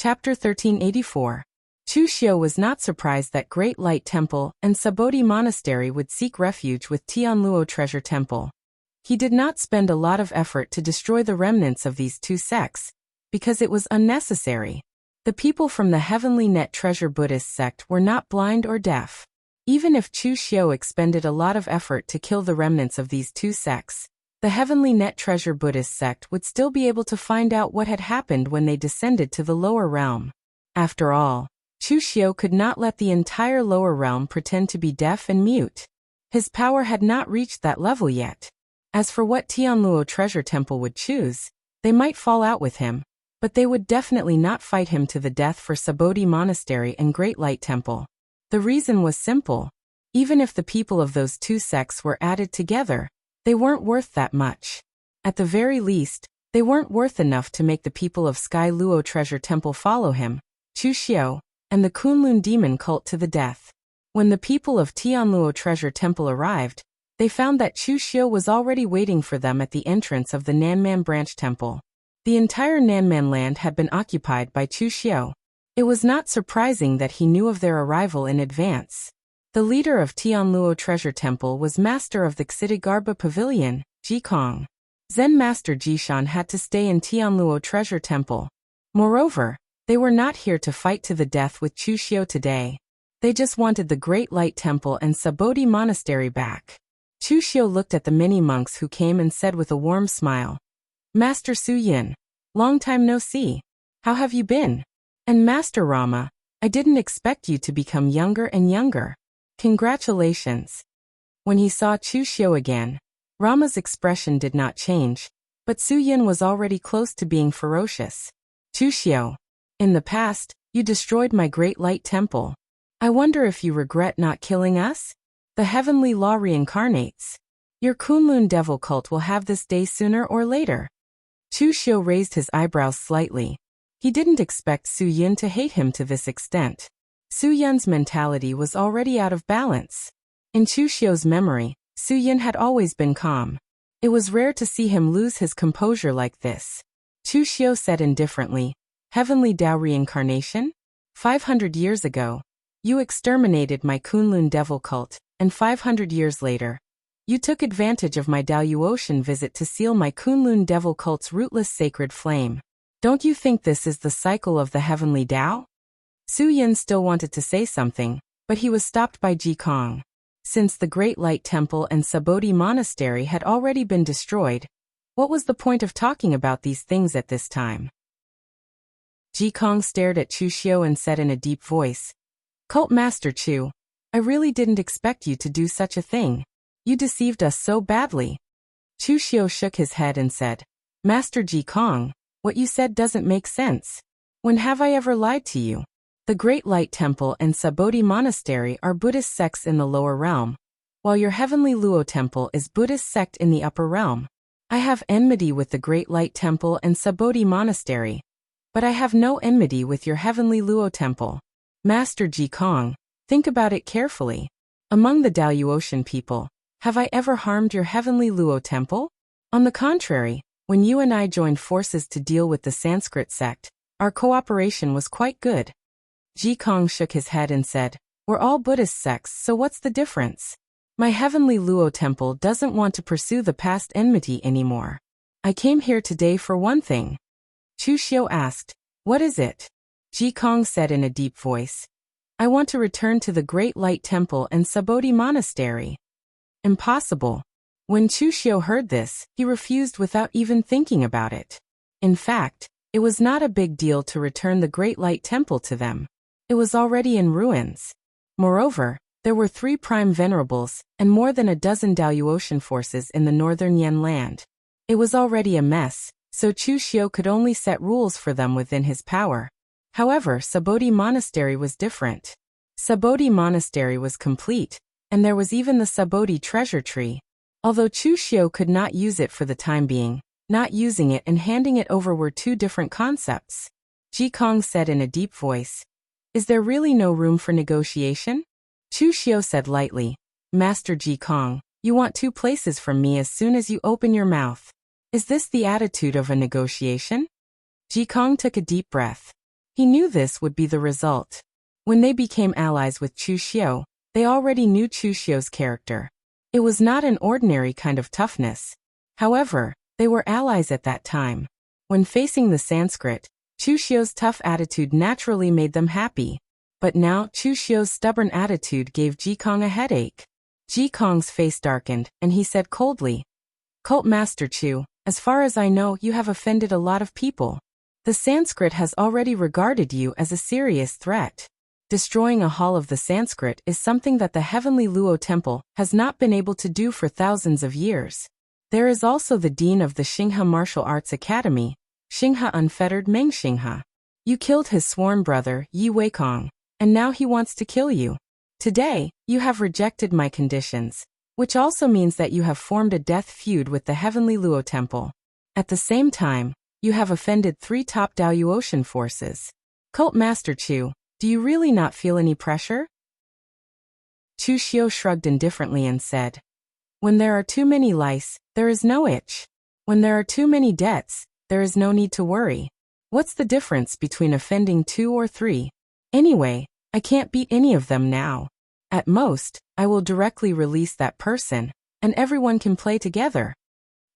Chapter 1384. Chu Xiu was not surprised that Great Light Temple and Sabodhi Monastery would seek refuge with Tianluo Treasure Temple. He did not spend a lot of effort to destroy the remnants of these two sects, because it was unnecessary. The people from the Heavenly Net Treasure Buddhist sect were not blind or deaf. Even if Chu Xiu expended a lot of effort to kill the remnants of these two sects, the Heavenly Net Treasure Buddhist sect would still be able to find out what had happened when they descended to the lower realm. After all, Chu Xiu could not let the entire lower realm pretend to be deaf and mute. His power had not reached that level yet. As for what Tianluo Treasure Temple would choose, they might fall out with him, but they would definitely not fight him to the death for Sabodhi Monastery and Great Light Temple. The reason was simple. Even if the people of those two sects were added together, they weren't worth that much. At the very least, they weren't worth enough to make the people of Sky Luo Treasure Temple follow him, Chu Xiu, and the Kunlun demon cult to the death. When the people of Tianluo Treasure Temple arrived, they found that Chu Xiu was already waiting for them at the entrance of the Nanman Branch Temple. The entire Nanman land had been occupied by Chu Xiu. It was not surprising that he knew of their arrival in advance. The leader of Tianluo Treasure Temple was master of the Xitigarbha Pavilion, Ji Kong. Zen Master Jishan had to stay in Tianluo Treasure Temple. Moreover, they were not here to fight to the death with Chu Xiu today. They just wanted the Great Light Temple and Sabodhi Monastery back. Chu Xiu looked at the many monks who came and said with a warm smile, "Master Su Yin, long time no see. How have you been? And Master Rama, I didn't expect you to become younger and younger. Congratulations." When he saw Chu Xiu again, Rama's expression did not change, but Su Yin was already close to being ferocious. "Chu Xiu, in the past, you destroyed my Great Light Temple. I wonder if you regret not killing us? The heavenly law reincarnates. Your Kunlun devil cult will have this day sooner or later." Chu Xiu raised his eyebrows slightly. He didn't expect Su Yin to hate him to this extent. Su Yin's mentality was already out of balance. In Chu Xiu's memory, Su Yin had always been calm. It was rare to see him lose his composure like this. Chu Xiu said indifferently, "Heavenly Tao reincarnation? 500 years ago, you exterminated my Kunlun devil cult, and 500 years later, you took advantage of my Daoyuotian visit to seal my Kunlun devil cult's rootless sacred flame. Don't you think this is the cycle of the heavenly Tao?" Su Yin still wanted to say something, but he was stopped by Ji Kong. Since the Great Light Temple and Sabodhi Monastery had already been destroyed, what was the point of talking about these things at this time? Ji Kong stared at Chu Xiu and said in a deep voice, "Cult Master Chu, I really didn't expect you to do such a thing. You deceived us so badly." Chu Xiu shook his head and said, "Master Ji Kong, what you said doesn't make sense. When have I ever lied to you? The Great Light Temple and Sabodhi Monastery are Buddhist sects in the lower realm, while your Heavenly Luo Temple is Buddhist sect in the upper realm. I have enmity with the Great Light Temple and Sabodhi Monastery, but I have no enmity with your Heavenly Luo Temple. Master Ji Kong, think about it carefully. Among the Daoyuotian people, have I ever harmed your Heavenly Luo Temple? On the contrary, when you and I joined forces to deal with the Sanskrit sect, our cooperation was quite good." Ji Kong shook his head and said, "We're all Buddhist sects, so what's the difference? My Heavenly Luo Temple doesn't want to pursue the past enmity anymore. I came here today for one thing." Chu Xiu asked, "What is it?" Ji Kong said in a deep voice, "I want to return to the Great Light Temple and Sabodhi Monastery." Impossible. When Chu Xiu heard this, he refused without even thinking about it. In fact, it was not a big deal to return the Great Light Temple to them. It was already in ruins. Moreover, there were 3 prime venerables and more than a dozen Daoyuotian forces in the northern Yan land. It was already a mess, so Chu Xiu could only set rules for them within his power. However, Sabodhi Monastery was different. Sabodhi Monastery was complete, and there was even the Sabodhi treasure tree. Although Chu Xiu could not use it for the time being, not using it and handing it over were 2 different concepts. Ji Kong said in a deep voice, "Is there really no room for negotiation?" Chu Xiu said lightly, "Master Ji Kong, you want 2 places from me as soon as you open your mouth. Is this the attitude of a negotiation?" Ji Kong took a deep breath. He knew this would be the result. When they became allies with Chu Xiu, they already knew Chu Xiu's character. It was not an ordinary kind of toughness. However, they were allies at that time. When facing the Sanskrit, Chu Xiu's tough attitude naturally made them happy. But now Chu Xiu's stubborn attitude gave Ji Kong a headache. Ji Kong's face darkened, and he said coldly, "Cult Master Chu, as far as I know, you have offended a lot of people. The Sanskrit has already regarded you as a serious threat. Destroying a hall of the Sanskrit is something that the Heavenly Luo Temple has not been able to do for thousands of years. There is also the dean of the Xinghe Martial Arts Academy, Xinghe Unfettered Meng Xinghe. You killed his sworn brother, Yi Weikong, and now he wants to kill you. Today, you have rejected my conditions, which also means that you have formed a death feud with the Heavenly Luo Temple. At the same time, you have offended 3 top Daoyuotian forces. Cult Master Chu, do you really not feel any pressure?" Chu Xiu shrugged indifferently and said, "When there are too many lice, there is no itch. When there are too many debts, there is no need to worry. What's the difference between offending 2 or 3? Anyway, I can't beat any of them now. At most, I will directly release that person, and everyone can play together."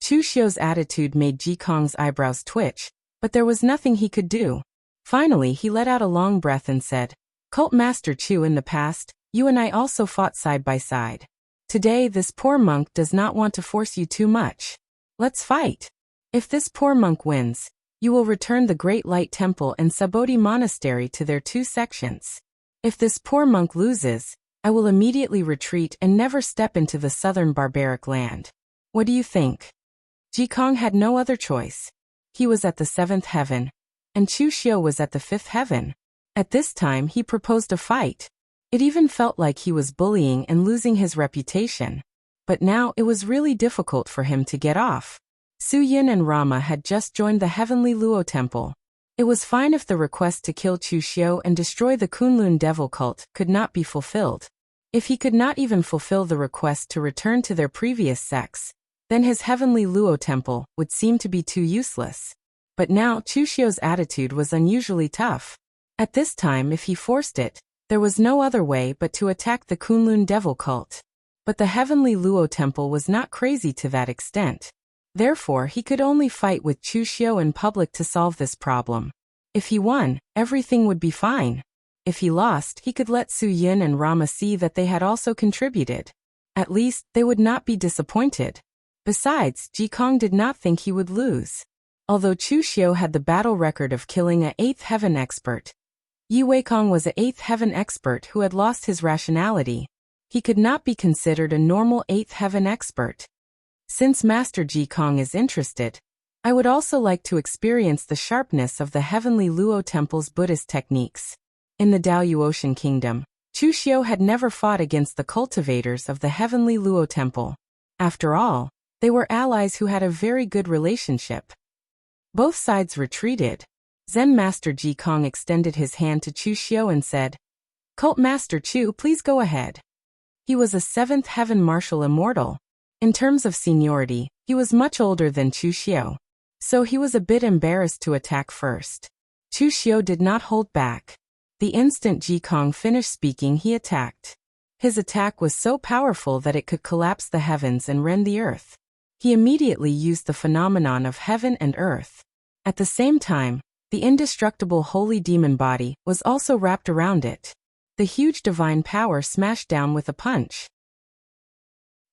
Chu Xiu's attitude made Ji Kong's eyebrows twitch, but there was nothing he could do. Finally, he let out a long breath and said, "Cult Master Chu, in the past, you and I also fought side by side. Today, this poor monk does not want to force you too much. Let's fight. If this poor monk wins, you will return the Great Light Temple and Sabodhi Monastery to their 2 sections. If this poor monk loses, I will immediately retreat and never step into the southern barbaric land. What do you think?" Ji Kong had no other choice. He was at the 7th heaven, and Chu Xiu was at the 5th heaven. At this time he proposed a fight. It even felt like he was bullying and losing his reputation. But now it was really difficult for him to get off. Su Yin and Rama had just joined the Heavenly Luo Temple. It was fine if the request to kill Chu Xiu and destroy the Kunlun devil cult could not be fulfilled. If he could not even fulfill the request to return to their previous sects, then his Heavenly Luo Temple would seem to be too useless. But now Chu Xiu's attitude was unusually tough. At this time, if he forced it, there was no other way but to attack the Kunlun devil cult. But the Heavenly Luo Temple was not crazy to that extent. Therefore, he could only fight with Chu Xiu in public to solve this problem. If he won, everything would be fine. If he lost, he could let Su Yin and Rama see that they had also contributed. At least, they would not be disappointed. Besides, Ji Kong did not think he would lose. Although Chu Xiu had the battle record of killing a 8th heaven expert, Yi Weikong was a 8th heaven expert who had lost his rationality. He could not be considered a normal 8th heaven expert. Since Master Ji Kong is interested, I would also like to experience the sharpness of the Heavenly Luo Temple's Buddhist techniques. In the Daoyuotian Kingdom, Chu Xiu had never fought against the cultivators of the Heavenly Luo Temple. After all, they were allies who had a very good relationship. Both sides retreated. Zen Master Ji Kong extended his hand to Chu Xiu and said, "Cult Master Chu, please go ahead." He was a 7th heaven martial immortal. In terms of seniority, he was much older than Chu Xiu. So he was a bit embarrassed to attack first. Chu Xiu did not hold back. The instant Ji Kong finished speaking, he attacked. His attack was so powerful that it could collapse the heavens and rend the earth. He immediately used the phenomenon of heaven and earth. At the same time, the indestructible holy demon body was also wrapped around it. The huge divine power smashed down with a punch.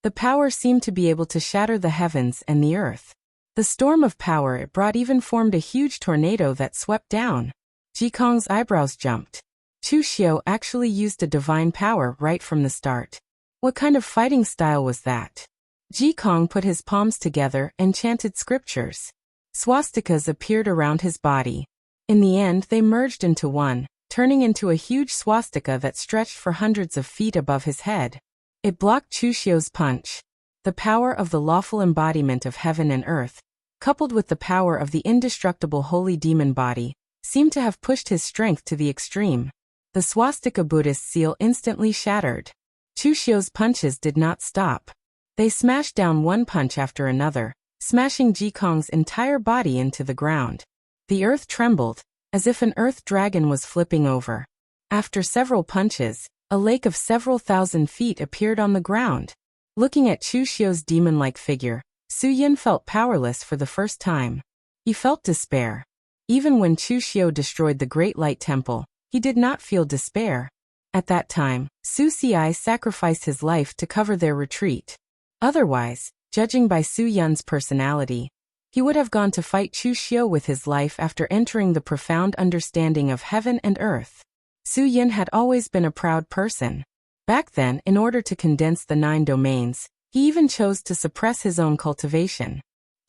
The power seemed to be able to shatter the heavens and the earth. The storm of power it brought even formed a huge tornado that swept down. Ji Kong's eyebrows jumped. Chu Xiu actually used a divine power right from the start. What kind of fighting style was that? Ji Kong put his palms together and chanted scriptures. Swastikas appeared around his body. In the end, they merged into one, turning into a huge swastika that stretched for hundreds of feet above his head. It blocked Chu Xiu's punch. The power of the lawful embodiment of heaven and earth, coupled with the power of the indestructible holy demon body, seemed to have pushed his strength to the extreme. The swastika Buddhist seal instantly shattered. Chu Xiu's punches did not stop. They smashed down one punch after another, smashing Ji Kong's entire body into the ground. The earth trembled, as if an earth dragon was flipping over. After several punches, a lake of several thousand feet appeared on the ground. Looking at Chu Xiu's demon-like figure, Su Yin felt powerless for the first time. He felt despair. Even when Chu Xiu destroyed the Great Light Temple, he did not feel despair. At that time, Su Ci sacrificed his life to cover their retreat. Otherwise, judging by Su Yun's personality, he would have gone to fight Chu Xiu with his life after entering the profound understanding of heaven and earth. Su Yin had always been a proud person. Back then, in order to condense the 9 domains, he even chose to suppress his own cultivation.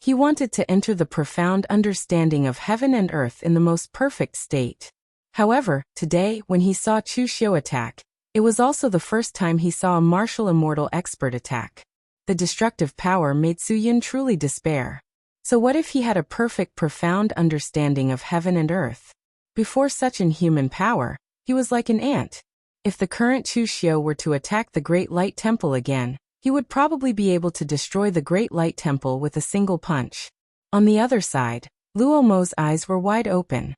He wanted to enter the profound understanding of heaven and earth in the most perfect state. However, today, when he saw Chu Xiu attack, it was also the first time he saw a martial immortal expert attack. The destructive power made Su Yin truly despair. So what if he had a perfect, profound understanding of heaven and earth? Before such inhuman power, he was like an ant. If the current Chu Xiu were to attack the Great Light Temple again, he would probably be able to destroy the Great Light Temple with a single punch. On the other side, Luo Mo's eyes were wide open.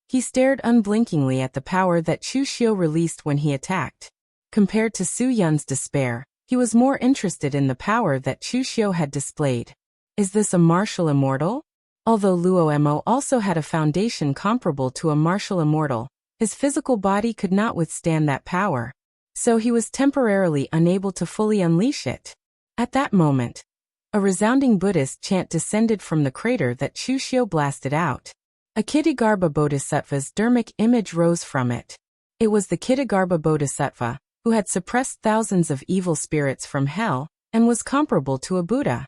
He stared unblinkingly at the power that Chu Xiu released when he attacked. Compared to Su Yun's despair, he was more interested in the power that Chu Xiu had displayed. Is this a martial immortal? Although Luo Mo also had a foundation comparable to a martial immortal, his physical body could not withstand that power, so he was temporarily unable to fully unleash it. At that moment, a resounding Buddhist chant descended from the crater that Chu Xiu blasted out. A Kittagarbha Bodhisattva's dharmic image rose from it. It was the Kittagarbha Bodhisattva, who had suppressed thousands of evil spirits from hell, and was comparable to a Buddha.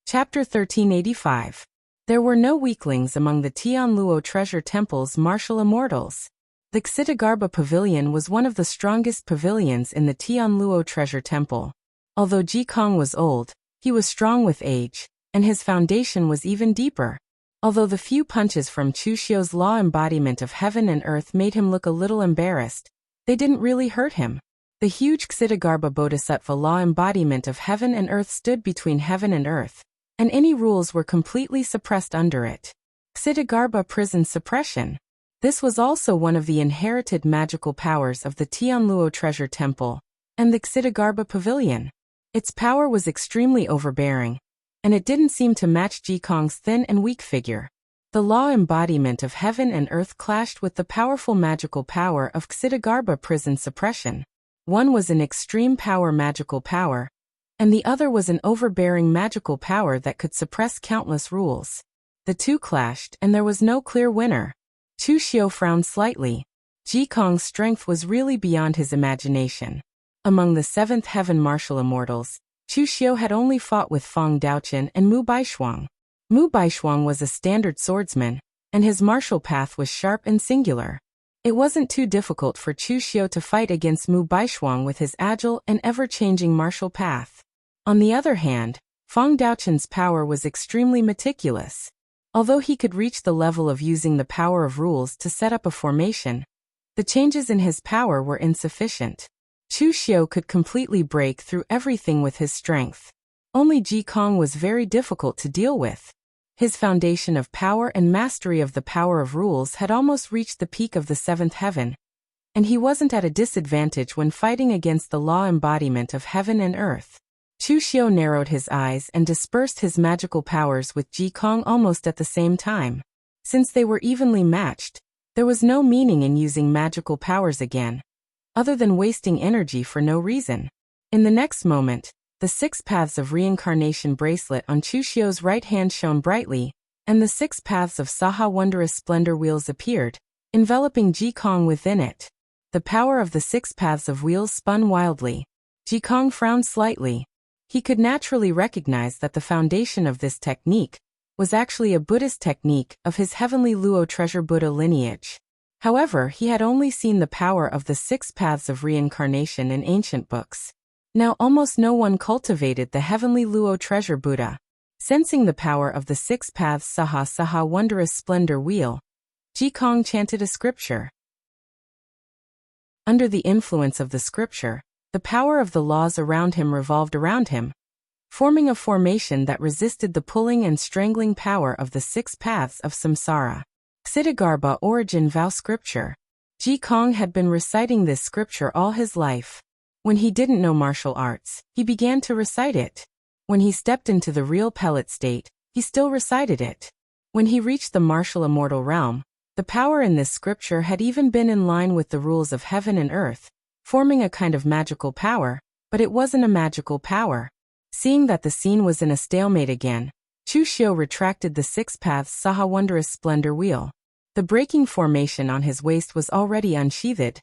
Chapter 1385. There were no weaklings among the Tianluo Treasure Temple's martial immortals. The Xittagarbha Pavilion was one of the strongest pavilions in the Tianluo Treasure Temple. Although Ji Kong was old, he was strong with age, and his foundation was even deeper. Although the few punches from Chu Xiu's law embodiment of heaven and earth made him look a little embarrassed, they didn't really hurt him. The huge Xittagarbha Bodhisattva law embodiment of heaven and earth stood between heaven and earth, and any rules were completely suppressed under it. Xittagarbha prison suppression. This was also one of the inherited magical powers of the Tianluo Treasure Temple and the Xittagarbha Pavilion. Its power was extremely overbearing, and it didn't seem to match Ji Kong's thin and weak figure. The law embodiment of heaven and earth clashed with the powerful magical power of Xittagarbha prison suppression. One was an extreme power magical power, and the other was an overbearing magical power that could suppress countless rules. The two clashed, and there was no clear winner. Chu Xiu frowned slightly. Ji Kong's strength was really beyond his imagination. Among the seventh heaven martial immortals, Chu Xiu had only fought with Feng Daoqian and Mu Baishuang. Mu Baishuang was a standard swordsman, and his martial path was sharp and singular. It wasn't too difficult for Chu Xiu to fight against Mu Baishuang with his agile and ever-changing martial path. On the other hand, Feng Daoqian's power was extremely meticulous. Although he could reach the level of using the power of rules to set up a formation, the changes in his power were insufficient. Chu Xiu could completely break through everything with his strength. Only Ji Kong was very difficult to deal with. His foundation of power and mastery of the power of rules had almost reached the peak of the seventh heaven, and he wasn't at a disadvantage when fighting against the law embodiment of heaven and earth. Chu Xiu narrowed his eyes and dispersed his magical powers with Ji Kong almost at the same time. Since they were evenly matched, there was no meaning in using magical powers again, other than wasting energy for no reason. In the next moment, the 6 paths of reincarnation bracelet on Chu Xiu's right hand shone brightly, and the 6 paths of Saha wondrous splendor wheels appeared, enveloping Ji Kong within it. The power of the 6 paths of wheels spun wildly. Ji Kong frowned slightly. He could naturally recognize that the foundation of this technique was actually a Buddhist technique of his heavenly Luo treasure Buddha lineage. However, he had only seen the power of the 6 paths of reincarnation in ancient books. Now almost no one cultivated the heavenly Luo treasure Buddha. Sensing the power of the 6 paths Saha wondrous splendor wheel, Ji Kong chanted a scripture. Under the influence of the scripture, the power of the laws around him revolved around him. forming a formation that resisted the pulling and strangling power of the 6 paths of samsara. Ksitigarbha Origin Vow Scripture. Ji Kong had been reciting this scripture all his life. When he didn't know martial arts, he began to recite it. When he stepped into the real pellet state, he still recited it. When he reached the martial immortal realm, the power in this scripture had even been in line with the rules of heaven and earth, forming a kind of magical power, but it wasn't a magical power. Seeing that the scene was in a stalemate again, Chu Xiu retracted the 6 paths Saha Wondrous Splendor Wheel. The breaking formation on his waist was already unsheathed,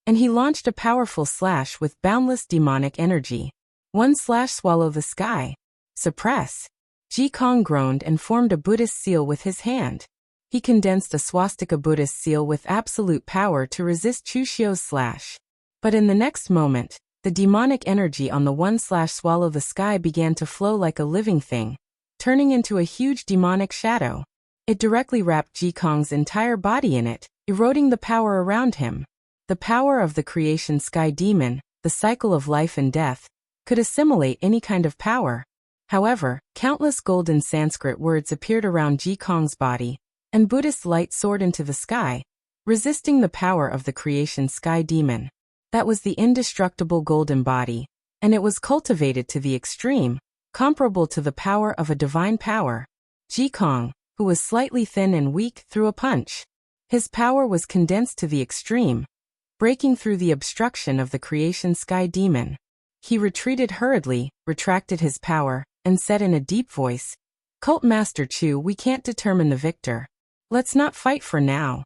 and he launched a powerful slash with boundless demonic energy. 1 slash Swallow the sky. Suppress. Ji Kong groaned and formed a Buddhist seal with his hand. He condensed a swastika Buddhist seal with absolute power to resist Chu Xiu's slash. But in the next moment, the demonic energy on the 1 slash Swallow the sky began to flow like a living thing, turning into a huge demonic shadow. It directly wrapped Ji Kong's entire body in it, eroding the power around him. The power of the creation sky demon, the cycle of life and death, could assimilate any kind of power. However, countless golden Sanskrit words appeared around Ji Kong's body, and Buddhist light soared into the sky, resisting the power of the creation sky demon. That was the indestructible golden body, and it was cultivated to the extreme, comparable to the power of a divine power. Ji Kong, who was slightly thin and weak, threw a punch. His power was condensed to the extreme, breaking through the obstruction of the creation sky demon. He retreated hurriedly, retracted his power, and said in a deep voice, "Cult Master Chu, we can't determine the victor. Let's not fight for now."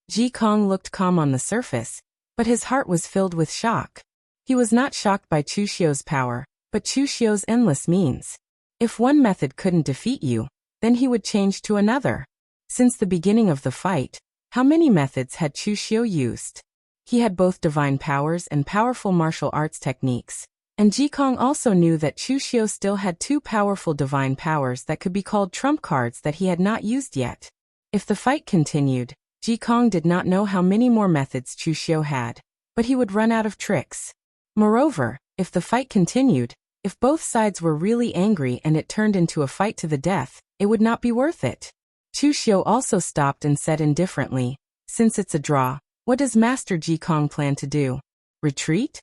Ji Kong looked calm on the surface, but his heart was filled with shock. He was not shocked by Chu Xiu's power, but Chu Xiu's endless means. If one method couldn't defeat you, then he would change to another. Since the beginning of the fight, how many methods had Chu Xiu used? He had both divine powers and powerful martial arts techniques, and Ji Kong also knew that Chu Xiu still had 2 powerful divine powers that could be called trump cards that he had not used yet. If the fight continued, Ji Kong did not know how many more methods Chu Xiu had, but he would run out of tricks. Moreover, if the fight continued, if both sides were really angry and it turned into a fight to the death, it would not be worth it. Chu Xiu also stopped and said indifferently, "Since it's a draw, what does Master Ji Kong plan to do? Retreat?"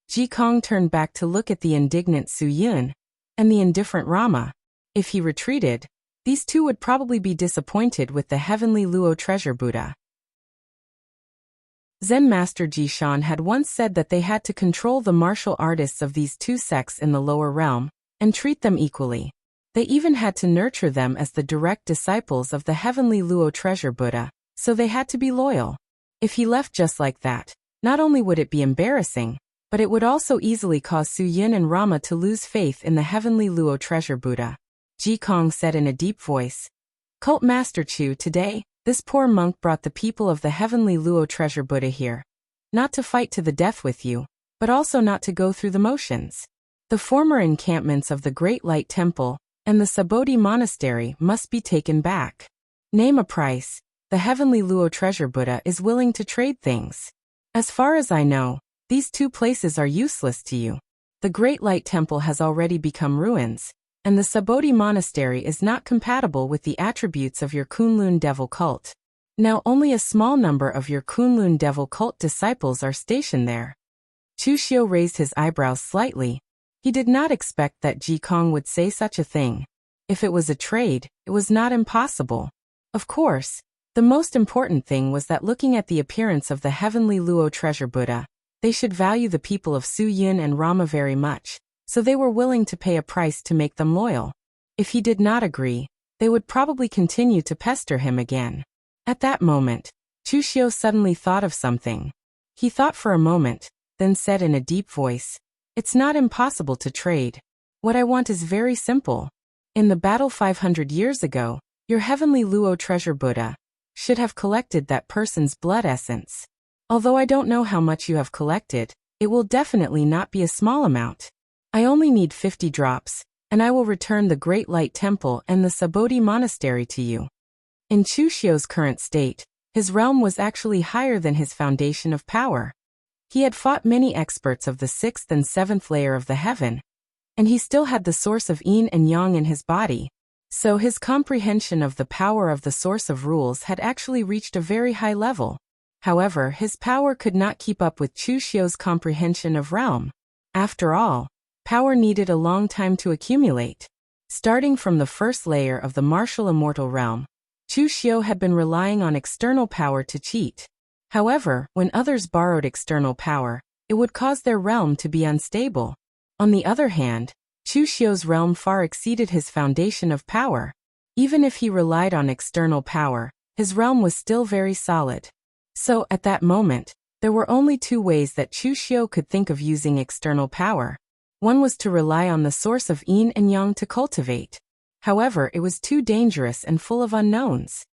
Ji Kong turned back to look at the indignant Su Yun and the indifferent Rama. If he retreated, these two would probably be disappointed with the heavenly Luo treasure Buddha. Zen Master Ji Shan had once said that they had to control the martial artists of these 2 sects in the lower realm and treat them equally. They even had to nurture them as the direct disciples of the heavenly Luo treasure Buddha, so they had to be loyal. If he left just like that, not only would it be embarrassing, but it would also easily cause Su Yun and Rama to lose faith in the heavenly Luo treasure Buddha. Ji Kong said in a deep voice, "Cult Master Chu, today, this poor monk brought the people of the heavenly Luo treasure Buddha here, not to fight to the death with you, but also not to go through the motions. The former encampments of the Great Light Temple and the Sabodhi Monastery must be taken back. Name a price. The heavenly Luo treasure Buddha is willing to trade things. As far as I know, these 2 places are useless to you. The Great Light Temple has already become ruins, and the Sabodhi Monastery is not compatible with the attributes of your Kunlun devil cult. Now only a small number of your Kunlun devil cult disciples are stationed there." Chu Xiu raised his eyebrows slightly. He did not expect that Ji Kong would say such a thing. If it was a trade, it was not impossible. Of course, the most important thing was that looking at the appearance of the heavenly Luo treasure Buddha, they should value the people of Su Yun and Rama very much, so they were willing to pay a price to make them loyal. If he did not agree, they would probably continue to pester him again. At that moment, Chu Xiu suddenly thought of something. He thought for a moment, then said in a deep voice, "It's not impossible to trade. What I want is very simple. In the battle 500 years ago, your heavenly Luo treasure Buddha should have collected that person's blood essence. Although I don't know how much you have collected, it will definitely not be a small amount. I only need 50 drops, and I will return the Great Light Temple and the Sabodhi Monastery to you." In Chu Xiu's current state, his realm was actually higher than his foundation of power. He had fought many experts of the 6th and 7th layer of the heaven, and he still had the source of yin and yang in his body. So his comprehension of the power of the source of rules had actually reached a very high level. However, his power could not keep up with Chu Xiu's comprehension of realm. After all, power needed a long time to accumulate. Starting from the first layer of the martial immortal realm, Chu Xiu had been relying on external power to cheat. However, when others borrowed external power, it would cause their realm to be unstable. On the other hand, Chu Xiu's realm far exceeded his foundation of power. Even if he relied on external power, his realm was still very solid. So, at that moment, there were only two ways that Chu Xiu could think of using external power. One was to rely on the source of yin and yang to cultivate. However, it was too dangerous and full of unknowns.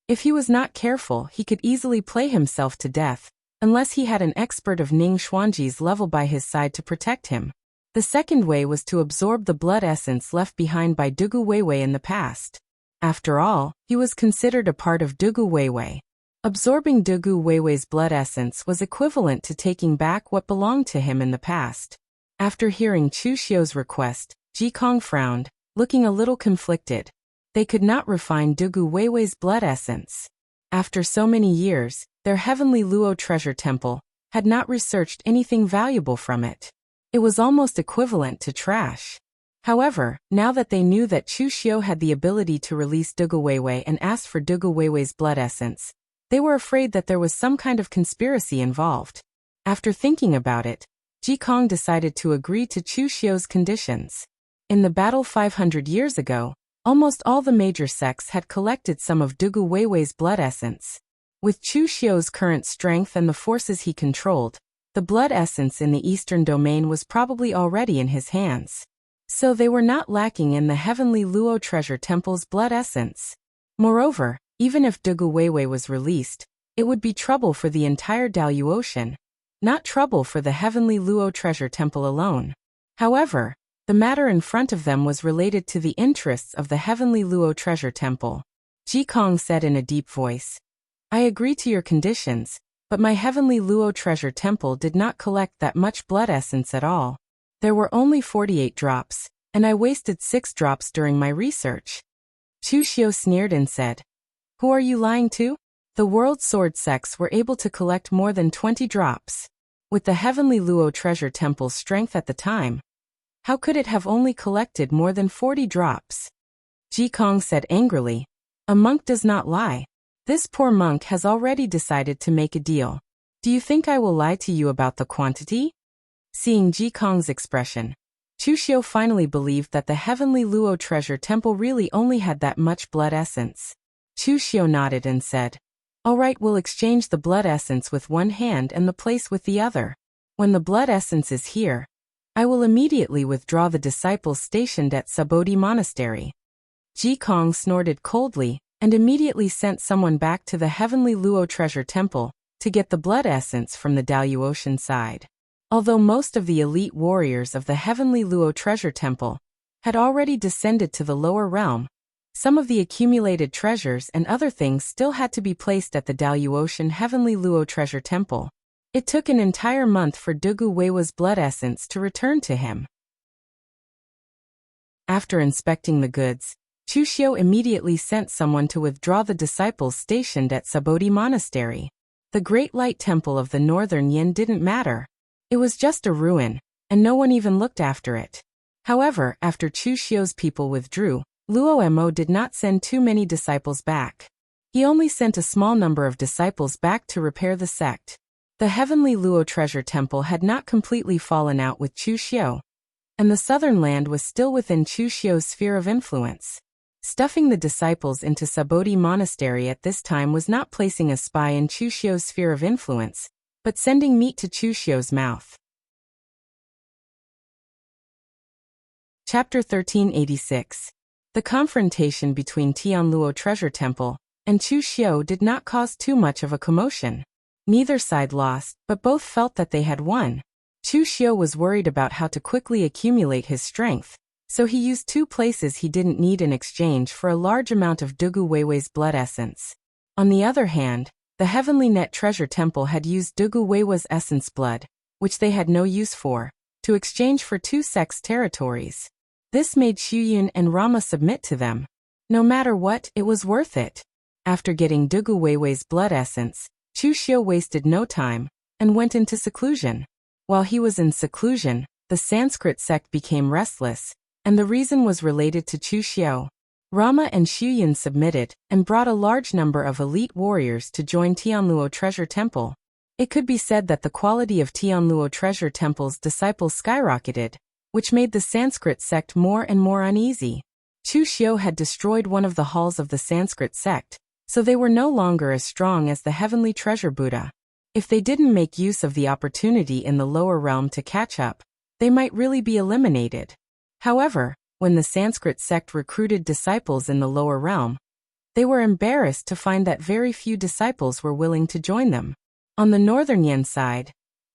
If he was not careful, he could easily play himself to death, unless he had an expert of Ning Xuanji's level by his side to protect him. The second way was to absorb the blood essence left behind by Dugu Weiwei in the past. After all, he was considered a part of Dugu Weiwei. Absorbing Dugu Weiwei's blood essence was equivalent to taking back what belonged to him in the past. After hearing Chu Xiu's request, Ji Kong frowned, looking a little conflicted. They could not refine Dugu Weiwei's blood essence. After so many years, their heavenly Luo treasure temple had not researched anything valuable from it. It was almost equivalent to trash. However, now that they knew that Chu Xiu had the ability to release Dugu Weiwei and asked for Dugu Weiwei's blood essence, they were afraid that there was some kind of conspiracy involved. After thinking about it, Ji Kong decided to agree to Chu Xiu's conditions. In the battle 500 years ago, almost all the major sects had collected some of Dugu Weiwei's blood essence. With Chu Xiu's current strength and the forces he controlled, the blood essence in the eastern domain was probably already in his hands. So they were not lacking in the heavenly Luo treasure temple's blood essence. Moreover, even if Dugu Weiwei was released, it would be trouble for the entire Daluocean, not trouble for the heavenly Luo treasure temple alone. However, the matter in front of them was related to the interests of the heavenly Luo treasure temple. Ji Kong said in a deep voice, "I agree to your conditions, but my heavenly Luo treasure temple did not collect that much blood essence at all. There were only 48 drops, and I wasted 6 drops during my research." Chu Xiu sneered and said, "Who are you lying to? The world sword sects were able to collect more than 20 drops. With the heavenly Luo treasure temple's strength at the time, how could it have only collected more than 40 drops?" Ji Kong said angrily, "A monk does not lie. This poor monk has already decided to make a deal. Do you think I will lie to you about the quantity?" Seeing Ji Kong's expression, Chu Xiu finally believed that the heavenly Luo treasure temple really only had that much blood essence. Chu Xiu nodded and said, "All right, we'll exchange the blood essence with one hand and the place with the other. When the blood essence is here, I will immediately withdraw the disciples stationed at Sabodi Monastery." Ji Kong snorted coldly and immediately sent someone back to the heavenly Luo treasure temple to get the blood essence from the Daluocean side. Although most of the elite warriors of the heavenly Luo treasure temple had already descended to the lower realm, some of the accumulated treasures and other things still had to be placed at the Daluocean heavenly Luo treasure temple. It took an entire month for Dugu Weiwei's blood essence to return to him. After inspecting the goods, Chu Xiu immediately sent someone to withdraw the disciples stationed at Sabodi Monastery. The Great Light Temple of the Northern Yin didn't matter. It was just a ruin, and no one even looked after it. However, after Chu Xiu's people withdrew, Luo Mo did not send too many disciples back. He only sent a small number of disciples back to repair the sect. The heavenly Luo treasure temple had not completely fallen out with Chu Xiu, and the southern land was still within Chu Xiu's sphere of influence. Stuffing the disciples into Sabodi Monastery at this time was not placing a spy in Chu Xiu's sphere of influence, but sending meat to Chu Xiu's mouth. Chapter 1386. The confrontation between Tianluo Treasure Temple and Chu Xiu did not cause too much of a commotion. Neither side lost, but both felt that they had won. Chu Xiu was worried about how to quickly accumulate his strength, so he used 2 places he didn't need in exchange for a large amount of Dugu Weiwei's blood essence. On the other hand, the Heavenly Net Treasure Temple had used Dugu Weiwei's essence blood, which they had no use for. to exchange for two sects' territories. This made Xuyun and Rama submit to them. No matter what, it was worth it. After getting Dugu Weiwei's blood essence, Chu Xiu wasted no time and went into seclusion. While he was in seclusion, the Sanskrit sect became restless, and the reason was related to Chu Xiu. Rama and Xuyun submitted and brought a large number of elite warriors to join Tianluo Treasure Temple. It could be said that the quality of Tianluo Treasure Temple's disciples skyrocketed, which made the Sanskrit sect more and more uneasy. Chu Xiu had destroyed one of the halls of the Sanskrit sect, so they were no longer as strong as the heavenly treasure Buddha. If they didn't make use of the opportunity in the lower realm to catch up, they might really be eliminated. However, when the Sanskrit sect recruited disciples in the lower realm, they were embarrassed to find that very few disciples were willing to join them. On the northern Yan side,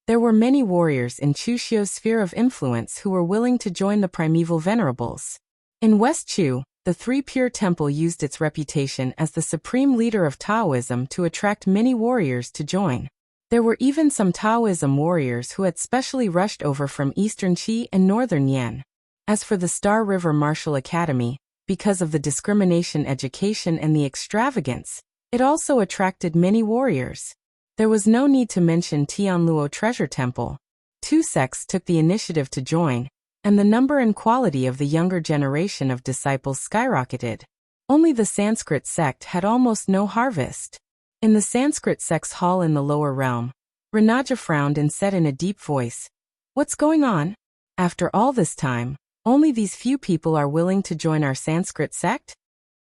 there were many warriors in Chu Xiu's sphere of influence who were willing to join the primeval venerables. In West Chu, the Three Pure Temple used its reputation as the supreme leader of Taoism to attract many warriors to join. There were even some Taoism warriors who had specially rushed over from Eastern Qi and Northern Yan. As for the Star River Martial Academy, because of the discrimination education and the extravagance, it also attracted many warriors. There was no need to mention Tianluo Treasure Temple. Two sects took the initiative to join, and the number and quality of the younger generation of disciples skyrocketed. Only the Sanskrit sect had almost no harvest. In the Sanskrit sect's hall in the lower realm, Ranaja frowned and said in a deep voice, "What's going on? After all this time, only these few people are willing to join our Sanskrit sect?"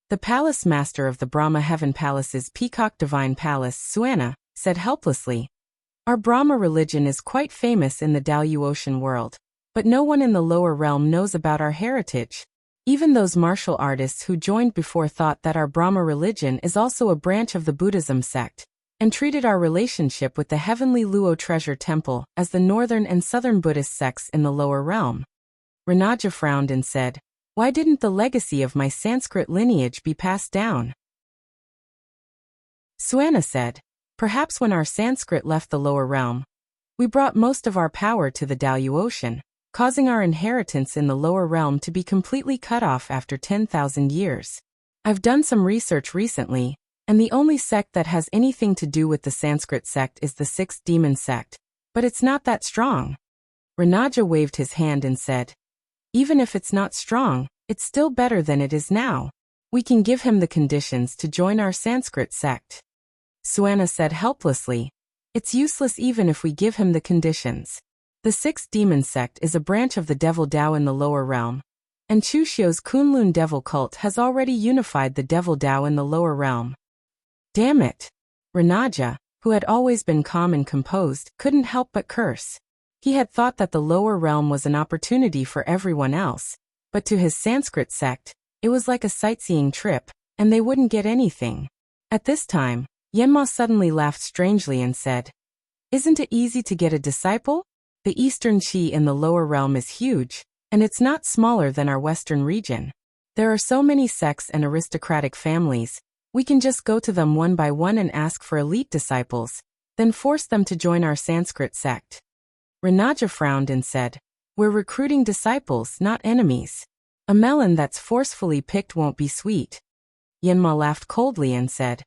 The palace master of the Brahma Heaven Palace's Peacock Divine Palace, Suana, said helplessly, "Our Brahma religion is quite famous in the Daluotian world, but no one in the lower realm knows about our heritage. Even those martial artists who joined before thought that our Brahma religion is also a branch of the Buddhism sect, and treated our relationship with the heavenly Luo Treasure Temple as the northern and southern Buddhist sects in the lower realm." Ranaja frowned and said, "Why didn't the legacy of my Sanskrit lineage be passed down?" Suana said, "Perhaps when our Sanskrit left the lower realm, we brought most of our power to the Daluotian, causing our inheritance in the lower realm to be completely cut off after 10,000 years. I've done some research recently, and the only sect that has anything to do with the Sanskrit sect is the Sixth Demon sect, but it's not that strong." Ranaja waved his hand and said, "Even if it's not strong, it's still better than it is now. We can give him the conditions to join our Sanskrit sect." Suana said helplessly, "It's useless even if we give him the conditions. The Sixth Demon sect is a branch of the Devil Dao in the lower realm, and Chu Xiu's Kunlun Devil cult has already unified the Devil Dao in the lower realm." Damn it! Ranaja, who had always been calm and composed, couldn't help but curse. He had thought that the lower realm was an opportunity for everyone else, but to his Sanskrit sect, it was like a sightseeing trip, and they wouldn't get anything. At this time, Yenma suddenly laughed strangely and said, "Isn't it easy to get a disciple? The Eastern Qi in the lower realm is huge, and it's not smaller than our Western region. There are so many sects and aristocratic families, we can just go to them one by one and ask for elite disciples, then force them to join our Sanskrit sect." Ranaja frowned and said, "We're recruiting disciples, not enemies. A melon that's forcefully picked won't be sweet." Yenma laughed coldly and said,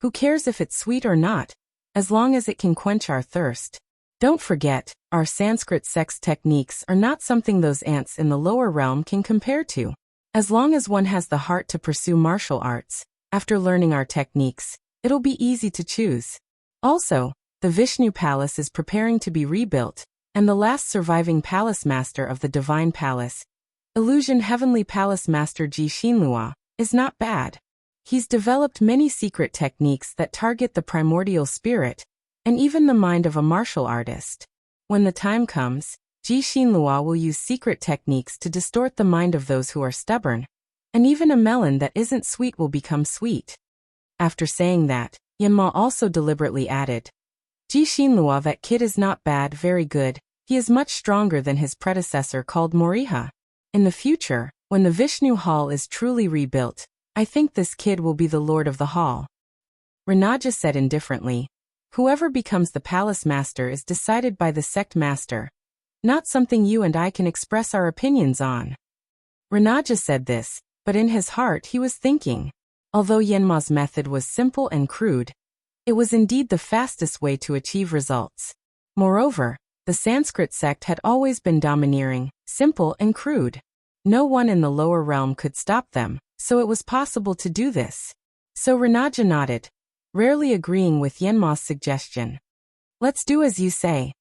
"Who cares if it's sweet or not, as long as it can quench our thirst? Don't forget, our Sanskrit sect's techniques are not something those ants in the lower realm can compare to. As long as one has the heart to pursue martial arts, after learning our techniques, it'll be easy to choose. Also, the Vishnu Palace is preparing to be rebuilt, and the last surviving palace master of the Divine Palace, Illusion Heavenly Palace Master Ji Xinlua, is not bad. He's developed many secret techniques that target the primordial spirit, and even the mind of a martial artist. When the time comes, Ji Xinlua will use secret techniques to distort the mind of those who are stubborn, and even a melon that isn't sweet will become sweet." After saying that, Yenma also deliberately added, "Ji Xinlua, that kid is not bad, very good. He is much stronger than his predecessor called Moriha. In the future, when the Vishnu Hall is truly rebuilt, I think this kid will be the lord of the hall." Ranaja said indifferently, "Whoever becomes the palace master is decided by the sect master. not something you and I can express our opinions on. Renaja said this, but in his heart he was thinking. Although Yanma's method was simple and crude, it was indeed the fastest way to achieve results. Moreover, the Sanskrit sect had always been domineering, simple and crude. No one in the lower realm could stop them, so it was possible to do this. So Renaja nodded, rarely agreeing with Yanma's suggestion. Let's do as you say.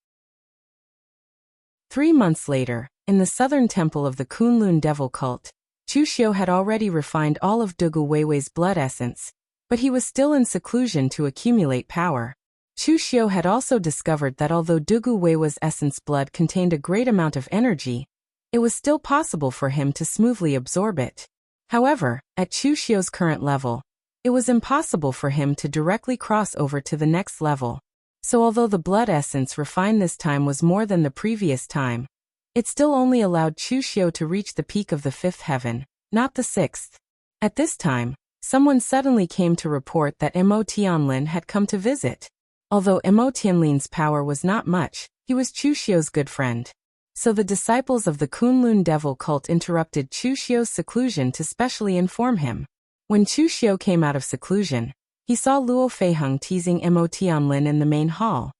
3 months later, in the southern temple of the Kunlun devil cult, Chu Xiu had already refined all of Dugu Weiwei's blood essence, but he was still in seclusion to accumulate power. Chu Xiu had also discovered that although Dugu Weiwei's essence blood contained a great amount of energy, it was still possible for him to smoothly absorb it. However, at Chu Xiu's current level, it was impossible for him to directly cross over to the next level. So although the blood essence refined this time was more than the previous time, it still only allowed Chu Xiu to reach the peak of the 5th heaven, not the 6th. At this time, someone suddenly came to report that Mo Tianlin had come to visit. Although Mo Tianlin's power was not much, he was Chu Xiu's good friend. So the disciples of the Kunlun devil cult interrupted Chu Xiu's seclusion to specially inform him. When Chu Xiu came out of seclusion, he saw Luo Feiheng teasing Mo Tianlin in the main hall.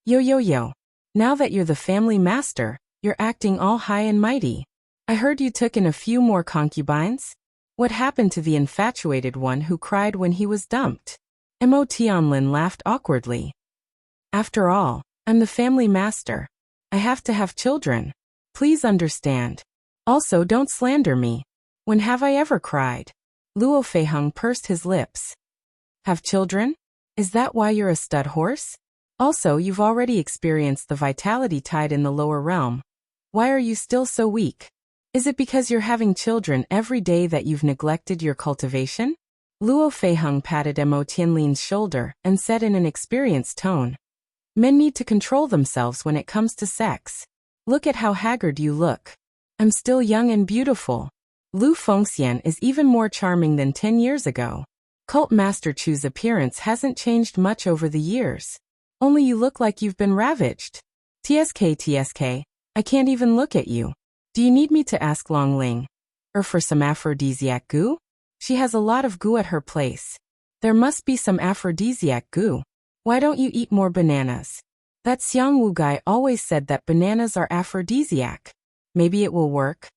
Yo. Now that you're the family master, you're acting all high and mighty. I heard you took in a few more concubines? What happened to the infatuated one who cried when he was dumped? Mo Tianlin laughed awkwardly. After all, I'm the family master. I have to have children. Please understand. Also, don't slander me. When have I ever cried? Luo Feiheng pursed his lips. Have children? Is that why you're a stud horse? Also, you've already experienced the vitality tide in the lower realm. Why are you still so weak? Is it because you're having children every day that you've neglected your cultivation? Luo Feiheng patted Mo Tianlin's shoulder and said in an experienced tone. Men need to control themselves when it comes to sex. Look at how haggard you look. I'm still young and beautiful. Lu Fengxian is even more charming than 10 years ago. Cult Master Chu's appearance hasn't changed much over the years. Only you look like you've been ravaged. TSK, I can't even look at you. Do you need me to ask Long Ling? Or for some aphrodisiac goo? She has a lot of goo at her place. There must be some aphrodisiac goo. Why don't you eat more bananas? That Xiang Wu guy always said that bananas are aphrodisiac. Maybe it will work.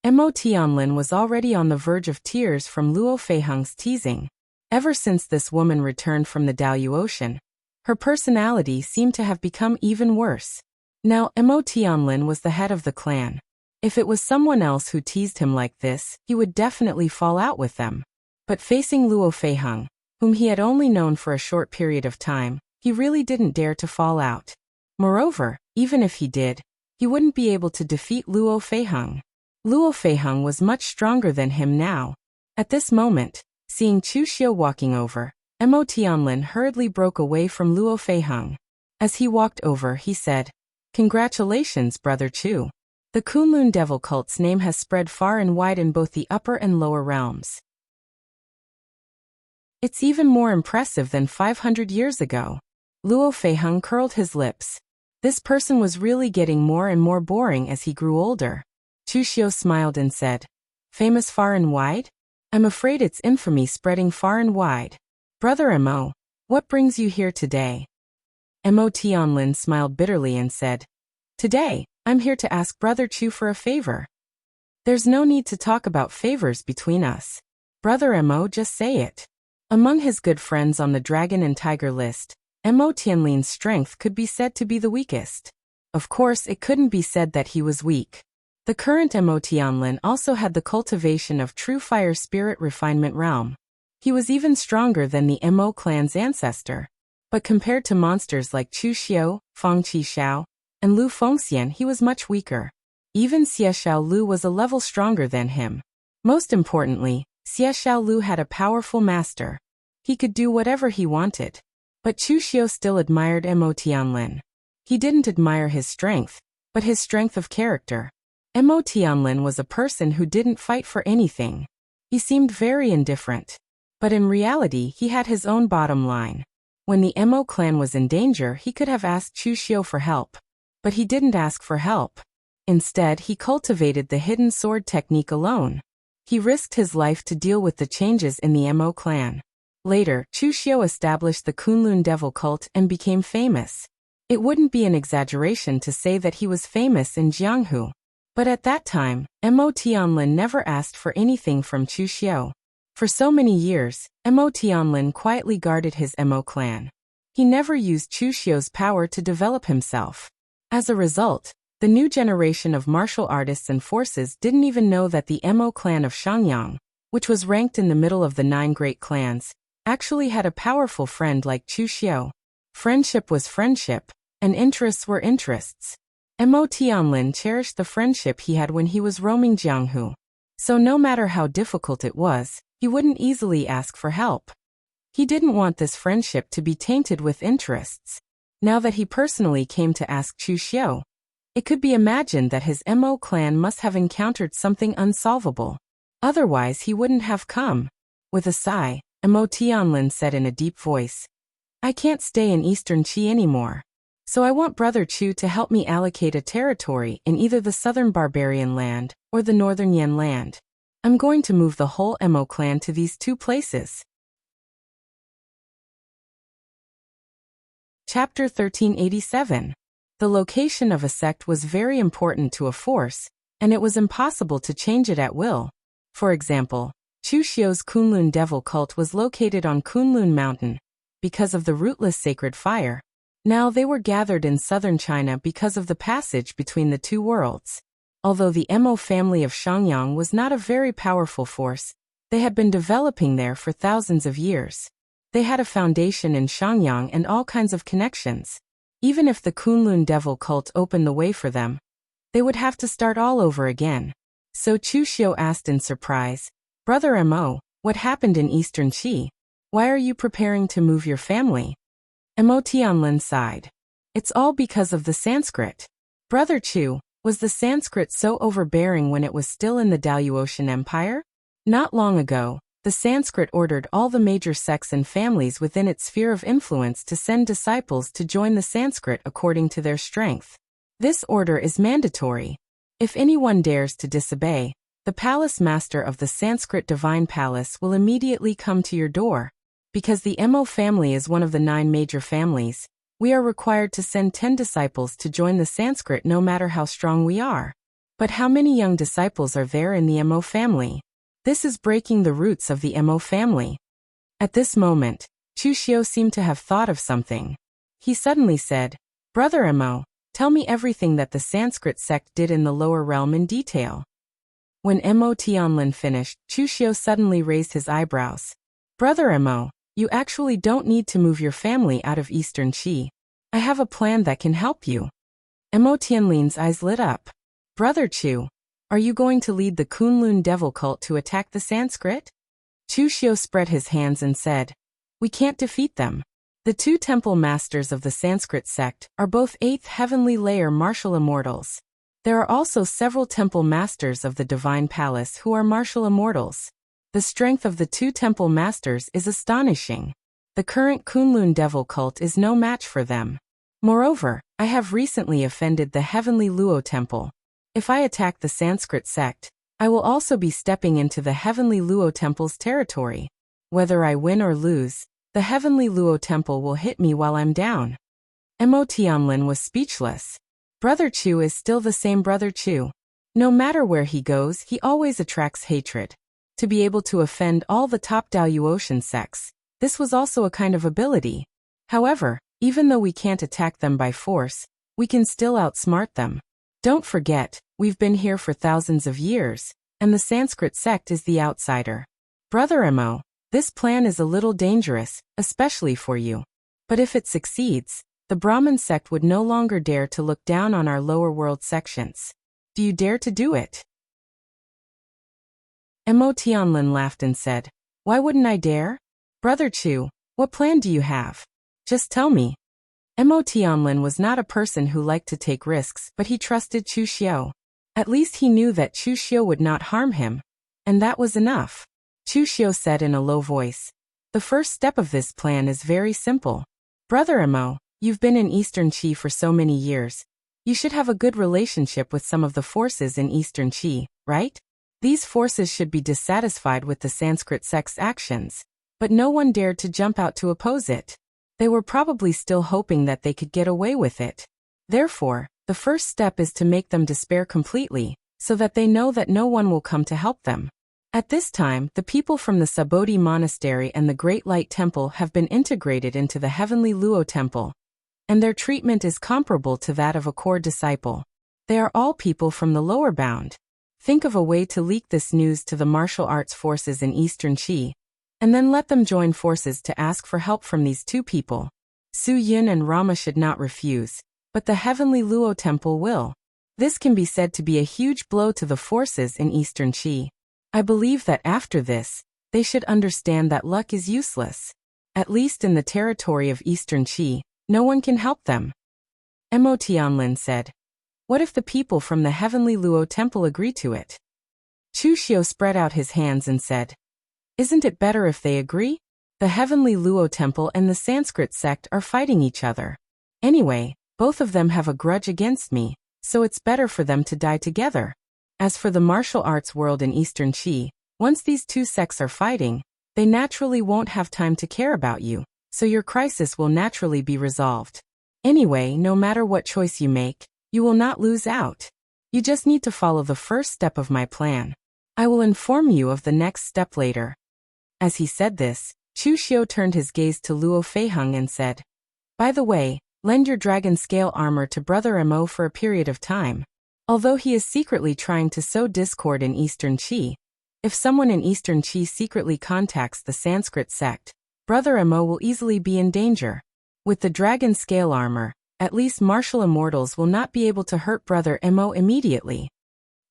Mo Tianlin was already on the verge of tears from Luo Feiheng's teasing. Ever since this woman returned from the Daoyu Ocean, her personality seemed to have become even worse. Now, Mo Tianlin was the head of the clan. If it was someone else who teased him like this, he would definitely fall out with them. But facing Luo Feiheng, whom he had only known for a short period of time, he really didn't dare to fall out. Moreover, even if he did, he wouldn't be able to defeat Luo Feiheng. Luo Feiheng was much stronger than him now. At this moment, seeing Chu Xiu walking over, Mo Tianlin hurriedly broke away from Luo Feiheng. As he walked over, he said, Congratulations, Brother Chu. The Kunlun devil cult's name has spread far and wide in both the upper and lower realms. It's even more impressive than 500 years ago. Luo Feiheng curled his lips. This person was really getting more and more boring as he grew older. Chu Xiu smiled and said, Famous far and wide? I'm afraid it's infamy spreading far and wide. Brother Mo, what brings you here today? Mo Tianlin smiled bitterly and said, Today, I'm here to ask Brother Chu for a favor. There's no need to talk about favors between us. Brother Mo, just say it. Among his good friends on the Dragon and Tiger list, Mo Tianlin's strength could be said to be the weakest. Of course, it couldn't be said that he was weak. The current Mo Tianlin also had the cultivation of true fire spirit refinement realm. He was even stronger than the Mo clan's ancestor. But compared to monsters like Chu Xiu, Fang Qixiao, and Lu Fengxian, he was much weaker. Even Xie Xiao Lu was a level stronger than him. Most importantly, Xie Xiao Lu had a powerful master. He could do whatever he wanted. But Chu Xiu still admired Mo Tianlin. He didn't admire his strength, but his strength of character. Mo Tianlin was a person who didn't fight for anything. He seemed very indifferent. But in reality, he had his own bottom line. When the Mo clan was in danger, he could have asked Chu Xiu for help. But he didn't ask for help. Instead, he cultivated the hidden sword technique alone. He risked his life to deal with the changes in the Mo clan. Later, Chu Xiu established the Kunlun devil cult and became famous. It wouldn't be an exaggeration to say that he was famous in Jianghu. But at that time, Mo Tianlin never asked for anything from Chu Xiu. For so many years, Mo Tianlin quietly guarded his Mo clan. He never used Chu Xiu's power to develop himself. As a result, the new generation of martial artists and forces didn't even know that the Mo clan of Shangyang, which was ranked in the middle of the 9 great clans, actually had a powerful friend like Chu Xiu. Friendship was friendship, and interests were interests. Mo Tianlin cherished the friendship he had when he was roaming Jianghu. So no matter how difficult it was, he wouldn't easily ask for help. He didn't want this friendship to be tainted with interests. Now that he personally came to ask Chu Xiu, it could be imagined that his Mo clan must have encountered something unsolvable. Otherwise he wouldn't have come. With a sigh, Mo Tianlin said in a deep voice, "I can't stay in Eastern Qi anymore. So I want Brother Chu to help me allocate a territory in either the southern barbarian land or the northern Yan land. I'm going to move the whole Mo clan to these 2 places." Chapter 1387. The location of a sect was very important to a force, and it was impossible to change it at will. For example, Chu Xiu's Kunlun devil cult was located on Kunlun Mountain because of the rootless sacred fire. Now they were gathered in southern China because of the passage between the 2 worlds. Although the Mo family of Shangyang was not a very powerful force, they had been developing there for thousands of years. They had a foundation in Shangyang and all kinds of connections. Even if the Kunlun devil cult opened the way for them, they would have to start all over again. So Chu Xiu asked in surprise, "Brother Mo, what happened in Eastern Qi? Why are you preparing to move your family?" Mo Tianlin sighed. "It's all because of the Sanskrit. Brother Chu, was the Sanskrit so overbearing when it was still in the Daluotian Empire? Not long ago, the Sanskrit ordered all the major sects and families within its sphere of influence to send disciples to join the Sanskrit according to their strength. This order is mandatory. If anyone dares to disobey, the palace master of the Sanskrit divine palace will immediately come to your door. Because the Mo family is one of the 9 major families, we are required to send 10 disciples to join the Sanskrit no matter how strong we are. But how many young disciples are there in the Mo family? This is breaking the roots of the Mo family." At this moment, Chu Xiu seemed to have thought of something. He suddenly said, "Brother Mo, tell me everything that the Sanskrit sect did in the lower realm in detail." When Mo Tianlin finished, Chu Xiu suddenly raised his eyebrows. "Brother Mo, you actually don't need to move your family out of Eastern Qi. I have a plan that can help you." Mo Tianlin's eyes lit up. "Brother Chu, are you going to lead the Kunlun devil cult to attack the Sanskrit?" Chu Xiu spread his hands and said, "We can't defeat them. The 2 temple masters of the Sanskrit sect are both 8th heavenly layer martial immortals. There are also several temple masters of the divine palace who are martial immortals. The strength of the 2 temple masters is astonishing. The current Kunlun devil cult is no match for them. Moreover, I have recently offended the heavenly Luo temple. If I attack the Sanskrit sect, I will also be stepping into the heavenly Luo temple's territory. Whether I win or lose, the heavenly Luo temple will hit me while I'm down." Mo Tianlin was speechless. Brother Chu is still the same Brother Chu. No matter where he goes, he always attracts hatred. To be able to offend all the top Daluotian sects, this was also a kind of ability. However, even though we can't attack them by force, we can still outsmart them. Don't forget, we've been here for thousands of years, and the Sanskrit sect is the outsider. Brother Mo, this plan is a little dangerous, especially for you. But if it succeeds, the Brahmin sect would no longer dare to look down on our lower world sections. Do you dare to do it?" Mo Tianlin laughed and said, "Why wouldn't I dare? Brother Chu, what plan do you have? Just tell me." Mo Tianlin was not a person who liked to take risks, but he trusted Chu Xiu. At least he knew that Chu Xiu would not harm him. And that was enough. Chu Xiu said in a low voice, "The first step of this plan is very simple. Brother Mo, you've been in Eastern Qi for so many years. You should have a good relationship with some of the forces in Eastern Qi, right? These forces should be dissatisfied with the Sanskrit sect's actions, but no one dared to jump out to oppose it. They were probably still hoping that they could get away with it. Therefore, the first step is to make them despair completely, so that they know that no one will come to help them. At this time, the people from the Subodhi Monastery and the Great Light Temple have been integrated into the Heavenly Luo Temple, and their treatment is comparable to that of a core disciple. They are all people from the lower bound. Think of a way to leak this news to the martial arts forces in Eastern Qi, and then let them join forces to ask for help from these two people. Su Yun and Rama should not refuse, but the Heavenly Luo Temple will. This can be said to be a huge blow to the forces in Eastern Qi. I believe that after this, they should understand that luck is useless. At least in the territory of Eastern Qi, no one can help them. Mo Tianlin said. What if the people from the Heavenly Luo Temple agree to it? Chu Xiu spread out his hands and said, Isn't it better if they agree? The Heavenly Luo Temple and the Sanskrit sect are fighting each other. Anyway, both of them have a grudge against me, so it's better for them to die together. As for the martial arts world in Eastern Qi, once these two sects are fighting, they naturally won't have time to care about you, so your crisis will naturally be resolved. Anyway, no matter what choice you make, you will not lose out. You just need to follow the first step of my plan. I will inform you of the next step later. As he said this, Chu Xiu turned his gaze to Luo Feiheng and said, By the way, lend your dragon scale armor to Brother Mo for a period of time. Although he is secretly trying to sow discord in Eastern Qi, if someone in Eastern Qi secretly contacts the Sanskrit sect, Brother Mo will easily be in danger. With the dragon scale armor, at least martial immortals will not be able to hurt Brother Mo immediately.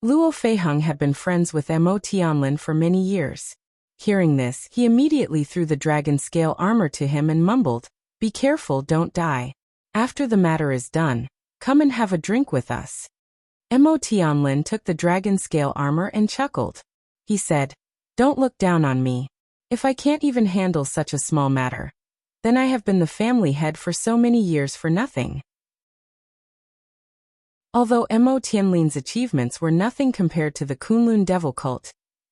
Luo Feiheng had been friends with Mo Tianlin for many years. Hearing this, he immediately threw the dragon scale armor to him and mumbled, Be careful, don't die. After the matter is done, come and have a drink with us. Mo Tianlin took the dragon scale armor and chuckled. He said, Don't look down on me. If I can't even handle such a small matter, then I have been the family head for so many years for nothing. Although Mo Tianlin's achievements were nothing compared to the Kunlun devil cult,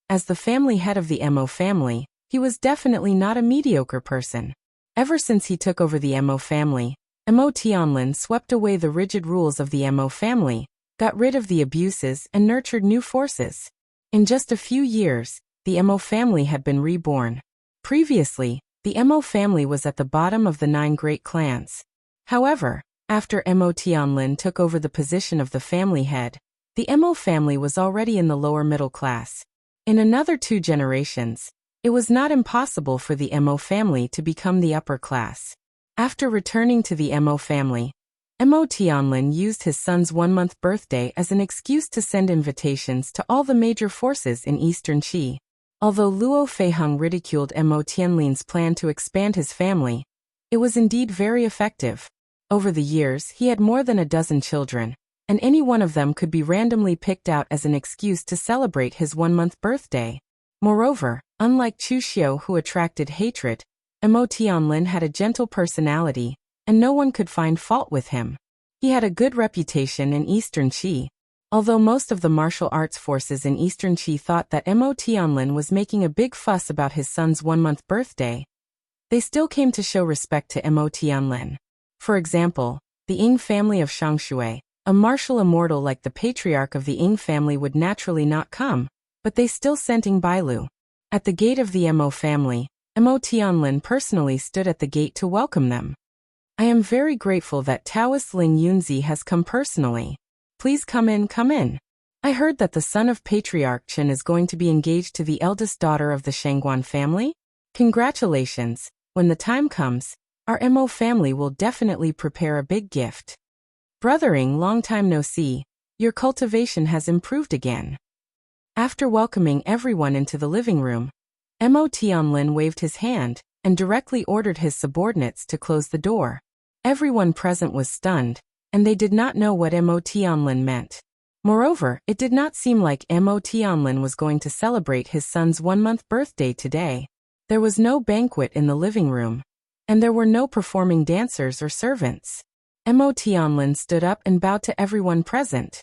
as the family head of the Mo family, he was definitely not a mediocre person. Ever since he took over the Mo family, Mo Tianlin swept away the rigid rules of the Mo family, got rid of the abuses and nurtured new forces. In just a few years, the Mo family had been reborn. Previously, the Mo family was at the bottom of the 9 great clans. However, after Mo Tianlin took over the position of the family head, the Mo family was already in the lower middle class. In another 2 generations, it was not impossible for the Mo family to become the upper class. After returning to the Mo family, Mo Tianlin used his son's 1-month birthday as an excuse to send invitations to all the major forces in Eastern Qi. Although Luo Feiheng ridiculed Mo Tianlin's plan to expand his family, it was indeed very effective. Over the years, he had more than a dozen children, and any one of them could be randomly picked out as an excuse to celebrate his 1-month birthday. Moreover, unlike Chu Xiu, who attracted hatred, Mo Tianlin had a gentle personality, and no one could find fault with him. He had a good reputation in Eastern Qi. Although most of the martial arts forces in Eastern Qi thought that Mo Tianlin was making a big fuss about his son's 1-month birthday, they still came to show respect to Mo Tianlin. For example, the Ying family of Shangshui, a martial immortal like the patriarch of the Ying family would naturally not come, but they still sent Ying Bailu. At the gate of the Mo family, Mo Tianlin personally stood at the gate to welcome them. I am very grateful that Taoist Ling Yunzi has come personally. Please come in, come in. I heard that the son of Patriarch Chen is going to be engaged to the eldest daughter of the Shangguan family. Congratulations. When the time comes, our Mo family will definitely prepare a big gift. Brothering, long time no see. Your cultivation has improved again. After welcoming everyone into the living room, Mo Tianlin waved his hand and directly ordered his subordinates to close the door. Everyone present was stunned, and they did not know what Mo Tianlin meant. Moreover, it did not seem like Mo Tianlin was going to celebrate his son's 1-month birthday today. There was no banquet in the living room, and there were no performing dancers or servants. Mo Tianlin stood up and bowed to everyone present.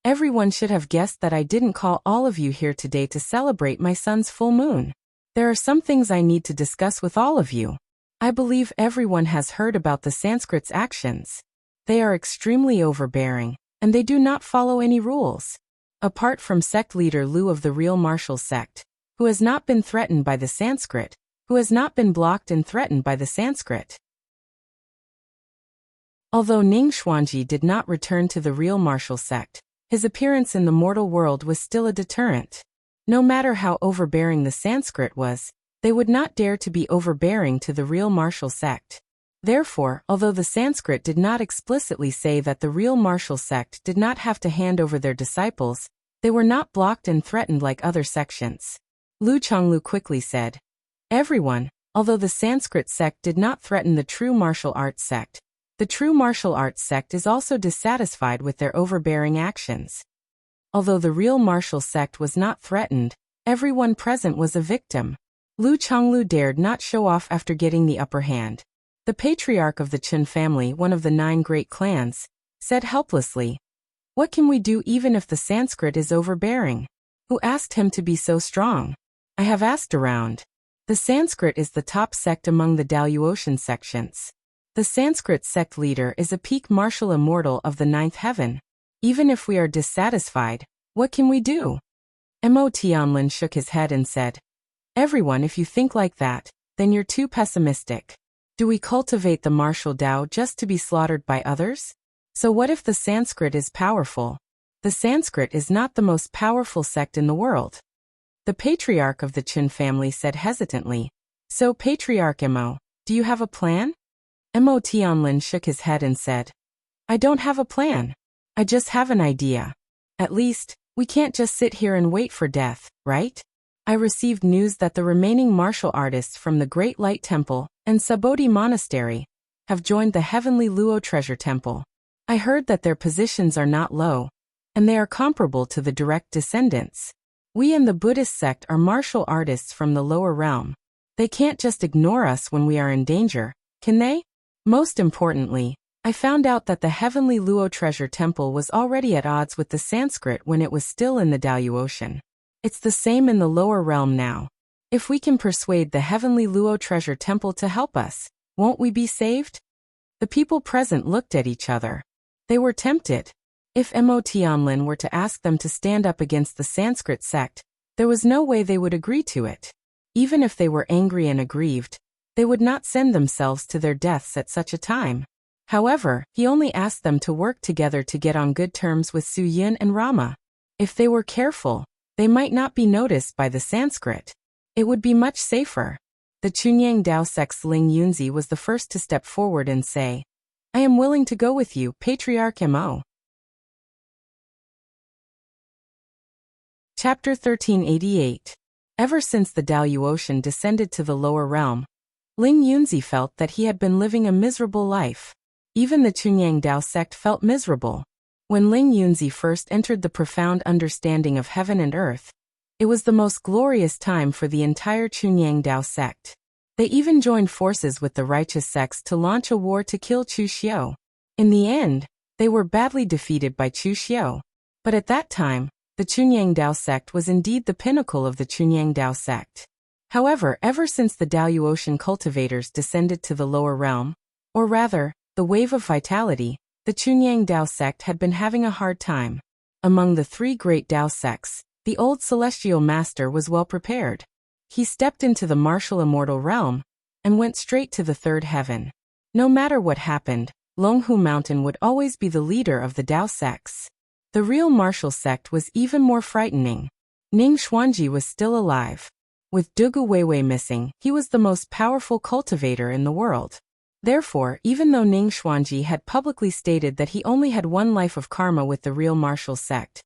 Everyone should have guessed that I didn't call all of you here today to celebrate my son's full moon. There are some things I need to discuss with all of you. I believe everyone has heard about the Sanskrit's actions. They are extremely overbearing, and they do not follow any rules. Apart from sect leader Lu of the real martial sect, who has not been threatened by the Sanskrit, who has not been blocked and threatened by the Sanskrit. Although Ning Xuanji did not return to the real martial sect, his appearance in the mortal world was still a deterrent. No matter how overbearing the Sanskrit was, they would not dare to be overbearing to the real martial sect. Therefore, although the Sanskrit did not explicitly say that the real martial sect did not have to hand over their disciples, they were not blocked and threatened like other sections. Lu Chonglu quickly said, "Everyone, although the Sanskrit sect did not threaten the true martial arts sect, the true martial arts sect is also dissatisfied with their overbearing actions. Although the real martial sect was not threatened, everyone present was a victim." Lu Chonglu dared not show off after getting the upper hand. The patriarch of the Chen family, one of the 9 great clans, said helplessly, "What can we do even if the Sanskrit is overbearing? Who asked him to be so strong? I have asked around. The Sanskrit is the top sect among the Daluotian sections. The Sanskrit sect leader is a peak martial immortal of the 9th heaven. Even if we are dissatisfied, what can we do?" Mo Tianlin shook his head and said, "Everyone, if you think like that, then you're too pessimistic. Do we cultivate the martial Tao just to be slaughtered by others? So what if the Sanskrit is powerful? The Sanskrit is not the most powerful sect in the world." The patriarch of the Chen family said hesitantly, "So Patriarch Mo, do you have a plan?" Mo Tianlin shook his head and said, "I don't have a plan. I just have an idea. At least, we can't just sit here and wait for death, right? I received news that the remaining martial artists from the Great Light Temple and Sabodhi Monastery have joined the Heavenly Luo Treasure Temple. I heard that their positions are not low, and they are comparable to the direct descendants. We in the Buddhist sect are martial artists from the lower realm. They can't just ignore us when we are in danger, can they? Most importantly, I found out that the Heavenly Luo Treasure Temple was already at odds with the Sanskrit when it was still in the Daluotian. It's the same in the lower realm now. If we can persuade the Heavenly Luo Treasure Temple to help us, won't we be saved?" The people present looked at each other. They were tempted. If Mo Tianlin were to ask them to stand up against the Sanskrit sect, there was no way they would agree to it. Even if they were angry and aggrieved, they would not send themselves to their deaths at such a time. However, he only asked them to work together to get on good terms with Su Yin and Rama. If they were careful, they might not be noticed by the Sanskrit. It would be much safer. The Chunyang Dao sect's Ling Yunzi was the first to step forward and say, "I am willing to go with you, Patriarch Mo." Chapter 1388. Ever since the Daluotian descended to the lower realm, Ling Yunzi felt that he had been living a miserable life. Even the Chunyang Dao sect felt miserable. When Ling Yunzi first entered the profound understanding of heaven and earth, it was the most glorious time for the entire Chunyang Dao sect. They even joined forces with the righteous sects to launch a war to kill Chu Xiu. In the end, they were badly defeated by Chu Xiu. But at that time, the Chunyang Dao sect was indeed the pinnacle of the Chunyang Dao sect. However, ever since the Daluotian cultivators descended to the lower realm, or rather, the wave of vitality, the Chunyang Dao sect had been having a hard time. Among the 3 great Dao sects, the old celestial master was well prepared. He stepped into the martial immortal realm and went straight to the 3rd heaven. No matter what happened, Longhu Mountain would always be the leader of the Dao sects. The real martial sect was even more frightening. Ning Xuanji was still alive. With Dugu Weiwei missing, he was the most powerful cultivator in the world. Therefore, even though Ning Xuanji had publicly stated that he only had 1 life of karma with the real martial sect,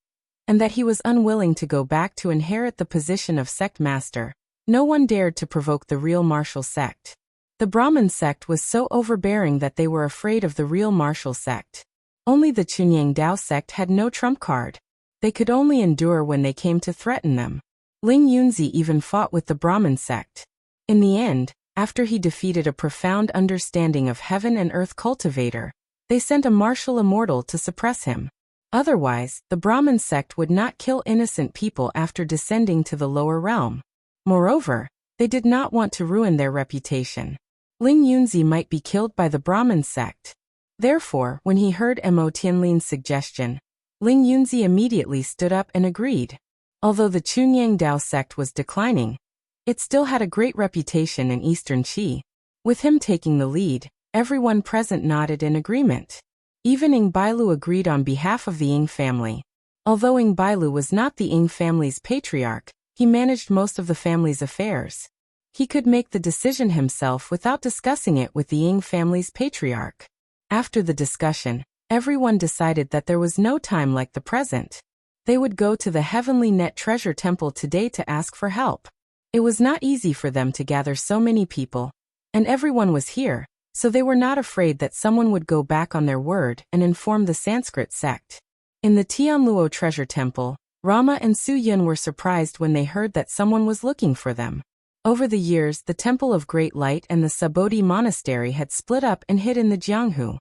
and that he was unwilling to go back to inherit the position of sect master, no one dared to provoke the real martial sect. The Brahmin sect was so overbearing that they were afraid of the real martial sect. Only the Chunyang Dao sect had no trump card. They could only endure when they came to threaten them. Ling Yunzi even fought with the Brahmin sect. In the end, after he defeated a profound understanding of heaven and earth cultivator, They sent a martial immortal to suppress him. Otherwise, the Brahmin sect would not kill innocent people after descending to the lower realm. Moreover, they did not want to ruin their reputation. Ling Yunzi might be killed by the Brahmin sect. Therefore, when he heard Mo Tianlin's suggestion, Ling Yunzi immediately stood up and agreed. Although the Chunyang Dao sect was declining, it still had a great reputation in Eastern Qi. With him taking the lead, everyone present nodded in agreement. Even Ying Bailu agreed on behalf of the Ying family. Although Ying Bailu was not the Ying family's patriarch, he managed most of the family's affairs. He could make the decision himself without discussing it with the Ying family's patriarch. After the discussion, everyone decided that there was no time like the present. They would go to the Heavenly Net Treasure Temple today to ask for help. It was not easy for them to gather so many people, and everyone was here, so they were not afraid that someone would go back on their word and inform the Sanskrit sect. In the Tianluo Treasure Temple, Rama and Su Yun were surprised when they heard that someone was looking for them. Over the years, the Temple of Great Light and the Sabodhi Monastery had split up and hid in the Jianghu.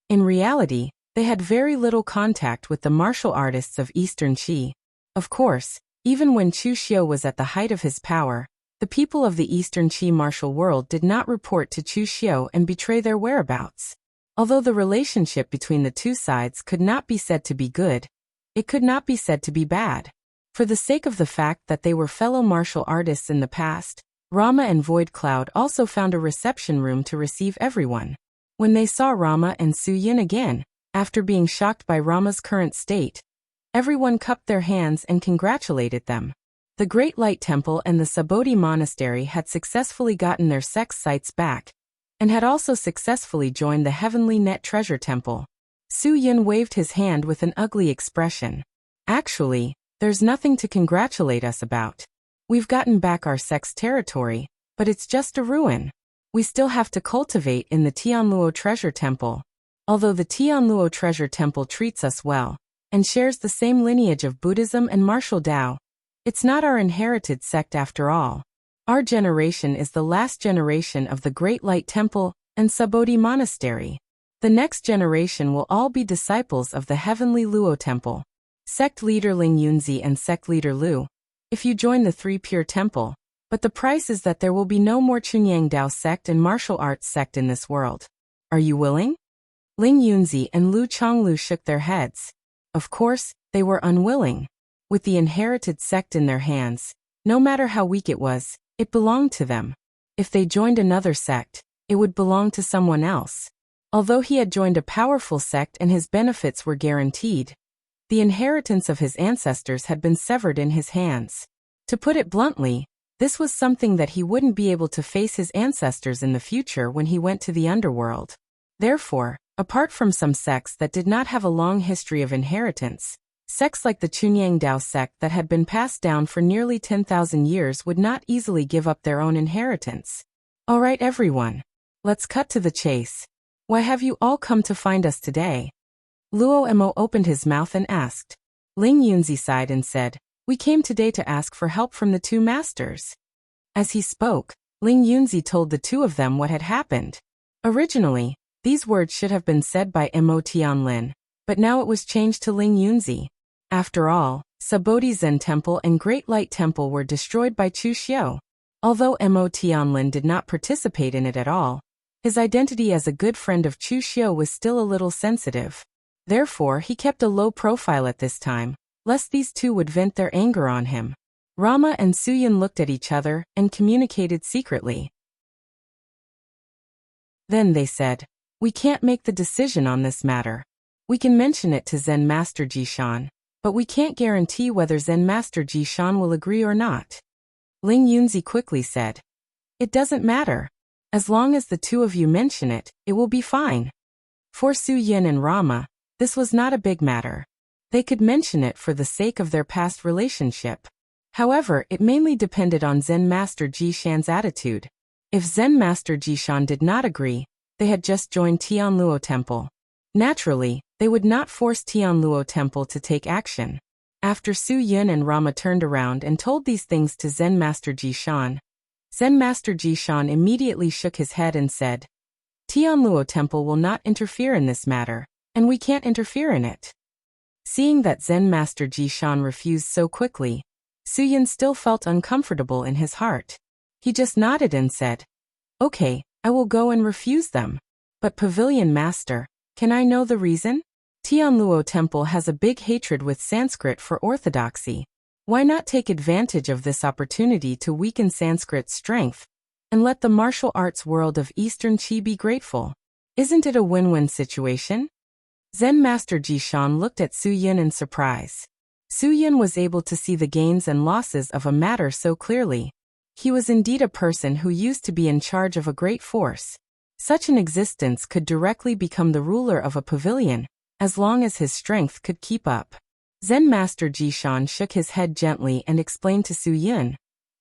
In reality, they had very little contact with the martial artists of Eastern Qi. Of course, even when Chu Xiu was at the height of his power, the people of the Eastern Qi martial world did not report to Chu Xiu and betray their whereabouts. Although the relationship between the two sides could not be said to be good, it could not be said to be bad. For the sake of the fact that they were fellow martial artists in the past, Rama and Void Cloud also found a reception room to receive everyone. When they saw Rama and Su Yin again, after being shocked by Rama's current state, everyone cupped their hands and congratulated them. The Great Light Temple and the Sabodhi Monastery had successfully gotten their sex sites back, and had also successfully joined the Heavenly Net Treasure Temple. Su Yin waved his hand with an ugly expression. Actually, there's nothing to congratulate us about. We've gotten back our sex territory, but it's just a ruin. We still have to cultivate in the Tianluo Treasure Temple. Although the Tianluo Treasure Temple treats us well, and shares the same lineage of Buddhism and martial Tao, it's not our inherited sect after all. Our generation is the last generation of the Great Light Temple and Sabodhi Monastery. The next generation will all be disciples of the Heavenly Luo Temple. Sect leader Ling Yunzi and sect leader Lu, if you join the Three Pure Temple, but the price is that there will be no more Chunyang Dao sect and martial arts sect in this world. Are you willing? Ling Yunzi and Lu Chonglu shook their heads. Of course, they were unwilling. With the inherited sect in their hands, no matter how weak it was, it belonged to them. If they joined another sect, it would belong to someone else. Although he had joined a powerful sect and his benefits were guaranteed, the inheritance of his ancestors had been severed in his hands. To put it bluntly, this was something that he wouldn't be able to face his ancestors in the future when he went to the underworld. Therefore, apart from some sects that did not have a long history of inheritance, sects like the Chunyang Dao sect that had been passed down for nearly 10,000 years would not easily give up their own inheritance. All right, everyone. Let's cut to the chase. Why have you all come to find us today? Luo Mo opened his mouth and asked. Ling Yunzi sighed and said, We came today to ask for help from the two masters. As he spoke, Ling Yunzi told the two of them what had happened. Originally, these words should have been said by Mo Tianlin, but now it was changed to Ling Yunzi. After all, Sabodhi Zen Temple and Great Light Temple were destroyed by Chu Xiu. Although Mo Tianlin did not participate in it at all, his identity as a good friend of Chu Xiu was still a little sensitive. Therefore, he kept a low profile at this time, lest these two would vent their anger on him. Rama and Su Yun looked at each other and communicated secretly. Then they said, We can't make the decision on this matter. We can mention it to Zen Master Jishan, but we can't guarantee whether Zen Master Jishan will agree or not. Ling Yunzi quickly said, It doesn't matter. As long as the two of you mention it, it will be fine. For Su Yun and Rama, this was not a big matter. They could mention it for the sake of their past relationship. However, it mainly depended on Zen Master Jishan's attitude. If Zen Master Jishan did not agree, they had just joined Tianluo Temple. Naturally, they would not force Tianluo Temple to take action. After Su Yun and Rama turned around and told these things to Zen Master Jishan, Zen Master Jishan immediately shook his head and said, Tianluo Temple will not interfere in this matter, and we can't interfere in it. Seeing that Zen Master Jishan refused so quickly, Suyin still felt uncomfortable in his heart. He just nodded and said, "Okay, I will go and refuse them. But Pavilion Master, can I know the reason? Tianluo Temple has a big hatred with Sanskrit for orthodoxy. Why not take advantage of this opportunity to weaken Sanskrit's strength and let the martial arts world of Eastern Qi be grateful? Isn't it a win-win situation?" Zen Master Jishan looked at Suyin in surprise. Suyin was able to see the gains and losses of a matter so clearly. He was indeed a person who used to be in charge of a great force. Such an existence could directly become the ruler of a pavilion, as long as his strength could keep up. Zen Master Jishan shook his head gently and explained to Suyin,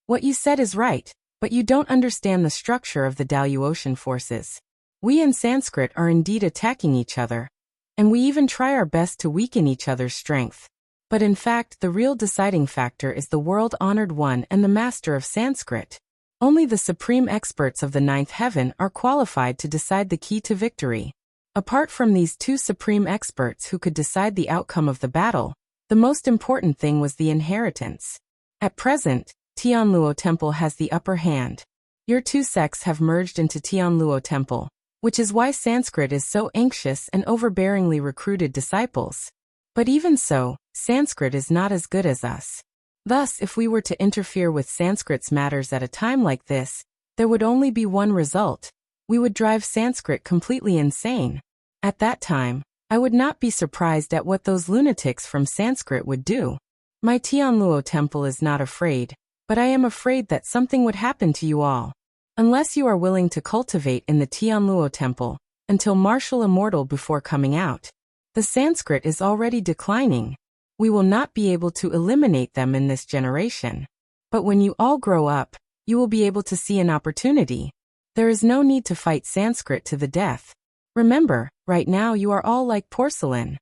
"What you said is right, but you don't understand the structure of the Daluotian forces. We in Sanskrit are indeed attacking each other, and we even try our best to weaken each other's strength. But in fact, the real deciding factor is the world-honored one and the master of Sanskrit. Only the supreme experts of the ninth heaven are qualified to decide the key to victory. Apart from these two supreme experts who could decide the outcome of the battle, the most important thing was the inheritance. At present, Tianluo Temple has the upper hand. Your two sects have merged into Tianluo Temple, which is why Sanskrit is so anxious and overbearingly recruited disciples. But even so, Sanskrit is not as good as us. Thus, if we were to interfere with Sanskrit's matters at a time like this, there would only be one result. We would drive Sanskrit completely insane. At that time, I would not be surprised at what those lunatics from Sanskrit would do. My Tianluo Temple is not afraid, but I am afraid that something would happen to you all. Unless you are willing to cultivate in the Tianluo Temple until martial immortal before coming out. The Sanskrit is already declining. We will not be able to eliminate them in this generation. But when you all grow up, you will be able to see an opportunity. There is no need to fight Sanskrit to the death. Remember, right now you are all like porcelain.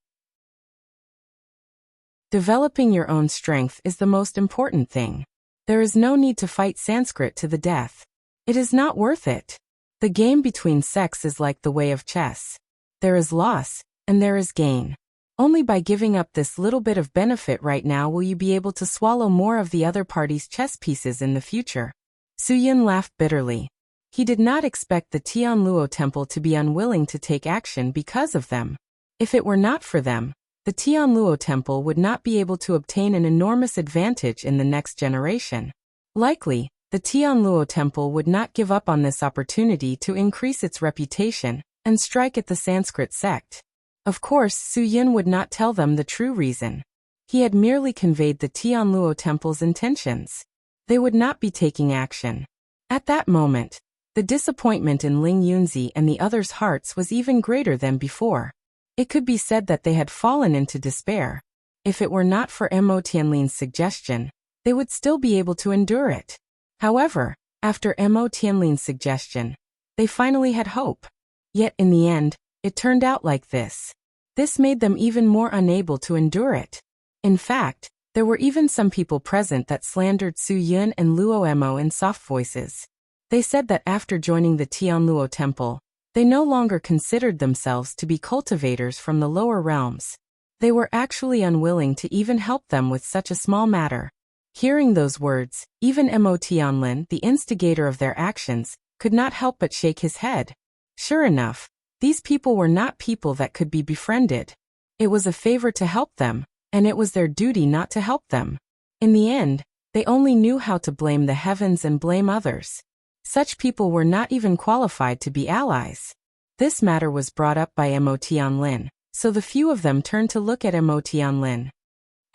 Developing your own strength is the most important thing. There is no need to fight Sanskrit to the death. It is not worth it. The game between sects is like the way of chess. There is loss, and there is gain. Only by giving up this little bit of benefit right now will you be able to swallow more of the other party's chess pieces in the future. Suyin laughed bitterly. He did not expect the Tianluo Temple to be unwilling to take action because of them. If it were not for them, the Tianluo Temple would not be able to obtain an enormous advantage in the next generation. Likely, the Tianluo Temple would not give up on this opportunity to increase its reputation and strike at the Sanskrit sect. Of course, Suyin would not tell them the true reason. He had merely conveyed the Tianluo Temple's intentions. They would not be taking action. At that moment, the disappointment in Ling Yunzi and the others' hearts was even greater than before. It could be said that they had fallen into despair. If it were not for Mo Tianlin's suggestion, they would still be able to endure it. However, after Mo Tianlin's suggestion, they finally had hope. Yet in the end, it turned out like this. This made them even more unable to endure it. In fact, there were even some people present that slandered Suyin and Luo Mo in soft voices. They said that after joining the Tianluo Temple, they no longer considered themselves to be cultivators from the lower realms. They were actually unwilling to even help them with such a small matter. Hearing those words, even Mo Tianlin, the instigator of their actions, could not help but shake his head. Sure enough, these people were not people that could be befriended. It was a favor to help them, and it was their duty not to help them. In the end, they only knew how to blame the heavens and blame others. Such people were not even qualified to be allies. This matter was brought up by Mo Tianlin, so the few of them turned to look at Mo Tianlin.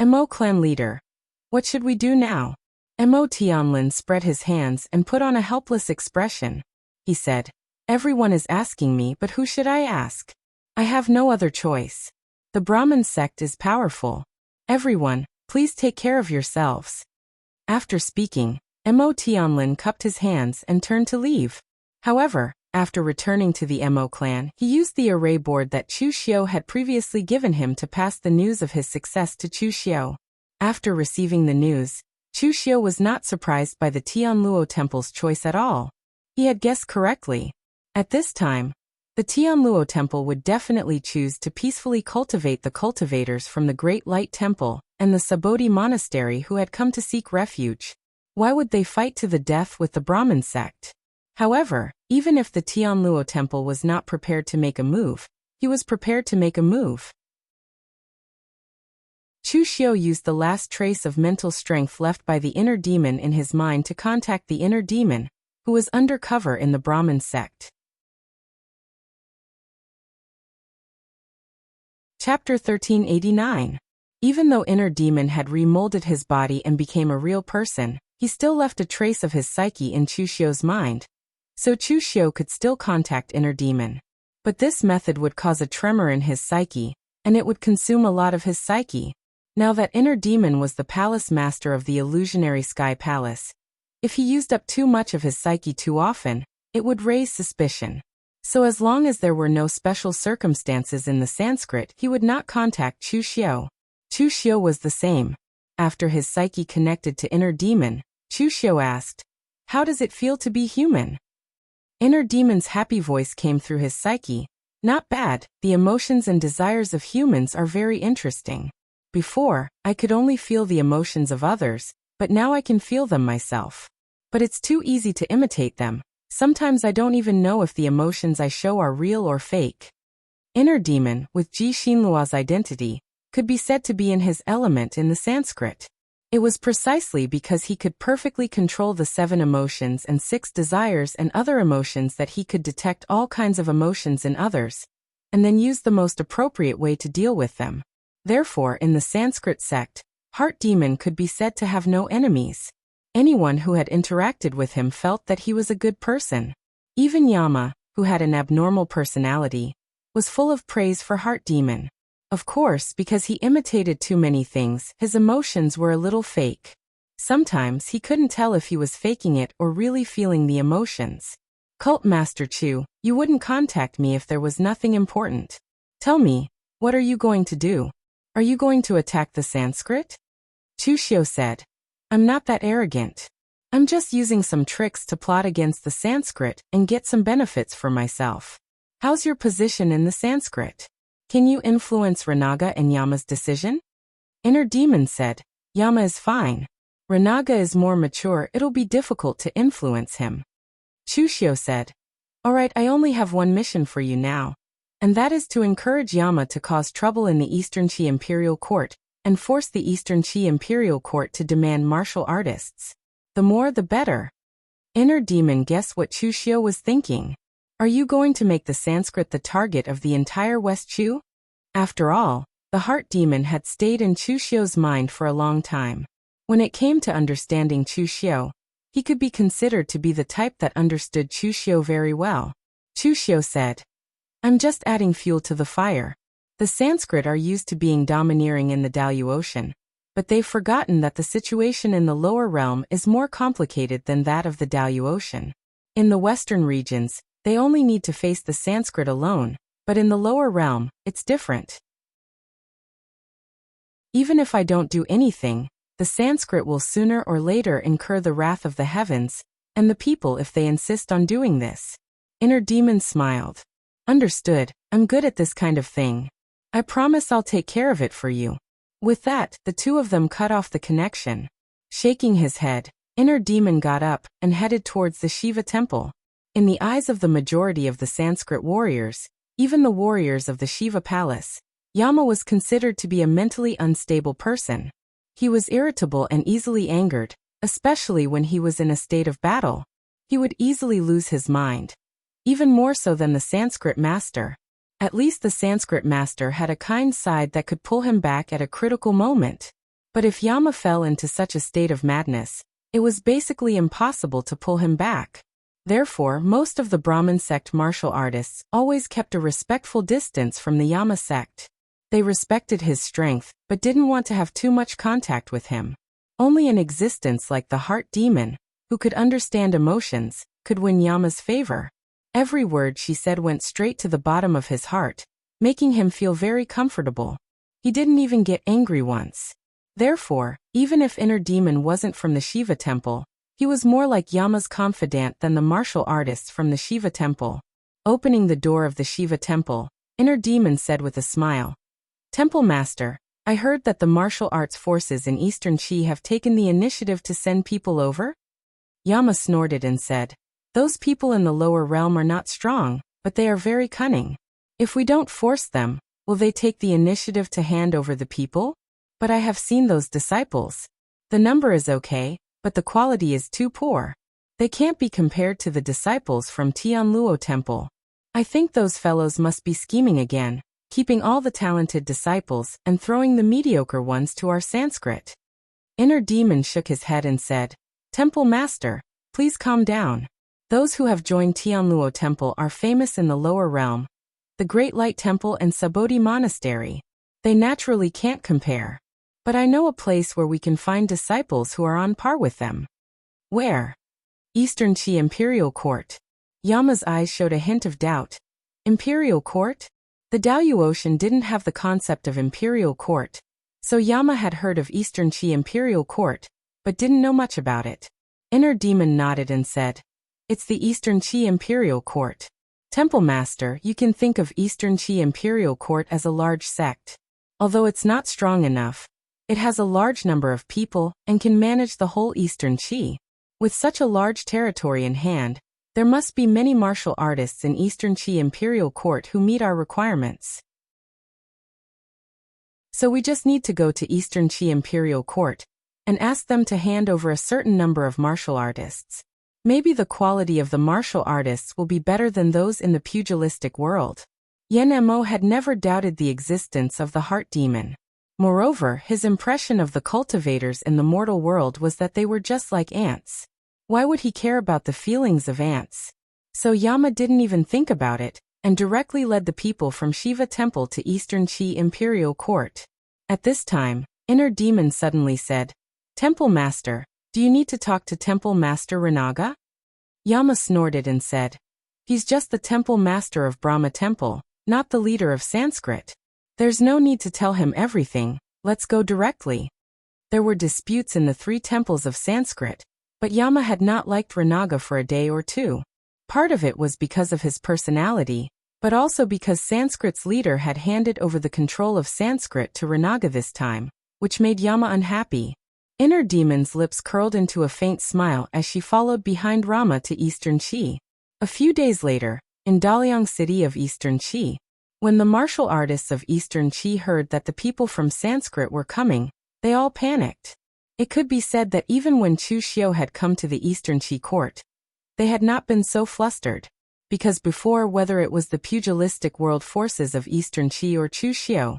Mo clan leader, what should we do now? Mo Tianlin spread his hands and put on a helpless expression. He said, "Everyone is asking me, but who should I ask? I have no other choice. The Brahmin sect is powerful. Everyone, please take care of yourselves." After speaking, Mo Tianlin cupped his hands and turned to leave. However, after returning to the Mo clan, he used the array board that Chu Xiu had previously given him to pass the news of his success to Chu Xiu. After receiving the news, Chu Xiu was not surprised by the Tianluo Temple's choice at all. He had guessed correctly. At this time, The Tianluo Temple would definitely choose to peacefully cultivate the cultivators from the Great Light Temple and the Sabodhi Monastery who had come to seek refuge. Why would they fight to the death with the Brahmin sect? However, even if the Tianluo Temple was not prepared to make a move, he was prepared to make a move. Chu Xiu used the last trace of mental strength left by the inner demon in his mind to contact the inner demon, who was undercover in the Brahmin sect. Chapter 1389. Even though inner demon had remolded his body and became a real person, he still left a trace of his psyche in Chu Xiu's mind, so Chu Xiu could still contact inner demon. But this method would cause a tremor in his psyche, and it would consume a lot of his psyche. Now that inner demon was the palace master of the illusionary sky palace. If he used up too much of his psyche too often, it would raise suspicion. So as long as there were no special circumstances in the Sanskrit, he would not contact Chu Xiu. Chu Xiu was the same. After his psyche connected to inner demon, Chu Xiu asked, "How does it feel to be human?" Inner demon's happy voice came through his psyche. "Not bad, the emotions and desires of humans are very interesting. Before, I could only feel the emotions of others, but now I can feel them myself. But it's too easy to imitate them. Sometimes I don't even know if the emotions I show are real or fake." Inner demon, with Ji Xinluo's identity, could be said to be in his element in the Sanskrit. It was precisely because he could perfectly control the 7 emotions and 6 desires and other emotions that he could detect all kinds of emotions in others, and then use the most appropriate way to deal with them. Therefore, in the Sanskrit sect, Heart Demon could be said to have no enemies. Anyone who had interacted with him felt that he was a good person. Even Yama, who had an abnormal personality, was full of praise for Heart Demon. Of course, because he imitated too many things, his emotions were a little fake. Sometimes he couldn't tell if he was faking it or really feeling the emotions. "Cult Master Chu, you wouldn't contact me if there was nothing important. Tell me, what are you going to do? Are you going to attack the Sanskrit?" Chu Xiu said, "I'm not that arrogant. I'm just using some tricks to plot against the Sanskrit and get some benefits for myself. How's your position in the Sanskrit? Can you influence Ranaga and Yama's decision?" Inner demon said, "Yama is fine. Ranaga is more mature, it'll be difficult to influence him." Chu Xiu said, "Alright, I only have one mission for you now, and that is to encourage Yama to cause trouble in the Eastern Qi Imperial Court, and force the Eastern Qi Imperial Court to demand martial artists. The more the better." Inner demon guessed what Chu Xiu was thinking. Are you going to make the Sanskrit the target of the entire West Chu? After all, the Heart Demon had stayed in Chu Xiu's mind for a long time. When it came to understanding Chu Xiu, he could be considered to be the type that understood Chu Xiu very well. Chu Xiu said, "I'm just adding fuel to the fire. The Sanskrit are used to being domineering in the Dalu Ocean, but they've forgotten that the situation in the lower realm is more complicated than that of the Dalu Ocean. In the western regions, they only need to face the Sanskrit alone, but in the lower realm, it's different. Even if I don't do anything, the Sanskrit will sooner or later incur the wrath of the heavens, and the people if they insist on doing this." Inner demon smiled. "Understood, I'm good at this kind of thing. I promise I'll take care of it for you." With that, the two of them cut off the connection. Shaking his head, inner demon got up and headed towards the Shiva temple. In the eyes of the majority of the Sanskrit warriors, even the warriors of the Shiva palace, Yama was considered to be a mentally unstable person. He was irritable and easily angered, especially when he was in a state of battle. He would easily lose his mind. Even more so than the Sanskrit master. At least the Sanskrit master had a kind side that could pull him back at a critical moment. But if Yama fell into such a state of madness, it was basically impossible to pull him back. Therefore, most of the Brahmin sect martial artists always kept a respectful distance from the Yama sect. They respected his strength, but didn't want to have too much contact with him. Only an existence like the Heart Demon, who could understand emotions, could win Yama's favor. Every word she said went straight to the bottom of his heart, making him feel very comfortable. He didn't even get angry once. Therefore, even if inner demon wasn't from the Shiva temple, he was more like Yama's confidant than the martial artists from the Shiva temple. Opening the door of the Shiva temple, Inner Demon said with a smile, "Temple Master, I heard that the martial arts forces in Eastern Qi have taken the initiative to send people over?" Yama snorted and said, "Those people in the lower realm are not strong, but they are very cunning. If we don't force them, will they take the initiative to hand over the people? But I have seen those disciples. The number is okay, but the quality is too poor. They can't be compared to the disciples from Tianluo Temple. I think those fellows must be scheming again, keeping all the talented disciples and throwing the mediocre ones to our Sanskrit." Inner Demon shook his head and said, "Temple Master, please calm down. Those who have joined Tianluo Temple are famous in the lower realm, the Great Light Temple and Subodhi Monastery. They naturally can't compare. But I know a place where we can find disciples who are on par with them." "Where?" "Eastern Qi Imperial Court." Yama's eyes showed a hint of doubt. Imperial Court? The Daoyuotian didn't have the concept of Imperial Court, so Yama had heard of Eastern Qi Imperial Court, but didn't know much about it. Inner Demon nodded and said, "It's the Eastern Qi Imperial Court. Temple Master, you can think of Eastern Qi Imperial Court as a large sect. Although it's not strong enough, it has a large number of people and can manage the whole Eastern Qi. With such a large territory in hand, there must be many martial artists in Eastern Qi Imperial Court who meet our requirements. So we just need to go to Eastern Qi Imperial Court and ask them to hand over a certain number of martial artists. Maybe the quality of the martial artists will be better than those in the pugilistic world." Yen Mo had never doubted the existence of the heart demon. Moreover, his impression of the cultivators in the mortal world was that they were just like ants. Why would he care about the feelings of ants? So Yama didn't even think about it, and directly led the people from Shiva Temple to Eastern Qi Imperial Court. At this time, Inner Demon suddenly said, "Temple Master, do you need to talk to Temple Master Renaga?" Yama snorted and said, "He's just the Temple Master of Brahma Temple, not the leader of Sanskrit. There's no need to tell him everything, let's go directly." There were disputes in the three temples of Sanskrit, but Yama had not liked Renaga for a day or two. Part of it was because of his personality, but also because Sanskrit's leader had handed over the control of Sanskrit to Renaga this time, which made Yama unhappy. Inner Demon's lips curled into a faint smile as she followed behind Rama to Eastern Qi. A few days later, in Daliang city of Eastern Qi, when the martial artists of Eastern Qi heard that the people from Sanskrit were coming, they all panicked. It could be said that even when Chu Xiu had come to the Eastern Qi court, they had not been so flustered, because before, whether it was the pugilistic world forces of Eastern Qi or Chu Xiu,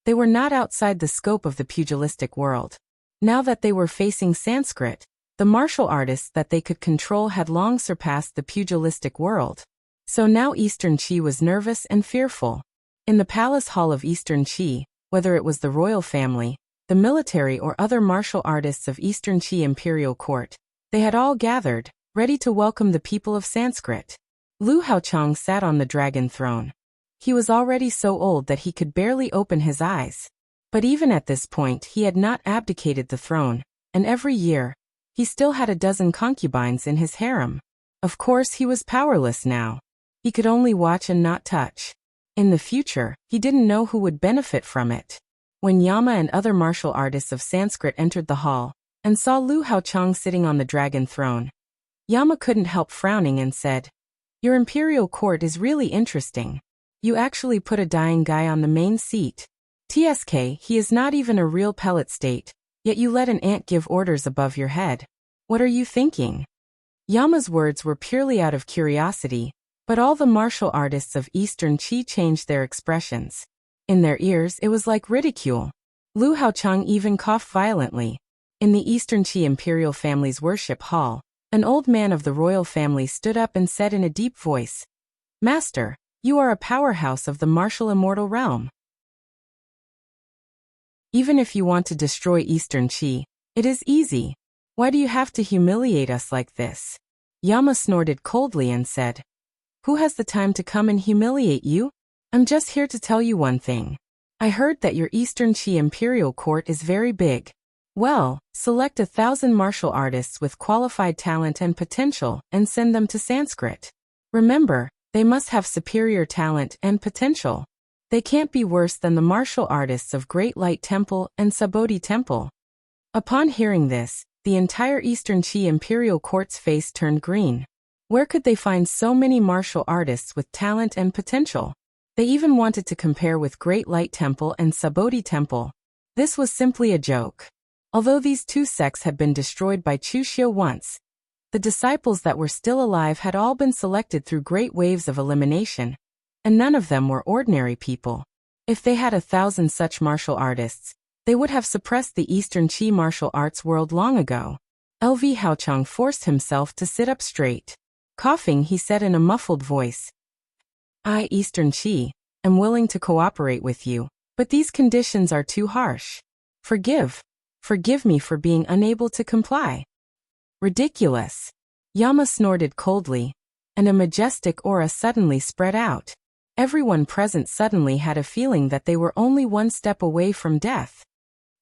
they were not outside the scope of the pugilistic world. Now that they were facing Sanskrit, the martial artists that they could control had long surpassed the pugilistic world. So now Eastern Qi was nervous and fearful. In the palace hall of Eastern Qi, whether it was the royal family, the military or other martial artists of Eastern Qi Imperial Court, they had all gathered, ready to welcome the people of Sanskrit. Lu Haochang sat on the dragon throne. He was already so old that he could barely open his eyes. But even at this point he had not abdicated the throne, and every year, he still had a dozen concubines in his harem. Of course he was powerless now. He could only watch and not touch. In the future, he didn't know who would benefit from it. When Yama and other martial artists of Sanskrit entered the hall, and saw Lu Haochang sitting on the dragon throne, Yama couldn't help frowning and said, "Your imperial court is really interesting. You actually put a dying guy on the main seat. TSK, he is not even a real pellet state, yet you let an ant give orders above your head. What are you thinking?" Yama's words were purely out of curiosity, but all the martial artists of Eastern Qi changed their expressions. In their ears it was like ridicule. Lu Haochang even coughed violently. In the Eastern Qi imperial family's worship hall, an old man of the royal family stood up and said in a deep voice, "Master, you are a powerhouse of the martial immortal realm. Even if you want to destroy Eastern Qi, it is easy. Why do you have to humiliate us like this?" Yama snorted coldly and said, "Who has the time to come and humiliate you? I'm just here to tell you one thing. I heard that your Eastern Qi Imperial Court is very big. Well, select 1,000 martial artists with qualified talent and potential and send them to Sanskrit. Remember, They must have superior talent and potential. They can't be worse than the martial artists of Great Light Temple and Sabodhi Temple. Upon hearing this, the entire Eastern Qi imperial court's face turned green. Where could they find so many martial artists with talent and potential? They even wanted to compare with Great Light Temple and Sabodhi Temple. This was simply a joke. Although these two sects had been destroyed by Chu Xiu once, the disciples that were still alive had all been selected through great waves of elimination, and none of them were ordinary people. If they had 1,000 such martial artists, they would have suppressed the Eastern Qi martial arts world long ago. LV Haochang forced himself to sit up straight. Coughing, he said in a muffled voice, "I, Eastern Qi, am willing to cooperate with you, but these conditions are too harsh. Forgive me for being unable to comply." Ridiculous. Yama snorted coldly, and a majestic aura suddenly spread out. Everyone present suddenly had a feeling that they were only one step away from death.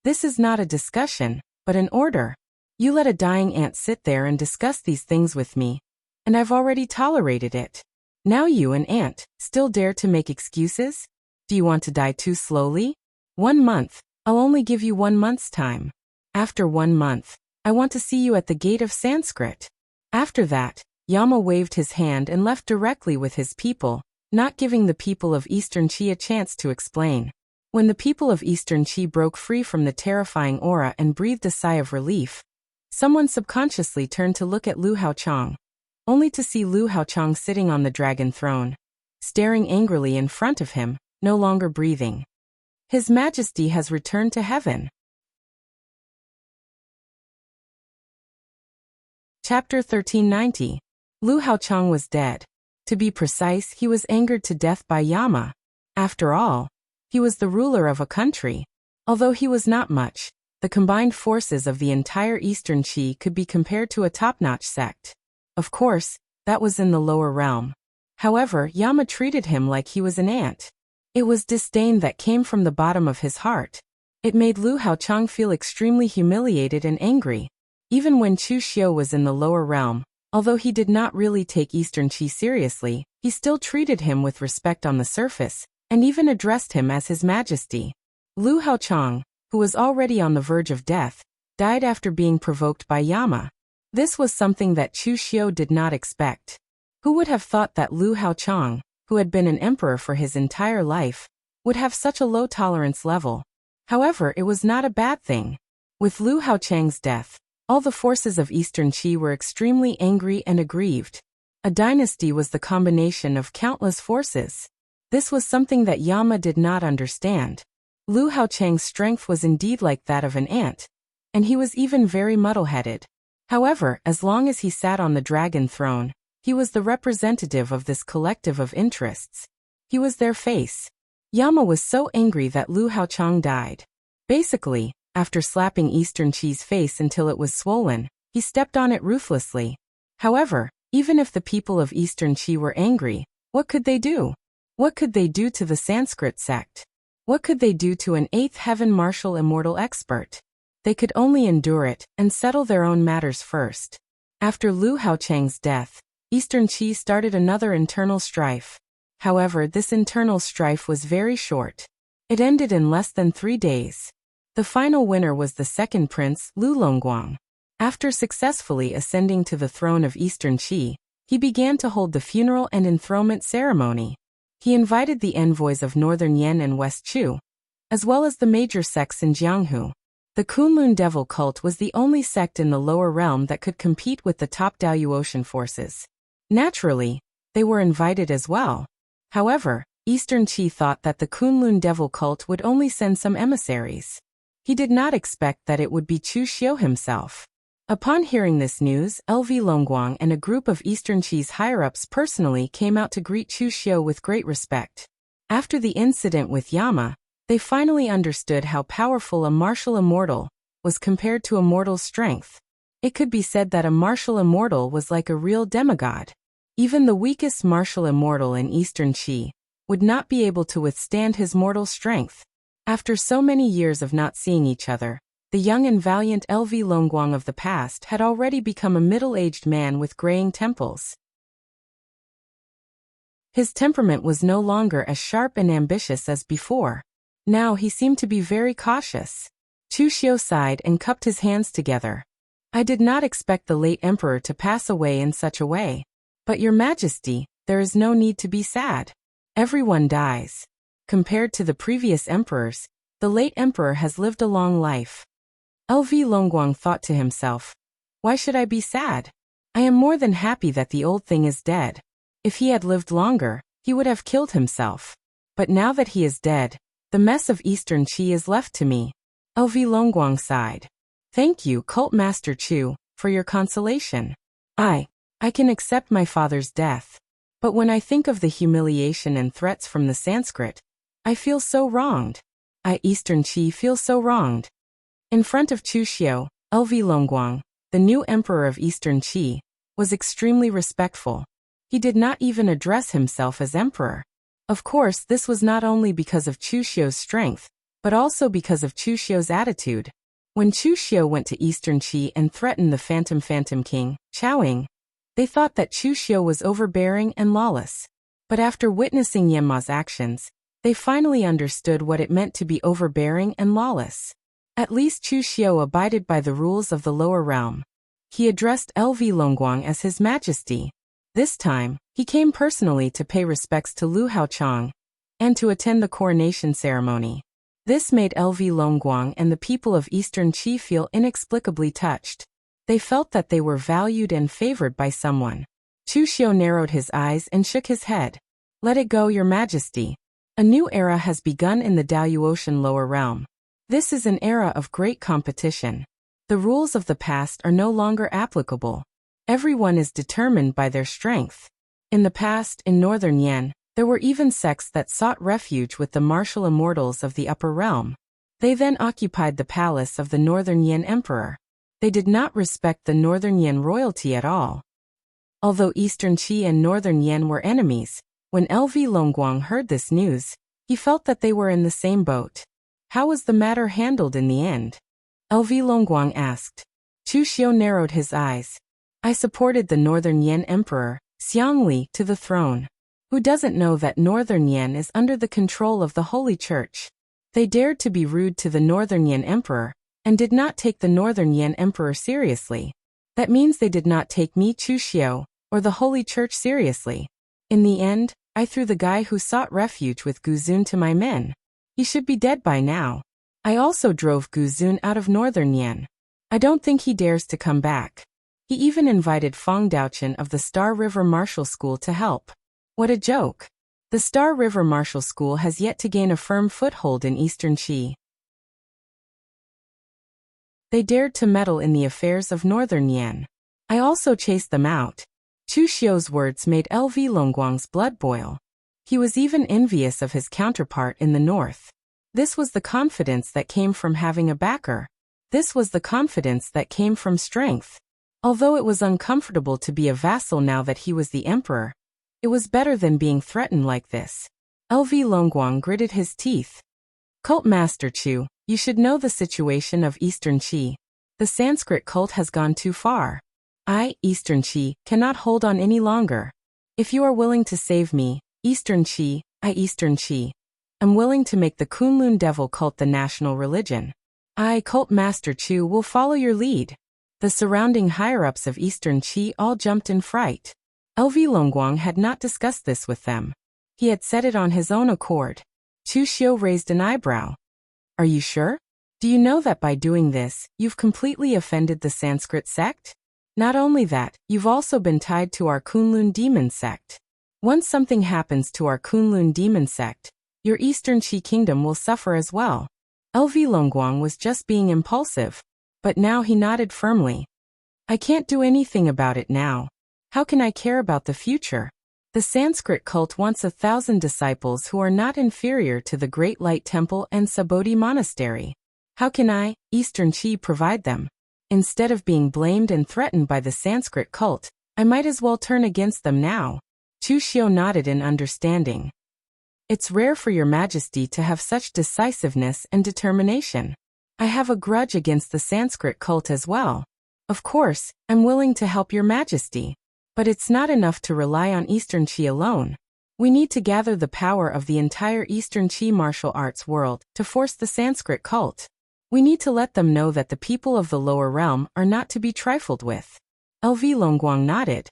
This is not a discussion, but an order. You let a dying ant sit there and discuss these things with me, and I've already tolerated it. Now you, an ant, still dare to make excuses? Do you want to die too slowly? 1 month. I'll only give you 1 month's time. After 1 month, I want to see you at the gate of Sanskrit. After that, Yama waved his hand and left directly with his people, not giving the people of Eastern Qi a chance to explain. When the people of Eastern Qi broke free from the terrifying aura and breathed a sigh of relief, someone subconsciously turned to look at Lu Haochang, only to see Lu Haochang sitting on the dragon throne, staring angrily in front of him, no longer breathing. His Majesty has returned to heaven. Chapter 1390. Lu Haochang was dead. To be precise, he was angered to death by Yama. After all, he was the ruler of a country. Although he was not much, the combined forces of the entire Eastern Qi could be compared to a top-notch sect. Of course, that was in the lower realm. However, Yama treated him like he was an ant. It was disdain that came from the bottom of his heart. It made Lu Haochang feel extremely humiliated and angry. Even when Chu Xiu was in the lower realm, although he did not really take Eastern Qi seriously, he still treated him with respect on the surface, and even addressed him as His Majesty. Lu Haochang, who was already on the verge of death, died after being provoked by Yama. This was something that Chu Xiu did not expect. Who would have thought that Lu Haochang, who had been an emperor for his entire life, would have such a low tolerance level? However, it was not a bad thing. With Lu Haochang's death, all the forces of Eastern Qi were extremely angry and aggrieved. A dynasty was the combination of countless forces. This was something that Yama did not understand. Lu Haochang's strength was indeed like that of an ant, and he was even very muddle-headed. However, as long as he sat on the dragon throne, he was the representative of this collective of interests. He was their face. Yama was so angry that Lu Haochang died. Basically, after slapping Eastern Qi's face until it was swollen, he stepped on it ruthlessly. However, even if the people of Eastern Qi were angry, what could they do? What could they do to the Sanskrit sect? What could they do to an 8th heaven martial immortal expert? They could only endure it and settle their own matters first. After Lu Haochang's death, Eastern Qi started another internal strife. However, this internal strife was very short. It ended in less than 3 days. The final winner was the second prince, Lu Longguang. After successfully ascending to the throne of Eastern Qi, he began to hold the funeral and enthronement ceremony. He invited the envoys of Northern Yan and West Chu, as well as the major sects in Jianghu. The Kunlun Devil cult was the only sect in the lower realm that could compete with the top Daoyuotian forces. Naturally, they were invited as well. However, Eastern Qi thought that the Kunlun Devil cult would only send some emissaries. He did not expect that it would be Chu Xiu himself. Upon hearing this news, LV Longguang and a group of Eastern Qi's higher-ups personally came out to greet Chu Xiu with great respect. After the incident with Yama, they finally understood how powerful a martial immortal was compared to a mortal's strength. It could be said that a martial immortal was like a real demigod. Even the weakest martial immortal in Eastern Qi would not be able to withstand his mortal strength. After so many years of not seeing each other, the young and valiant LV Longguang of the past had already become a middle-aged man with graying temples. His temperament was no longer as sharp and ambitious as before. Now he seemed to be very cautious. Chu Xiu sighed and cupped his hands together. I did not expect the late emperor to pass away in such a way. But Your Majesty, there is no need to be sad. Everyone dies. Compared to the previous emperors, the late emperor has lived a long life. LV Longguang thought to himself, why should I be sad? I am more than happy that the old thing is dead. If he had lived longer, he would have killed himself. But now that he is dead, the mess of Eastern Qi is left to me. LV Longguang sighed. Thank you, Cult Master Chu, for your consolation. I can accept my father's death. But when I think of the humiliation and threats from the Sanskrit, I feel so wronged. Eastern Qi feel so wronged. In front of Chu Xiu, LV Longguang, the new emperor of Eastern Qi, was extremely respectful. He did not even address himself as emperor. Of course, this was not only because of Chu Xiu's strength, but also because of Chu Xiu's attitude. When Chu Xiu went to Eastern Qi and threatened the Phantom King, Chowing, they thought that Chu Xiu was overbearing and lawless. But after witnessing Yanma's actions, they finally understood what it meant to be overbearing and lawless. At least Chu Xiu abided by the rules of the lower realm. He addressed LV Longguang as His Majesty. This time, he came personally to pay respects to Lu Haochang and to attend the coronation ceremony. This made LV Longguang and the people of Eastern Qi feel inexplicably touched. They felt that they were valued and favored by someone. Chu Xiu narrowed his eyes and shook his head. Let it go, Your Majesty. A new era has begun in the Daoyuotian lower realm. This is an era of great competition. The rules of the past are no longer applicable. Everyone is determined by their strength. In the past, in northern Yan, there were even sects that sought refuge with the martial immortals of the upper realm. They then occupied the palace of the northern Yan emperor. They did not respect the northern Yan royalty at all. Although Eastern Qi and northern Yan were enemies, when LV Longguang heard this news, he felt that they were in the same boat. How was the matter handled in the end? LV Longguang asked. Chu Xiu narrowed his eyes. I supported the northern Yan emperor, Xiangli, to the throne. Who doesn't know that northern Yan is under the control of the Holy Church? They dared to be rude to the northern Yan emperor, and did not take the northern Yan emperor seriously. That means they did not take me, Chu Xiu, or the Holy Church seriously. In the end, I threw the guy who sought refuge with Guzun to my men. He should be dead by now. I also drove Guzun out of northern Yan. I don't think he dares to come back. He even invited Fang Daochen of the Star River Martial School to help. What a joke. The Star River Martial School has yet to gain a firm foothold in Eastern Qi. They dared to meddle in the affairs of northern Yan. I also chased them out. Chu Xiu's words made LV Longguang's blood boil. He was even envious of his counterpart in the north. This was the confidence that came from having a backer. This was the confidence that came from strength. Although it was uncomfortable to be a vassal now that he was the emperor, it was better than being threatened like this. LV Longguang gritted his teeth. Cult Master Chu, you should know the situation of Eastern Qi. The Sanskrit cult has gone too far. I, Eastern Qi, cannot hold on any longer. If you are willing to save me, Eastern Qi, Eastern Qi, am willing to make the Kunlun Devil cult the national religion. I, Cult Master Chu, will follow your lead. The surrounding higher-ups of Eastern Qi all jumped in fright. LV Longguang had not discussed this with them. He had said it on his own accord. Chu Xiu raised an eyebrow. Are you sure? Do you know that by doing this, you've completely offended the Sanskrit sect? Not only that, you've also been tied to our Kunlun demon sect. Once something happens to our Kunlun demon sect, your Eastern Qi kingdom will suffer as well. LV Longguang was just being impulsive. But now he nodded firmly. I can't do anything about it now. How can I care about the future? The Sanskrit cult wants 1,000 disciples who are not inferior to the Great Light Temple and Sabodhi Monastery. How can I, Eastern Qi, provide them? Instead of being blamed and threatened by the Sanskrit cult, I might as well turn against them now. Chu Xiu nodded in understanding. It's rare for your Majesty to have such decisiveness and determination. I have a grudge against the Sanskrit cult as well. Of course, I'm willing to help your Majesty. But it's not enough to rely on Eastern Qi alone. We need to gather the power of the entire Eastern Qi martial arts world to force the Sanskrit cult. We need to let them know that the people of the lower realm are not to be trifled with. LV Longguang nodded.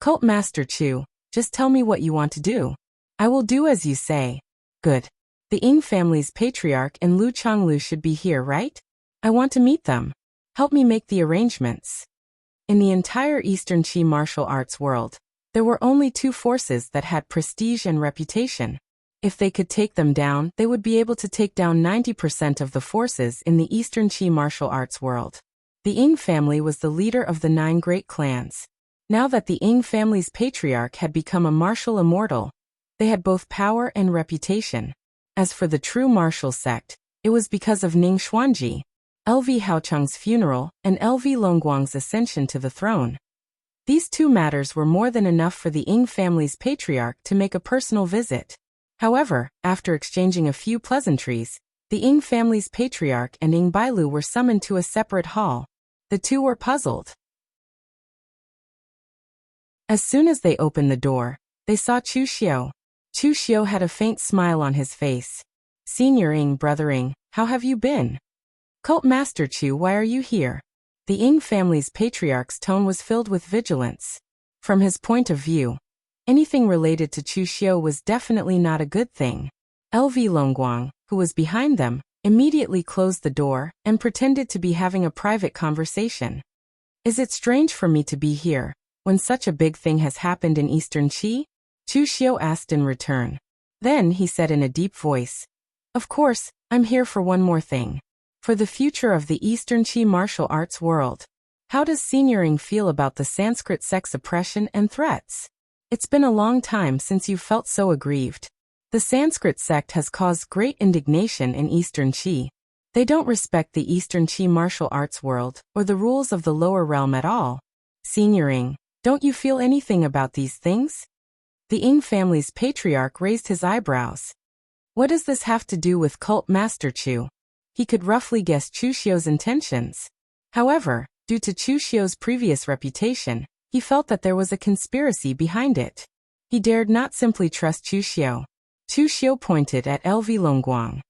Cult Master Chu, just tell me what you want to do. I will do as you say. Good. The Ying family's patriarch and Lu Chonglu should be here, right? I want to meet them. Help me make the arrangements. In the entire Eastern Qi martial arts world, there were only two forces that had prestige and reputation. If they could take them down, they would be able to take down 90% of the forces in the Eastern Qi martial arts world. The Ying family was the leader of the 9 great clans. Now that the Ying family's patriarch had become a martial immortal, they had both power and reputation. As for the true martial sect, it was because of Ning Xuanji, LV Haocheng's funeral, and LV Longguang's ascension to the throne. These two matters were more than enough for the Ying family's patriarch to make a personal visit. However, after exchanging a few pleasantries, the Ying family's patriarch and Ying Bailu were summoned to a separate hall. The two were puzzled. As soon as they opened the door, they saw Chu Xiu. Chu Xiu had a faint smile on his face. Senior Ying, brother Ying, how have you been? Cult Master Chu, why are you here? The Ying family's patriarch's tone was filled with vigilance. From his point of view, anything related to Chu Xiu was definitely not a good thing. LV Longguang, who was behind them, immediately closed the door and pretended to be having a private conversation. Is it strange for me to be here, when such a big thing has happened in Eastern Qi? Chu Xiu asked in return. Then he said in a deep voice, of course, I'm here for one more thing. For the future of the Eastern Qi martial arts world. How does Senior Ying feel about the Sanskrit sex oppression and threats? It's been a long time since you've felt so aggrieved. The Sanskrit sect has caused great indignation in Eastern Qi. They don't respect the Eastern Qi martial arts world or the rules of the lower realm at all. Senior Ying, don't you feel anything about these things? The Ying family's patriarch raised his eyebrows. What does this have to do with Cult Master Chu? He could roughly guess Chu Xiu's intentions. However, due to Chu Xiu's previous reputation, he felt that there was a conspiracy behind it. He dared not simply trust Chu Xiu. Chu Xiu pointed at LV Longguang.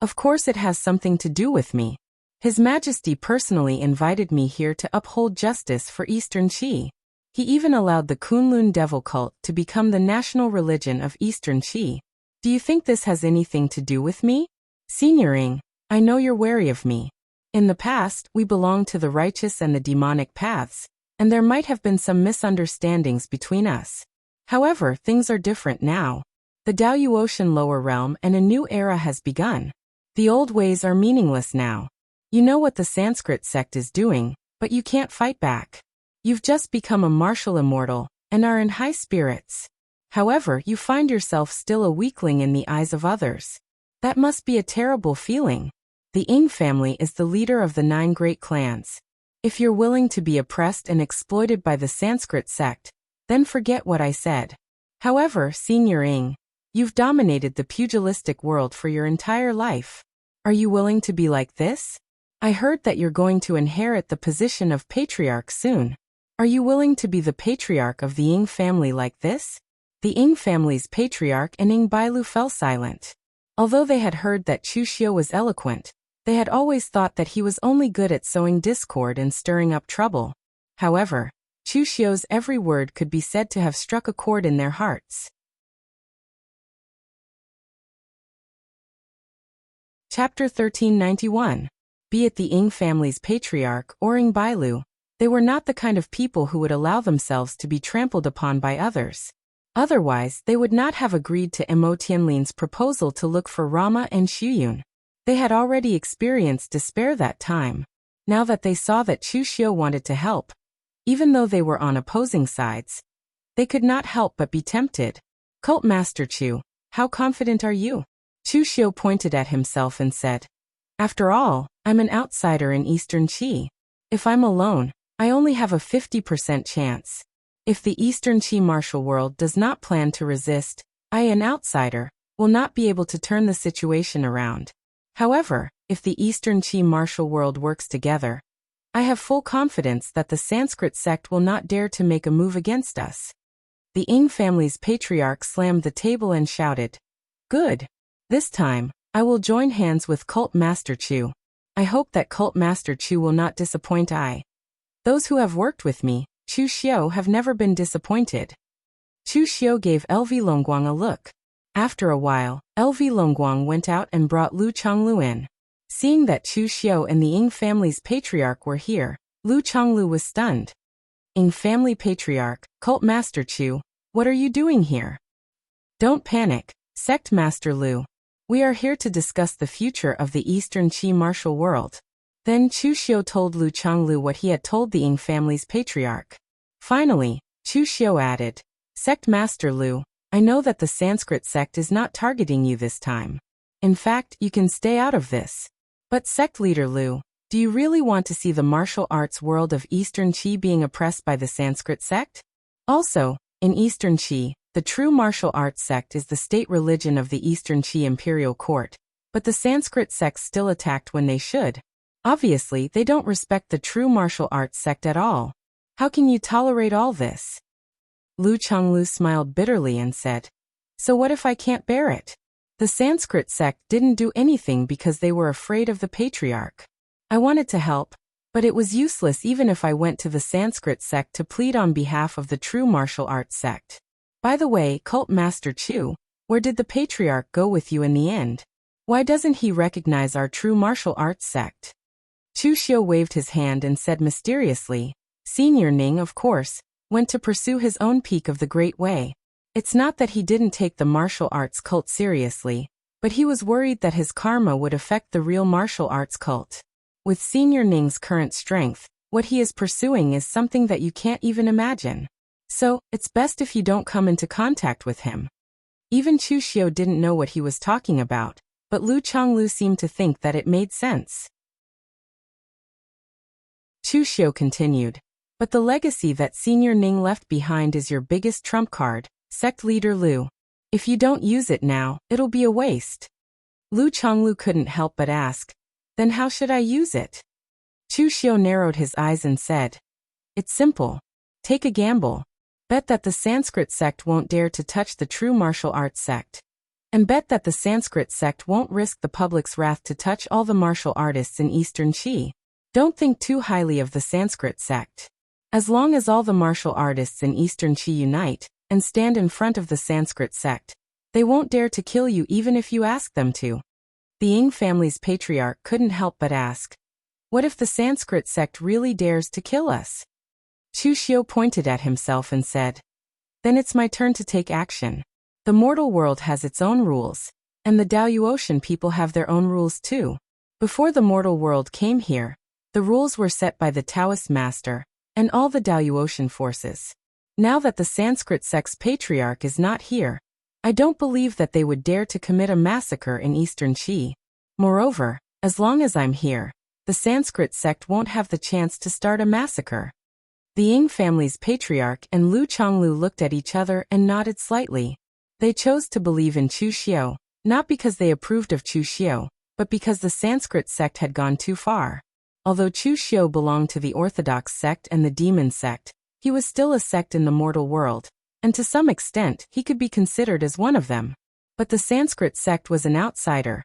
Of course it has something to do with me. His Majesty personally invited me here to uphold justice for Eastern Qi. He even allowed the Kunlun devil cult to become the national religion of Eastern Qi. Do you think this has anything to do with me? Senior Ying, I know you're wary of me. In the past, we belonged to the righteous and the demonic paths, and there might have been some misunderstandings between us. However, things are different now. The Daoyuotian lower realm and a new era has begun. The old ways are meaningless now. You know what the Sanskrit sect is doing, but you can't fight back. You've just become a martial immortal, and are in high spirits. However, you find yourself still a weakling in the eyes of others. That must be a terrible feeling. The Ying family is the leader of the 9 great clans. If you're willing to be oppressed and exploited by the Sanskrit sect, then forget what I said. However, Senior Ying, you've dominated the pugilistic world for your entire life. Are you willing to be like this? I heard that you're going to inherit the position of patriarch soon. Are you willing to be the patriarch of the Ying family like this? The Ying family's patriarch and Ying Bailu fell silent. Although they had heard that Chu Xiu was eloquent, they had always thought that he was only good at sowing discord and stirring up trouble. However, Chu Xiu's every word could be said to have struck a chord in their hearts. Chapter 1391. Be it the Ying family's patriarch or Ying Bailu, they were not the kind of people who would allow themselves to be trampled upon by others. Otherwise, they would not have agreed to Mo Tianlin's proposal to look for Rama and Xuyun. They had already experienced despair that time. Now that they saw that Chu Xiu wanted to help, even though they were on opposing sides, they could not help but be tempted. Cult Master Chu, how confident are you? Chu Xiu pointed at himself and said, after all, I'm an outsider in Eastern Qi. If I'm alone, I only have a 50% chance. If the Eastern Qi martial world does not plan to resist, I, an outsider, will not be able to turn the situation around. However, if the Eastern Qi martial world works together, I have full confidence that the Sanskrit sect will not dare to make a move against us. The Ing family's patriarch slammed the table and shouted, "Good! This time, I will join hands with Cult Master Chu. I hope that Cult Master Chu will not disappoint those who have worked with me, Chu Xiao, have never been disappointed." Chu Xiao gave LV Longguang a look. After a while, LV Longguang went out and brought Lu Chonglu in. Seeing that Chu Xiao and the Ing family's patriarch were here, Lu Chonglu was stunned. "Ing family patriarch, Cult Master Chu, what are you doing here?" "Don't panic, Sect Master Lu. We are here to discuss the future of the Eastern Qi martial world." Then Chu Xiao told Lu Chonglu what he had told the Ing family's patriarch. Finally, Chu Xiao added, "Sect Master Lu, I know that the Sanskrit sect is not targeting you this time. In fact, you can stay out of this. But Sect Leader Lu, do you really want to see the martial arts world of Eastern Qi being oppressed by the Sanskrit sect? Also, in Eastern Qi, the true martial arts sect is the state religion of the Eastern Qi imperial court, but the Sanskrit sects still attacked when they should. Obviously, they don't respect the true martial arts sect at all. How can you tolerate all this?" Lu Chonglu smiled bitterly and said, "So what if I can't bear it? The Sanskrit sect didn't do anything because they were afraid of the patriarch. I wanted to help, but it was useless even if I went to the Sanskrit sect to plead on behalf of the true martial arts sect. By the way, Cult Master Chu, where did the patriarch go with you in the end? Why doesn't he recognize our true martial arts sect?" Chu Xiao waved his hand and said mysteriously, "Senior Ning, of course, went to pursue his own peak of the Great Way. It's not that he didn't take the martial arts cult seriously, but he was worried that his karma would affect the real martial arts cult. With Senior Ning's current strength, what he is pursuing is something that you can't even imagine. So, it's best if you don't come into contact with him." Even Chu Xiao didn't know what he was talking about, but Lu Chonglu seemed to think that it made sense. Chu Xiao continued, "But the legacy that Senior Ning left behind is your biggest trump card, Sect Leader Lu. If you don't use it now, it'll be a waste." Lu Chonglu couldn't help but ask, "Then how should I use it?" Chu Xiao narrowed his eyes and said, "It's simple. Take a gamble. Bet that the Sanskrit sect won't dare to touch the true martial arts sect. And bet that the Sanskrit sect won't risk the public's wrath to touch all the martial artists in Eastern Qi. Don't think too highly of the Sanskrit sect. As long as all the martial artists in Eastern Qi unite and stand in front of the Sanskrit sect, they won't dare to kill you even if you ask them to." The Ing family's patriarch couldn't help but ask, "What if the Sanskrit sect really dares to kill us?" Chu Xiao pointed at himself and said, "Then it's my turn to take action. The mortal world has its own rules, and the Daoyuotian people have their own rules too. Before the mortal world came here, the rules were set by the Taoist master and all the Daoyuotian forces. Now that the Sanskrit sect's patriarch is not here, I don't believe that they would dare to commit a massacre in Eastern Qi. Moreover, as long as I'm here, the Sanskrit sect won't have the chance to start a massacre." The Ing family's patriarch and Lu Chonglu looked at each other and nodded slightly. They chose to believe in Chu Xiao, not because they approved of Chu Xiao, but because the Sanskrit sect had gone too far. Although Chu Xiao belonged to the Orthodox sect and the Demon sect, he was still a sect in the mortal world, and to some extent he could be considered as one of them. But the Sanskrit sect was an outsider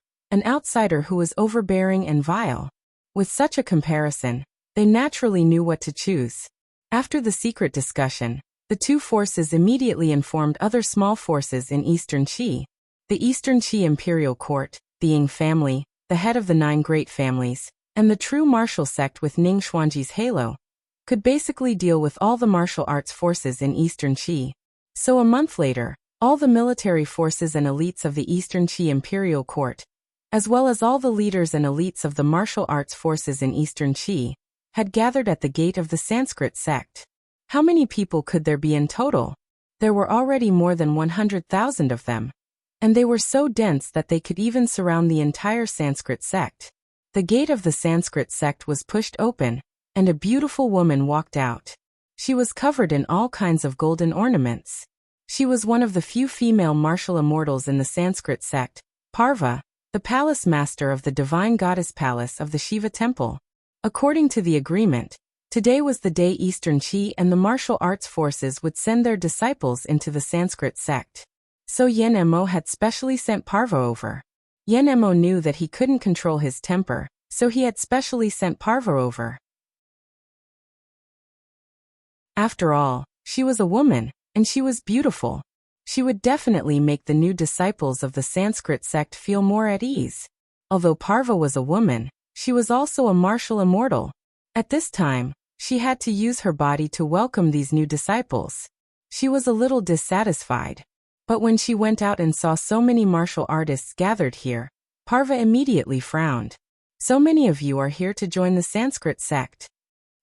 who was overbearing and vile. With such a comparison, they naturally knew what to choose. After the secret discussion, the two forces immediately informed other small forces in Eastern Qi. The Eastern Qi imperial court, the Ing family, the head of the 9 great families, and the true martial sect with Ning Xuanji's halo, could basically deal with all the martial arts forces in Eastern Qi. So a month later, all the military forces and elites of the Eastern Qi imperial court, as well as all the leaders and elites of the martial arts forces in Eastern Qi, had gathered at the gate of the Sanskrit sect. How many people could there be in total? There were already more than 100,000 of them, and they were so dense that they could even surround the entire Sanskrit sect. The gate of the Sanskrit sect was pushed open, and a beautiful woman walked out. She was covered in all kinds of golden ornaments. She was one of the few female martial immortals in the Sanskrit sect, Parva, the palace master of the divine goddess palace of the Shiva temple. According to the agreement, Today was the day Eastern Qi and the martial arts forces would send their disciples into the Sanskrit sect. So Yen Mo had specially sent Parva over. Yen Mo knew that he couldn't control his temper, so he had specially sent Parva over. After all, she was a woman, and she was beautiful. She would definitely make the new disciples of the Sanskrit sect feel more at ease. Although Parva was a woman, she was also a martial immortal. At this time, she had to use her body to welcome these new disciples. She was a little dissatisfied. But when she went out and saw so many martial artists gathered here, Parva immediately frowned. So many of you are here to join the Sanskrit sect.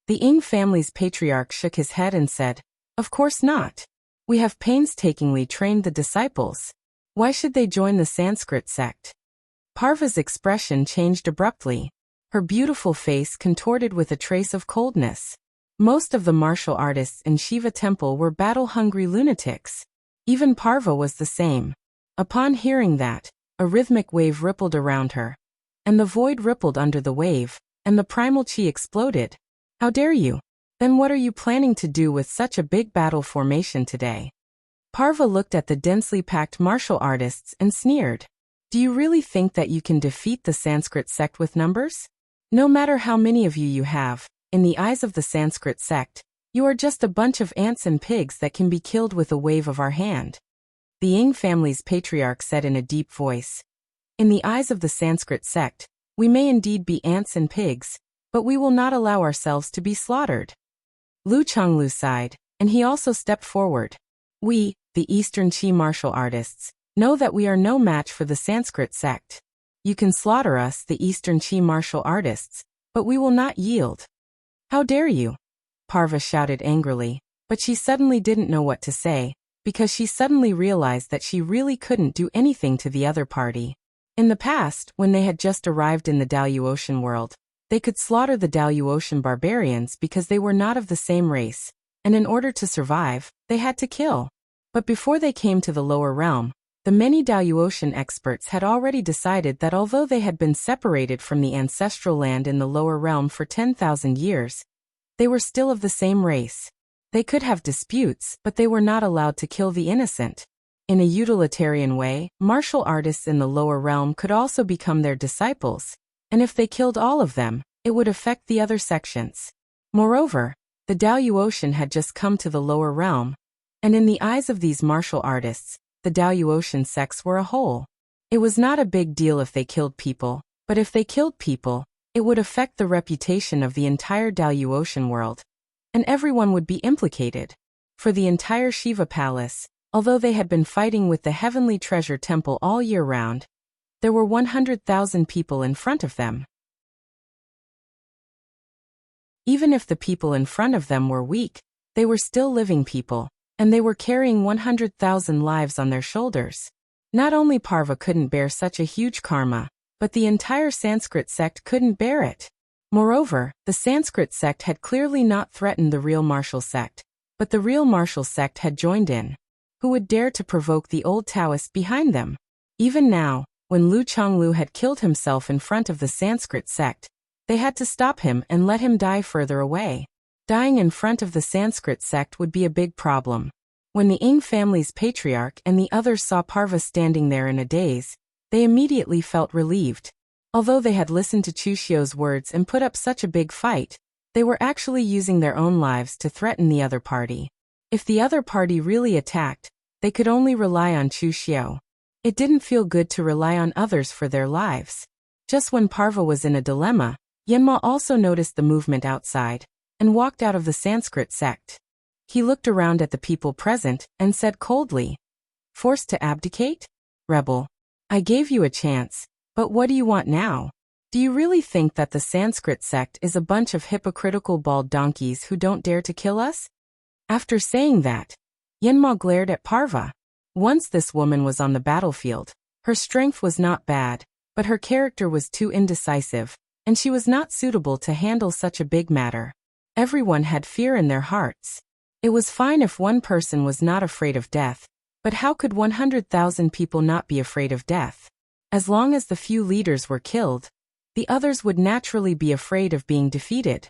The Ing family's patriarch shook his head and said, "Of course not. We have painstakingly trained the disciples. Why should they join the Sanskrit sect?" Parva's expression changed abruptly. Her beautiful face contorted with a trace of coldness. Most of the martial artists in Shiva temple were battle-hungry lunatics. Even Parva was the same. Upon hearing that, a rhythmic wave rippled around her, and the void rippled under the wave, and the primal chi exploded. "How dare you? Then what are you planning to do with such a big battle formation today?" Parva looked at the densely packed martial artists and sneered. "Do you really think that you can defeat the Sanskrit sect with numbers? No matter how many of you have, in the eyes of the Sanskrit sect, you are just a bunch of ants and pigs that can be killed with a wave of our hand." The Ing family's patriarch said in a deep voice, "In the eyes of the Sanskrit sect, we may indeed be ants and pigs, but we will not allow ourselves to be slaughtered." Lu Chonglu sighed, and he also stepped forward. "We, the Eastern Qi martial artists, know that we are no match for the Sanskrit sect. You can slaughter us, the Eastern Qi martial artists, but we will not yield." "How dare you?" Parva shouted angrily, but she suddenly didn't know what to say, because she suddenly realized that she really couldn't do anything to the other party. In the past, when they had just arrived in the Daluotian world, they could slaughter the Daluotian barbarians because they were not of the same race, and in order to survive, they had to kill. But before they came to the lower realm, the many Daluotian experts had already decided that although they had been separated from the ancestral land in the lower realm for 10,000 years, they were still of the same race. They could have disputes, but they were not allowed to kill the innocent. In a utilitarian way, martial artists in the lower realm could also become their disciples, and if they killed all of them, it would affect the other sections. Moreover, the Daluotian had just come to the lower realm, and in the eyes of these martial artists, the Daluotian sects were a whole. It was not a big deal if they killed people, but if they killed people, it would affect the reputation of the entire Daluotian world, and everyone would be implicated. For the entire Shiva palace, although they had been fighting with the Heavenly Treasure Temple all year round, there were 100,000 people in front of them. Even if the people in front of them were weak, they were still living people, and they were carrying 100,000 lives on their shoulders. Not only Parva couldn't bear such a huge karma, but the entire Sanskrit sect couldn't bear it. Moreover, the Sanskrit sect had clearly not threatened the real martial sect, but the real martial sect had joined in. Who would dare to provoke the old Taoist behind them? Even now, when Lu Chonglu had killed himself in front of the Sanskrit sect, they had to stop him and let him die further away. Dying in front of the Sanskrit sect would be a big problem. When the Ing family's patriarch and the others saw Parva standing there in a daze, they immediately felt relieved. Although they had listened to Chu Xiu's words and put up such a big fight, they were actually using their own lives to threaten the other party. If the other party really attacked, they could only rely on Chu Xiu. It didn't feel good to rely on others for their lives. Just when Parva was in a dilemma, Yanma also noticed the movement outside, and walked out of the Sanskrit sect. He looked around at the people present, and said coldly, "Forced to abdicate? Rebel. I gave you a chance, but what do you want now? Do you really think that the Sanskrit sect is a bunch of hypocritical bald donkeys who don't dare to kill us?" After saying that, Yanma glared at Parva. Once this woman was on the battlefield, her strength was not bad, but her character was too indecisive, and she was not suitable to handle such a big matter. Everyone had fear in their hearts. It was fine if one person was not afraid of death, but how could 100,000 people not be afraid of death? As long as the few leaders were killed, the others would naturally be afraid of being defeated.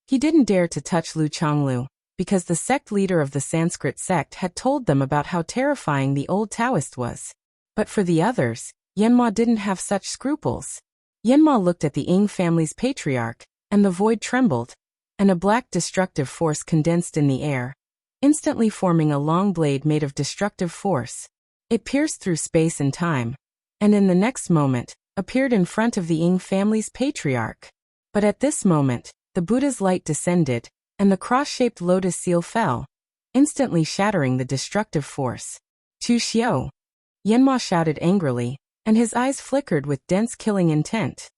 He didn't dare to touch Lu Chonglu, because the sect leader of the Sanskrit sect had told them about how terrifying the old Taoist was. But for the others, Yanma didn't have such scruples. Yanma looked at the Ying family's patriarch, and the void trembled, and a black destructive force condensed in the air, instantly forming a long blade made of destructive force. It pierced through space and time, and in the next moment, appeared in front of the Ying family's patriarch. But at this moment, the Buddha's light descended, and the cross-shaped lotus seal fell, instantly shattering the destructive force. Chu Xiao! Yanma shouted angrily, and his eyes flickered with dense killing intent.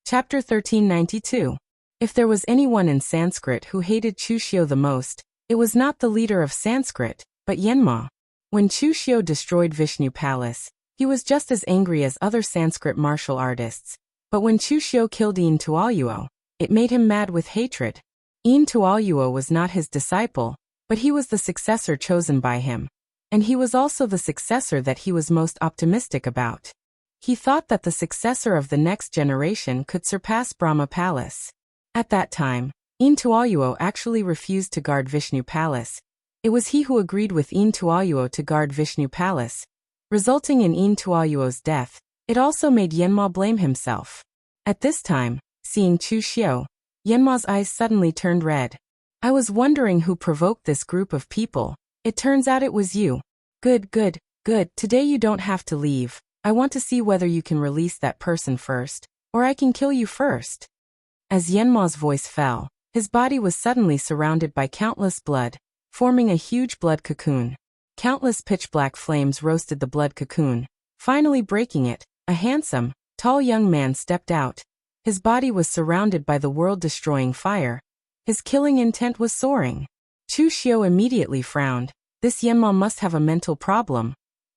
Chapter 1392. If there was anyone in Sanskrit who hated Chu Xiao the most, it was not the leader of Sanskrit, but Yanma. When Chu Xiao destroyed Vishnu Palace, he was just as angry as other Sanskrit martial artists. But when Chu Xiao killed Yin Tuoyuo, it made him mad with hatred. Yin Tuoyuo was not his disciple, but he was the successor chosen by him. And he was also the successor that he was most optimistic about. He thought that the successor of the next generation could surpass Brahma Palace. At that time, Yin Tuoyuo actually refused to guard Vishnu Palace. It was he who agreed with Yin Tuoyuo to guard Vishnu Palace, resulting in Yin Tuoyuo's death. It also made Yanma blame himself. At this time, seeing Chu Xiao, Yanma's eyes suddenly turned red. I was wondering who provoked this group of people. It turns out it was you. Good. Today you don't have to leave. I want to see whether you can release that person first, or I can kill you first. As Yanma's voice fell, his body was suddenly surrounded by countless blood, forming a huge blood cocoon. Countless pitch-black flames roasted the blood cocoon, finally breaking it. A handsome, tall young man stepped out. His body was surrounded by the world-destroying fire. His killing intent was soaring. Chu Xiao immediately frowned. This Yanma must have a mental problem.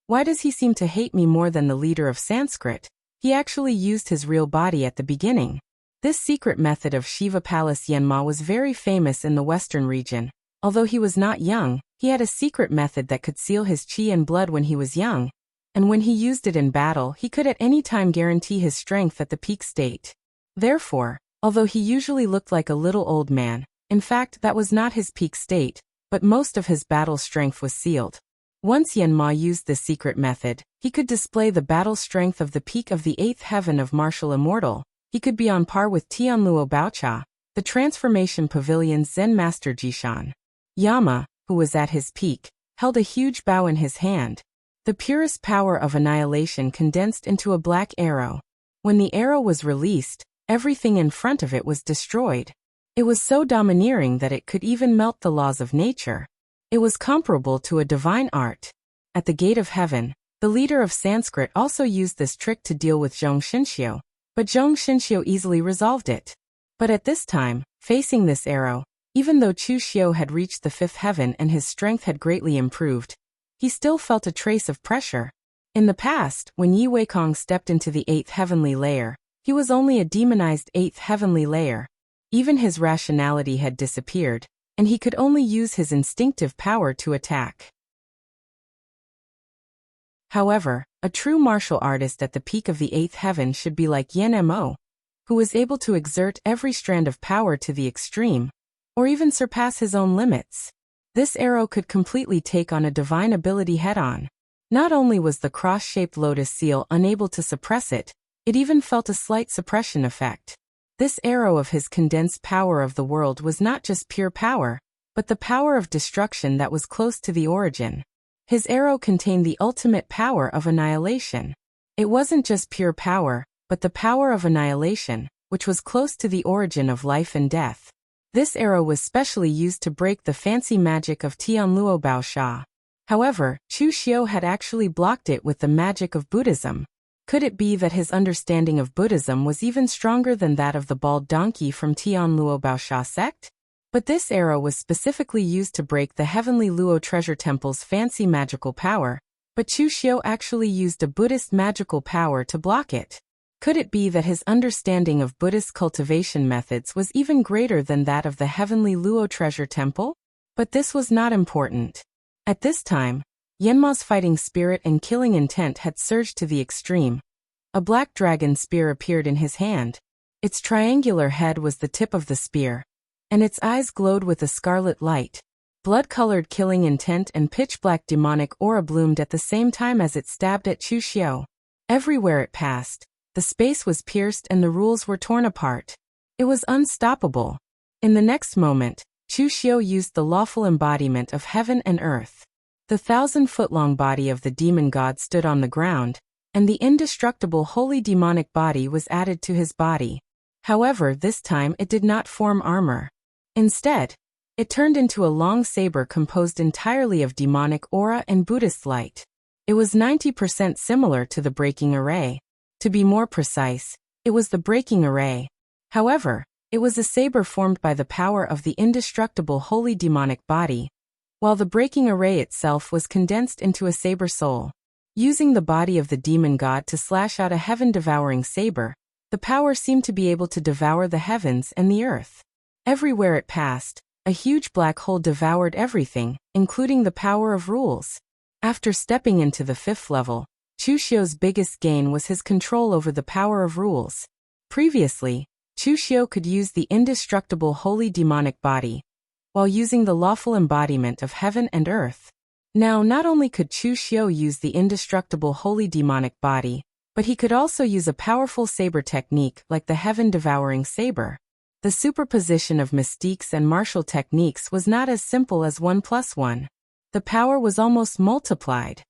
Why does he seem to hate me more than the leader of Sanskrit? He actually used his real body at the beginning. This secret method of Shiva Palace Yanma was very famous in the western region. Although he was not young, he had a secret method that could seal his chi and blood when he was young. And when he used it in battle, he could at any time guarantee his strength at the peak state. Therefore, although he usually looked like a little old man, in fact that was not his peak state, but most of his battle strength was sealed. Once Yanma used this secret method, he could display the battle strength of the peak of the 8th heaven of martial immortal. He could be on par with Tianluo Baocha, the transformation pavilion's Zen master Jishan. Yama, who was at his peak, held a huge bow in his hand. The purest power of annihilation condensed into a black arrow. When the arrow was released, everything in front of it was destroyed. It was so domineering that it could even melt the laws of nature. It was comparable to a divine art. At the gate of heaven, the leader of Sanskrit also used this trick to deal with Zhong Xinxiu, but Zhong Xinxiu easily resolved it. But at this time, facing this arrow, even though Chu Xiao had reached the 5th heaven and his strength had greatly improved, he still felt a trace of pressure. In the past, when Yi Weikong stepped into the 8th heavenly layer, he was only a demonized 8th heavenly layer. Even his rationality had disappeared, and he could only use his instinctive power to attack. However, a true martial artist at the peak of the 8th heaven should be like Yan Mo, who was able to exert every strand of power to the extreme, or even surpass his own limits. This arrow could completely take on a divine ability head-on. Not only was the cross-shaped lotus seal unable to suppress it, it even felt a slight suppression effect. This arrow of his condensed power of the world was not just pure power, but the power of destruction that was close to the origin. His arrow contained the ultimate power of annihilation. It wasn't just pure power, but the power of annihilation, which was close to the origin of life and death. This arrow was specially used to break the fancy magic of Tianluo Baosha. However, Chu Xiao had actually blocked it with the magic of Buddhism. Could it be that his understanding of Buddhism was even stronger than that of the bald donkey from Tianluo Baosha sect? But this arrow was specifically used to break the heavenly Luo treasure temple's fancy magical power, but Chu Xiao actually used a Buddhist magical power to block it. Could it be that his understanding of Buddhist cultivation methods was even greater than that of the heavenly Luo treasure temple? But this was not important. At this time, Yanma's fighting spirit and killing intent had surged to the extreme. A black dragon spear appeared in his hand. Its triangular head was the tip of the spear, and its eyes glowed with a scarlet light. Blood-colored killing intent and pitch-black demonic aura bloomed at the same time as it stabbed at Chu Xiao. Everywhere it passed, the space was pierced and the rules were torn apart. It was unstoppable. In the next moment, Chu Xiao used the lawful embodiment of heaven and earth. The 1,000-foot-long body of the demon god stood on the ground, and the indestructible holy demonic body was added to his body. However, this time it did not form armor. Instead, it turned into a long saber composed entirely of demonic aura and Buddhist light. It was 90% similar to the breaking array. To be more precise, it was the breaking array. However, it was a saber formed by the power of the indestructible holy demonic body, while the breaking array itself was condensed into a saber soul. Using the body of the demon god to slash out a heaven-devouring saber, the power seemed to be able to devour the heavens and the earth. Everywhere it passed, a huge black hole devoured everything, including the power of rules. After stepping into the 5th level, Chu Xiao's biggest gain was his control over the power of rules. Previously, Chu Xiao could use the indestructible holy demonic body, while using the lawful embodiment of heaven and earth. Now, not only could Chu Xiao use the indestructible holy demonic body, but he could also use a powerful saber technique like the heaven-devouring saber. The superposition of mystiques and martial techniques was not as simple as 1 + 1. The power was almost multiplied.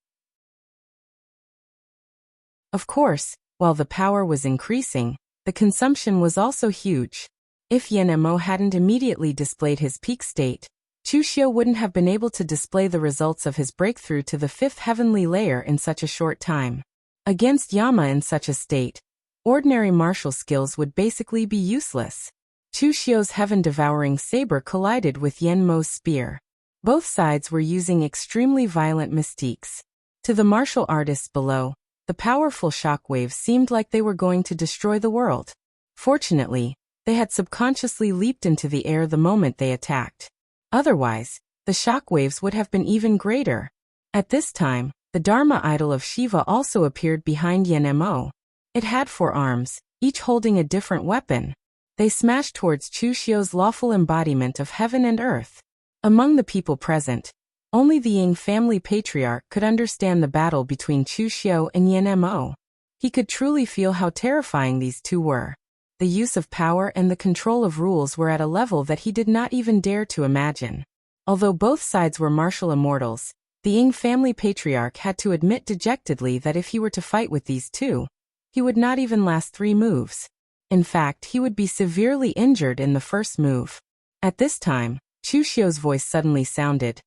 Of course, while the power was increasing, the consumption was also huge. If Yan Mo hadn't immediately displayed his peak state, Chu Xiao wouldn't have been able to display the results of his breakthrough to the 5th heavenly layer in such a short time. Against Yama in such a state, ordinary martial skills would basically be useless. Chu Xiao's heaven-devouring saber collided with Yan Mo's spear. Both sides were using extremely violent mystiques. To the martial artists below, the powerful shockwaves seemed like they were going to destroy the world. Fortunately, they had subconsciously leaped into the air the moment they attacked. Otherwise, the shockwaves would have been even greater. At this time, the Dharma idol of Shiva also appeared behind Yan Mo. It had 4 arms, each holding a different weapon. They smashed towards Chu Xiao's lawful embodiment of heaven and earth. Among the people present, only the Ying family patriarch could understand the battle between Chu Xiao and Yan Mo. He could truly feel how terrifying these two were. The use of power and the control of rules were at a level that he did not even dare to imagine. Although both sides were martial immortals, the Ying family patriarch had to admit dejectedly that if he were to fight with these two, he would not even last 3 moves. In fact, he would be severely injured in the first move. At this time, Chu Xiao's voice suddenly sounded.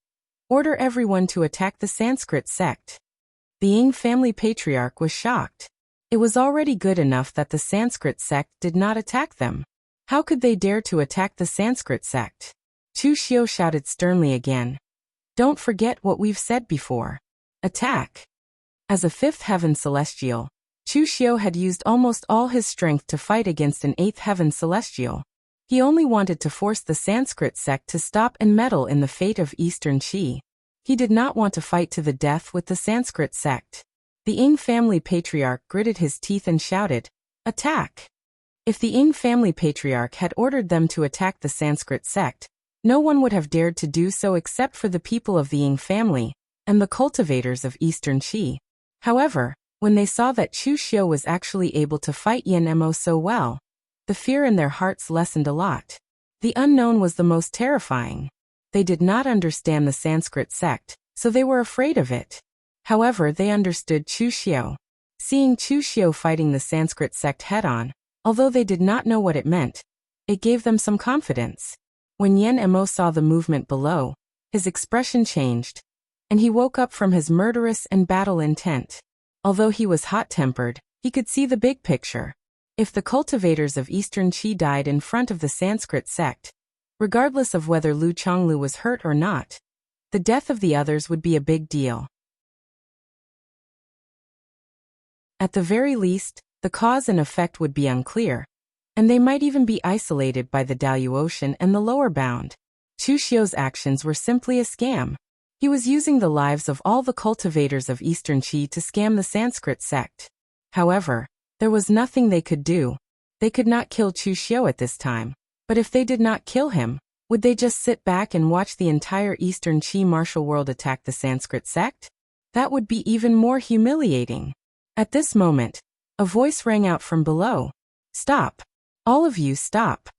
Order everyone to attack the Sanskrit sect. The Ying family patriarch was shocked. It was already good enough that the Sanskrit sect did not attack them. How could they dare to attack the Sanskrit sect? Chu Xiao shouted sternly again. Don't forget what we've said before. Attack. As a 5th heaven celestial, Chu Xiao had used almost all his strength to fight against an 8th heaven celestial. He only wanted to force the Sanskrit sect to stop and meddle in the fate of Eastern Qi. He did not want to fight to the death with the Sanskrit sect. The Ying family patriarch gritted his teeth and shouted, Attack! If the Ying family patriarch had ordered them to attack the Sanskrit sect, no one would have dared to do so except for the people of the Ying family and the cultivators of Eastern Qi. However, when they saw that Chu Xiao was actually able to fight Yan Mo so well, the fear in their hearts lessened a lot. The unknown was the most terrifying. They did not understand the Sanskrit sect, so they were afraid of it. However, they understood Chu Xiao. Seeing Chu Xiao fighting the Sanskrit sect head-on, although they did not know what it meant, it gave them some confidence. When Yan Mo saw the movement below, his expression changed, and he woke up from his murderous and battle intent. Although he was hot-tempered, he could see the big picture. If the cultivators of Eastern Qi died in front of the Sanskrit sect, regardless of whether Lu Chonglu was hurt or not, the death of the others would be a big deal. At the very least, the cause and effect would be unclear, and they might even be isolated by the Daluotian and the lower bound. Chu Xiao's actions were simply a scam. He was using the lives of all the cultivators of Eastern Qi to scam the Sanskrit sect. However, There was nothing they could do. They could not kill Chu Xiu at this time. But if they did not kill him, would they just sit back and watch the entire Eastern Qi martial world attack the Sanskrit sect? That would be even more humiliating. At this moment, a voice rang out from below. "Stop! All of you stop!"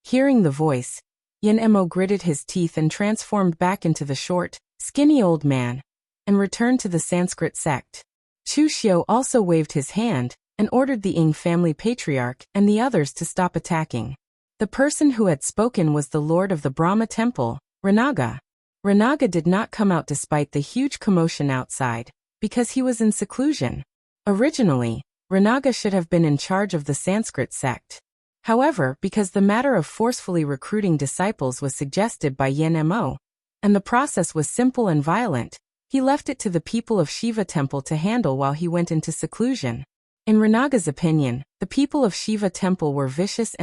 Hearing the voice, Yan Mo gritted his teeth and transformed back into the short, skinny old man, and returned to the Sanskrit sect. Chu Xiu also waved his hand and ordered the Ying family patriarch and the others to stop attacking. The person who had spoken was the lord of the Brahma temple, Ranaga. Ranaga did not come out despite the huge commotion outside, because he was in seclusion. Originally, Ranaga should have been in charge of the Sanskrit sect. However, because the matter of forcefully recruiting disciples was suggested by Yan Mo, and the process was simple and violent, he left it to the people of Shiva temple to handle while he went into seclusion. In Ranaga's opinion, the people of Shiva temple were vicious,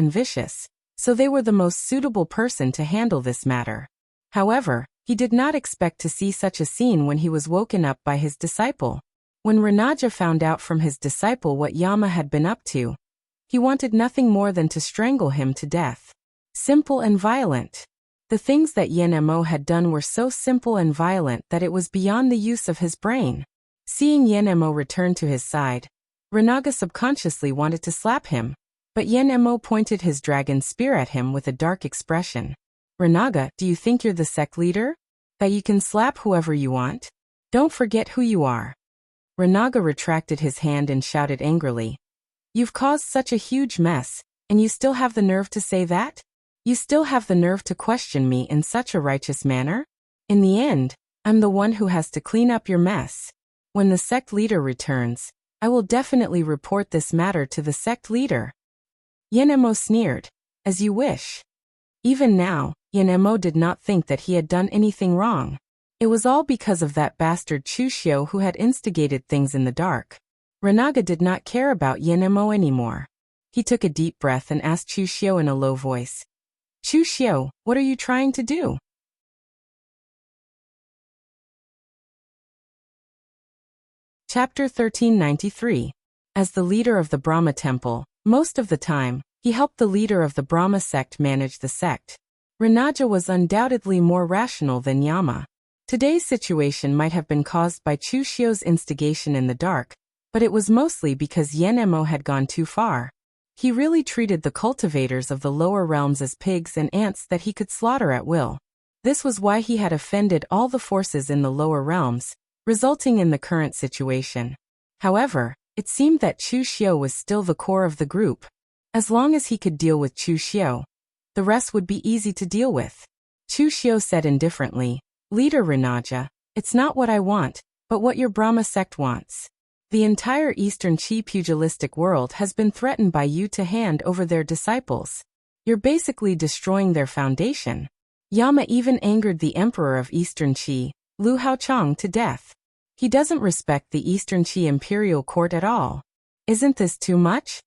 so they were the most suitable person to handle this matter. However, he did not expect to see such a scene when he was woken up by his disciple. When Ranaja found out from his disciple what Yama had been up to, he wanted nothing more than to strangle him to death. Simple and violent. The things that Yan Mo had done were so simple and violent that it was beyond the use of his brain. Seeing Yan Mo return to his side, Ranaga subconsciously wanted to slap him, but Yan Mo pointed his dragon spear at him with a dark expression. "Ranaga, do you think you're the sect leader? That you can slap whoever you want? Don't forget who you are." Ranaga retracted his hand and shouted angrily, "You've caused such a huge mess, and you still have the nerve to say that? You still have the nerve to question me in such a righteous manner? In the end, I'm the one who has to clean up your mess. When the sect leader returns, I will definitely report this matter to the sect leader." Yan Mo sneered, "As you wish." Even now, Yan Mo did not think that he had done anything wrong. It was all because of that bastard Chu Xiu who had instigated things in the dark. Ranaga did not care about Yan Mo anymore. He took a deep breath and asked Chu Xiu in a low voice, "Chu Xiu, what are you trying to do?" Chapter 1393. As the leader of the Brahma temple, most of the time, he helped the leader of the Brahma sect manage the sect. Ranaja was undoubtedly more rational than Yama. Today's situation might have been caused by Chu Xiu's instigation in the dark, but it was mostly because Yan Mo had gone too far. He really treated the cultivators of the lower realms as pigs and ants that he could slaughter at will. This was why he had offended all the forces in the lower realms, resulting in the current situation. However, it seemed that Chu Xiu was still the core of the group. As long as he could deal with Chu Xiu, the rest would be easy to deal with. Chu Xiu said indifferently, "Leader Ranaja, it's not what I want, but what your Brahma sect wants. The entire Eastern Qi pugilistic world has been threatened by you to hand over their disciples. You're basically destroying their foundation." Yama even angered the emperor of Eastern Qi, Lu Haochang, to death. He doesn't respect the Eastern Qi imperial court at all. Isn't this too much?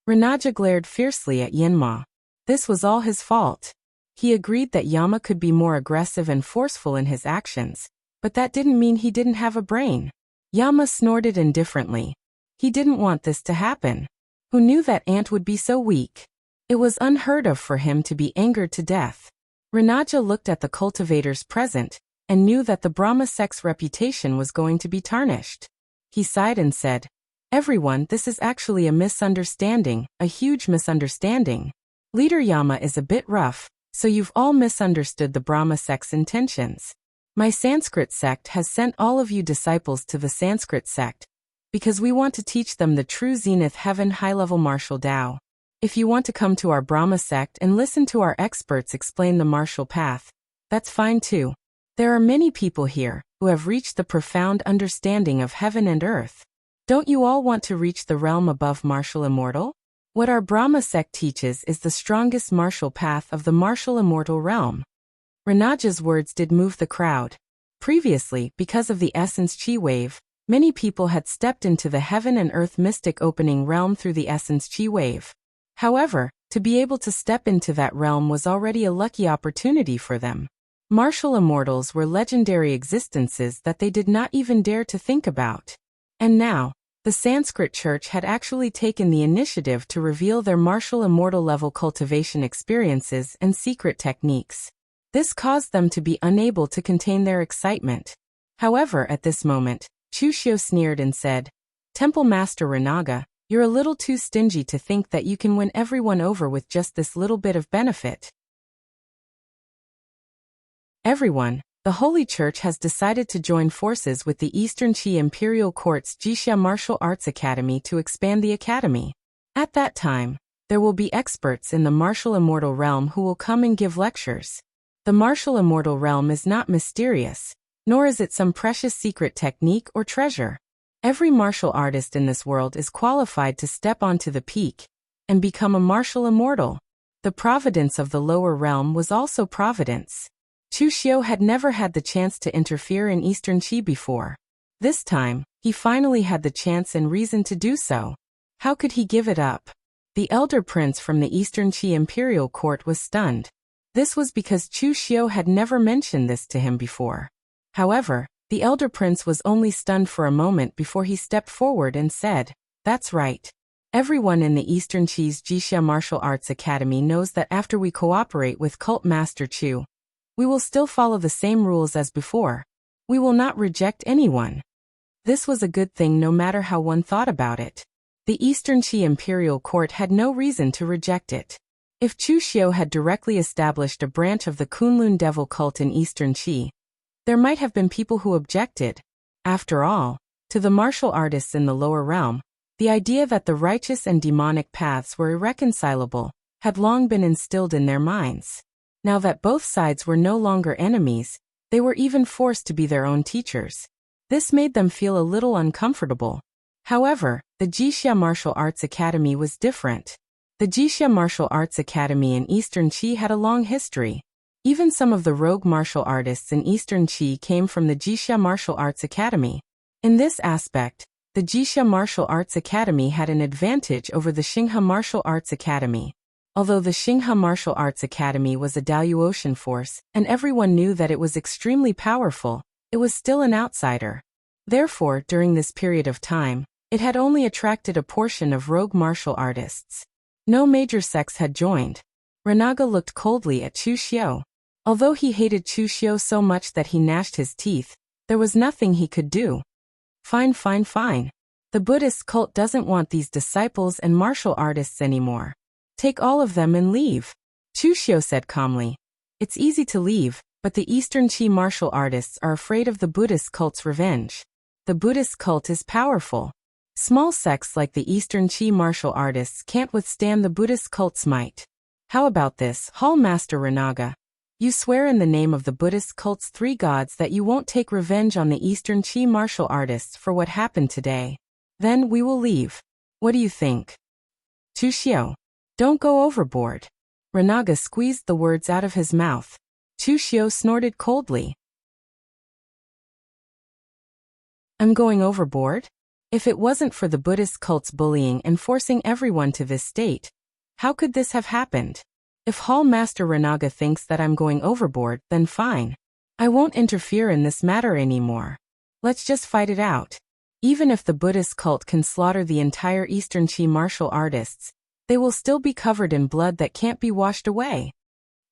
Ranaja glared fiercely at Yanma. This was all his fault. He agreed that Yama could be more aggressive and forceful in his actions, but that didn't mean he didn't have a brain. Yama snorted indifferently. He didn't want this to happen. Who knew that ant would be so weak? It was unheard of for him to be angered to death. Ranaja looked at the cultivators present, and knew that the Brahma sect's reputation was going to be tarnished. He sighed and said, "Everyone, this is actually a misunderstanding, a huge misunderstanding. Leader Yama is a bit rough, so you've all misunderstood the Brahma sect's intentions. My Sanskrit sect has sent all of you disciples to the Sanskrit sect, because we want to teach them the true Zenith Heaven high-level martial Tao. If you want to come to our Brahma sect and listen to our experts explain the martial path, that's fine too. There are many people here who have reached the profound understanding of heaven and earth. Don't you all want to reach the realm above martial immortal? What our Brahma sect teaches is the strongest martial path of the martial immortal realm." Ranaja's words did move the crowd. Previously, because of the essence chi wave, many people had stepped into the heaven and earth mystic opening realm through the essence chi wave. However, to be able to step into that realm was already a lucky opportunity for them. Martial immortals were legendary existences that they did not even dare to think about. And now, The Sanskrit church had actually taken the initiative to reveal their martial immortal level cultivation experiences and secret techniques. This caused them to be unable to contain their excitement. However, at this moment, Chushio sneered and said, "Temple Master Renaga, you're a little too stingy to think that you can win everyone over with just this little bit of benefit. Everyone, the Holy Church has decided to join forces with the Eastern Qi Imperial Court's Jixia Martial Arts Academy to expand the academy. At that time, there will be experts in the martial immortal realm who will come and give lectures. The martial immortal realm is not mysterious, nor is it some precious secret technique or treasure. Every martial artist in this world is qualified to step onto the peak and become a martial immortal. The providence of the lower realm was also providence. Chushio had never had the chance to interfere in Eastern Qi before. This time, he finally had the chance and reason to do so. How could he give it up? The elder prince from the Eastern Qi Imperial Court was stunned. This was because Chushio had never mentioned this to him before. However, the elder prince was only stunned for a moment before he stepped forward and said, "That's right. Everyone in the Eastern Qi's Jixia Martial Arts Academy knows that after we cooperate with Cult Master Chu, we will still follow the same rules as before. We will not reject anyone." This was a good thing no matter how one thought about it. The Eastern Qi Imperial Court had no reason to reject it. If Chushio had directly established a branch of the Kunlun Devil cult in Eastern Qi, there might have been people who objected. After all, to the martial artists in the lower realm, the idea that the righteous and demonic paths were irreconcilable had long been instilled in their minds. Now that both sides were no longer enemies, they were even forced to be their own teachers. This made them feel a little uncomfortable. However, the Jixia Martial Arts Academy was different. The Jixia Martial Arts Academy in Eastern Qi had a long history. Even some of the rogue martial artists in Eastern Qi came from the Jixia Martial Arts Academy. In this aspect, the Jixia Martial Arts Academy had an advantage over the Xinghe Martial Arts Academy. Although the Xinghe Martial Arts Academy was a Daluotian force, and everyone knew that it was extremely powerful, it was still an outsider. Therefore, during this period of time, it had only attracted a portion of rogue martial artists. No major sects had joined. Renaga looked coldly at Chushio. Although he hated Chushio so much that he gnashed his teeth, there was nothing he could do. Fine. The Buddhist cult doesn't want these disciples and martial artists anymore. Take all of them and leave. Chushio said calmly. It's easy to leave, but the Eastern Qi martial artists are afraid of the Buddhist cult's revenge. The Buddhist cult is powerful. Small sects like the Eastern Qi martial artists can't withstand the Buddhist cult's might. How about this, Hall Master Renaga? You swear in the name of the Buddhist cult's 3 gods that you won't take revenge on the Eastern Qi martial artists for what happened today. Then we will leave. What do you think? Chushio. Don't go overboard. Renaga squeezed the words out of his mouth. Chushio snorted coldly. I'm going overboard? If it wasn't for the Buddhist cult's bullying and forcing everyone to this state, how could this have happened? If Hall Master Renaga thinks that I'm going overboard, then fine. I won't interfere in this matter anymore. Let's just fight it out. Even if the Buddhist cult can slaughter the entire Eastern Qi martial artists, they will still be covered in blood that can't be washed away.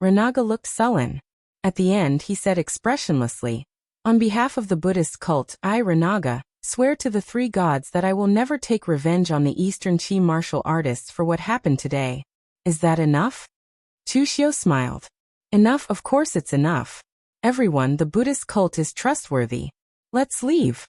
Renaga looked sullen. At the end he said expressionlessly, on behalf of the Buddhist cult, I, Renaga, swear to the 3 gods that I will never take revenge on the Eastern Qi martial artists for what happened today. Is that enough? Chushio smiled. Enough, of course it's enough. Everyone, the Buddhist cult is trustworthy. Let's leave.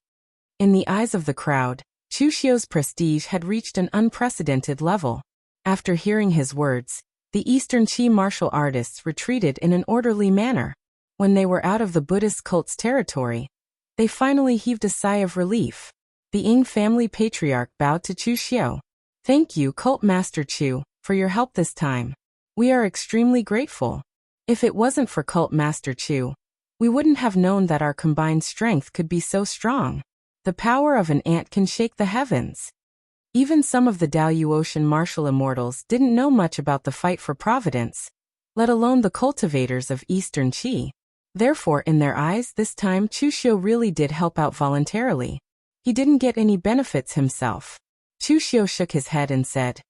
In the eyes of the crowd, Chushio's prestige had reached an unprecedented level. After hearing his words, the Eastern Qi martial artists retreated in an orderly manner. When they were out of the Buddhist cult's territory, they finally heaved a sigh of relief. The Ing family patriarch bowed to Chushio. Thank you, Cult Master Chu, for your help this time. We are extremely grateful. If it wasn't for Cult Master Chu, we wouldn't have known that our combined strength could be so strong. The power of an ant can shake the heavens. Even some of the Daluotian martial immortals didn't know much about the fight for providence, let alone the cultivators of Eastern Qi. Therefore, in their eyes, this time Chushio really did help out voluntarily. He didn't get any benefits himself. Chu Xiu shook his head and said,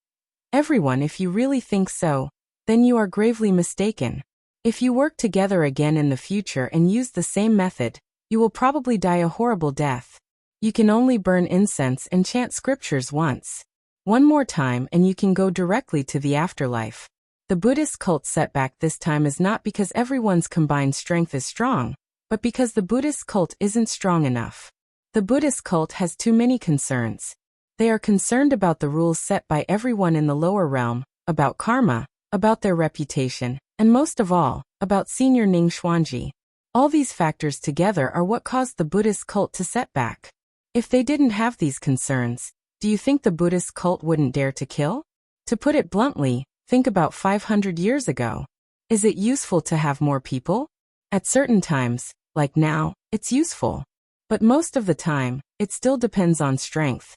"Everyone, if you really think so, then you are gravely mistaken. If you work together again in the future and use the same method, you will probably die a horrible death. You can only burn incense and chant scriptures once. One more time and you can go directly to the afterlife." The Buddhist cult setback this time is not because everyone's combined strength is strong, but because the Buddhist cult isn't strong enough. The Buddhist cult has too many concerns. They are concerned about the rules set by everyone in the lower realm, about karma, about their reputation, and most of all, about Senior Ning Xuanji. All these factors together are what caused the Buddhist cult to set back. If they didn't have these concerns, do you think the Buddhist cult wouldn't dare to kill? To put it bluntly, think about 500 years ago. Is it useful to have more people? At certain times, like now, it's useful. But most of the time, it still depends on strength.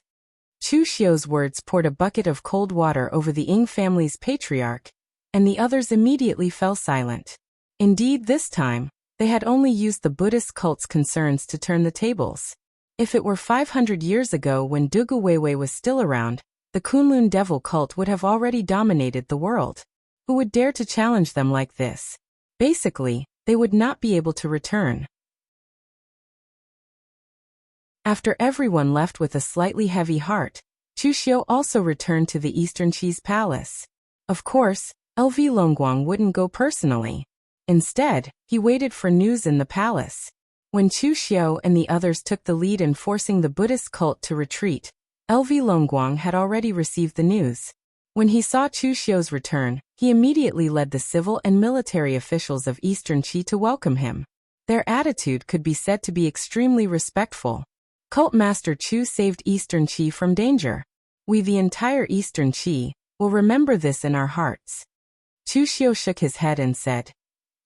Chu Xiu's words poured a bucket of cold water over the Ying family's patriarch, and the others immediately fell silent. Indeed, this time, they had only used the Buddhist cult's concerns to turn the tables. If it were 500 years ago when Dugu Weiwei was still around, the Kunlun devil cult would have already dominated the world. Who would dare to challenge them like this? Basically, they would not be able to return. After everyone left with a slightly heavy heart, Chu Xiu also returned to the Eastern Qi's palace. Of course, LV Longguang wouldn't go personally. Instead, he waited for news in the palace. When Chu Xiu and the others took the lead in forcing the Buddhist cult to retreat, LV Longguang had already received the news. When he saw Chu Xiu's return, he immediately led the civil and military officials of Eastern Qi to welcome him. Their attitude could be said to be extremely respectful. Cult Master Chu saved Eastern Qi from danger. We, the entire Eastern Qi, will remember this in our hearts. Chu Xiu shook his head and said,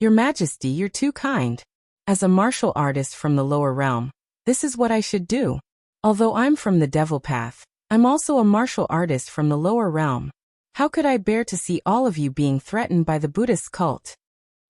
"Your Majesty, you're too kind. As a martial artist from the lower realm, this is what I should do. Although I'm from the devil path, I'm also a martial artist from the lower realm. How could I bear to see all of you being threatened by the Buddhist cult?"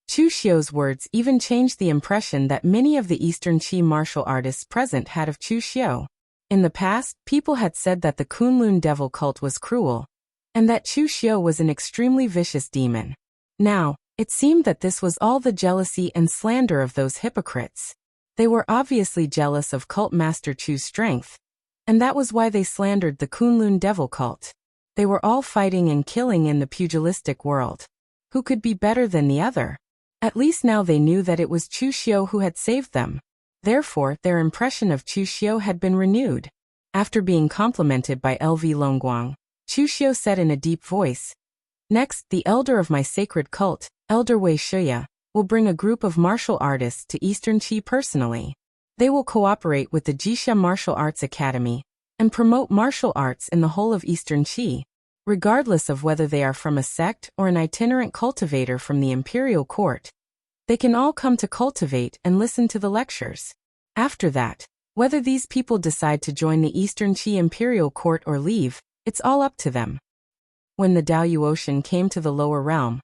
Chu Xiu's words even changed the impression that many of the Eastern Qi martial artists present had of Chu Xiu. In the past, people had said that the Kunlun devil cult was cruel, and that Chu Xiu was an extremely vicious demon. Now, it seemed that this was all the jealousy and slander of those hypocrites. They were obviously jealous of Cult Master Chu's strength, and that was why they slandered the Kunlun devil cult. They were all fighting and killing in the pugilistic world. Who could be better than the other? At least now they knew that it was Chu Xiu who had saved them. Therefore, their impression of Chu Xiu had been renewed. After being complimented by LV Longguang, Chu Xiu said in a deep voice, "Next, the elder of my sacred cult, Elder Wei Shuya, will bring a group of martial artists to Eastern Qi personally. They will cooperate with the Jixia Martial Arts Academy and promote martial arts in the whole of Eastern Qi, regardless of whether they are from a sect or an itinerant cultivator from the imperial court. They can all come to cultivate and listen to the lectures. After that, whether these people decide to join the Eastern Qi imperial court or leave, it's all up to them." When the Dao Yuotian came to the lower realm,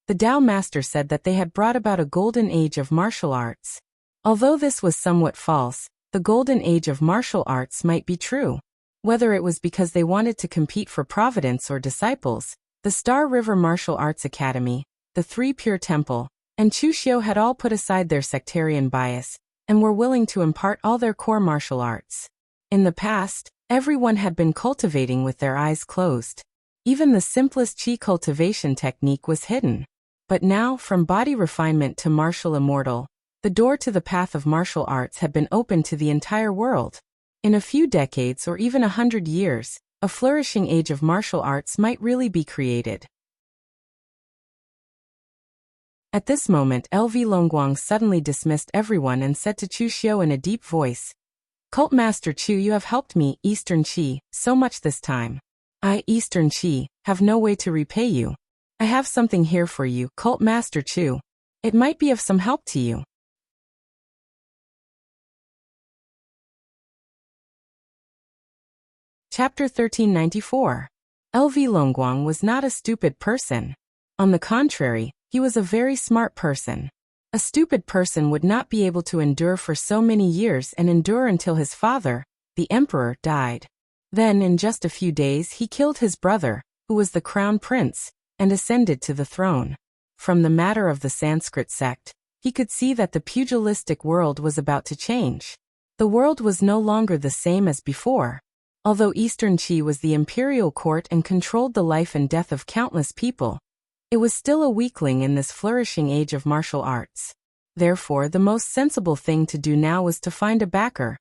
the Dao Master said that they had brought about a golden age of martial arts. Although this was somewhat false, the golden age of martial arts might be true. Whether it was because they wanted to compete for providence or disciples, the Star River Martial Arts Academy, the Three Pure Temple, and Chu Xiu had all put aside their sectarian bias and were willing to impart all their core martial arts. In the past, everyone had been cultivating with their eyes closed. Even the simplest Qi cultivation technique was hidden. But now, from body refinement to martial immortal, the door to the path of martial arts had been opened to the entire world. In a few decades or even 100 years, a flourishing age of martial arts might really be created. At this moment, LV Longguang suddenly dismissed everyone and said to Chu Xiu in a deep voice, "Cult Master Chu, you have helped me, Eastern Qi, so much this time. I, Eastern Qi, have no way to repay you. I have something here for you, Cult Master Chu. It might be of some help to you." Chapter 1394. LV Longguang was not a stupid person. On the contrary, he was a very smart person. A stupid person would not be able to endure for so many years and endure until his father, the emperor, died. Then, in just a few days, he killed his brother, who was the crown prince, and ascended to the throne. From the matter of the Sanskrit sect, he could see that the pugilistic world was about to change. The world was no longer the same as before. Although Eastern Qi was the imperial court and controlled the life and death of countless people, it was still a weakling in this flourishing age of martial arts. Therefore, the most sensible thing to do now was to find a backer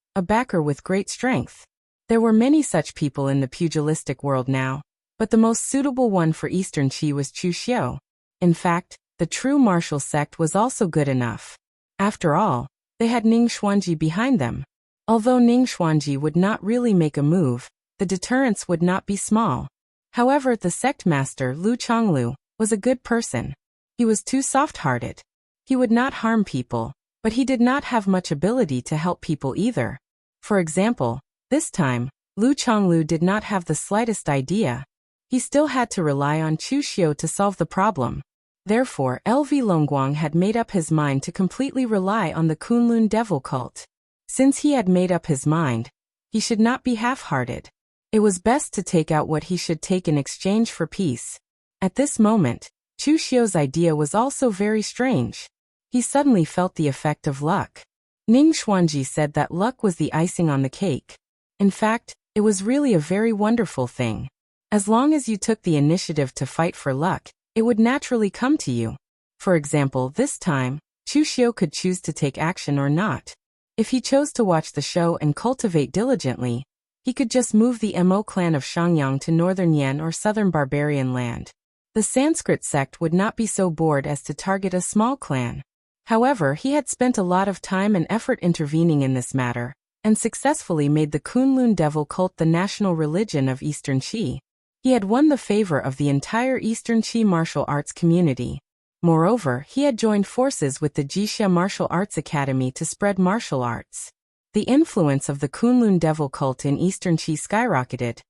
with great strength. There were many such people in the pugilistic world now, but the most suitable one for Eastern Qi was Chu Xiu. In fact, the true martial sect was also good enough. After all, they had Ning Xuanji behind them. Although Ning Xuanji would not really make a move, the deterrence would not be small. However, the sect master, Lu Chonglu, was a good person. He was too soft-hearted. He would not harm people, but he did not have much ability to help people either. For example, this time, Lu Chonglu did not have the slightest idea. He still had to rely on Chu Xiu to solve the problem. Therefore, LV Longguang had made up his mind to completely rely on the Kunlun devil cult. Since he had made up his mind, he should not be half-hearted. It was best to take out what he should take in exchange for peace. At this moment, Chu Xiu's idea was also very strange. He suddenly felt the effect of luck. Ning Xuanji said that luck was the icing on the cake. In fact, it was really a very wonderful thing. As long as you took the initiative to fight for luck, it would naturally come to you. For example, this time, Chu Xiu could choose to take action or not. If he chose to watch the show and cultivate diligently, he could just move the Mo clan of Shangyang to northern Yan or southern barbarian land. The Sanskrit sect would not be so bored as to target a small clan. However, he had spent a lot of time and effort intervening in this matter, and successfully made the Kunlun devil cult the national religion of Eastern Qi. He had won the favor of the entire Eastern Qi martial arts community. Moreover, he had joined forces with the Jixia Martial Arts Academy to spread martial arts. The influence of the Kunlun devil cult in Eastern Qi skyrocketed,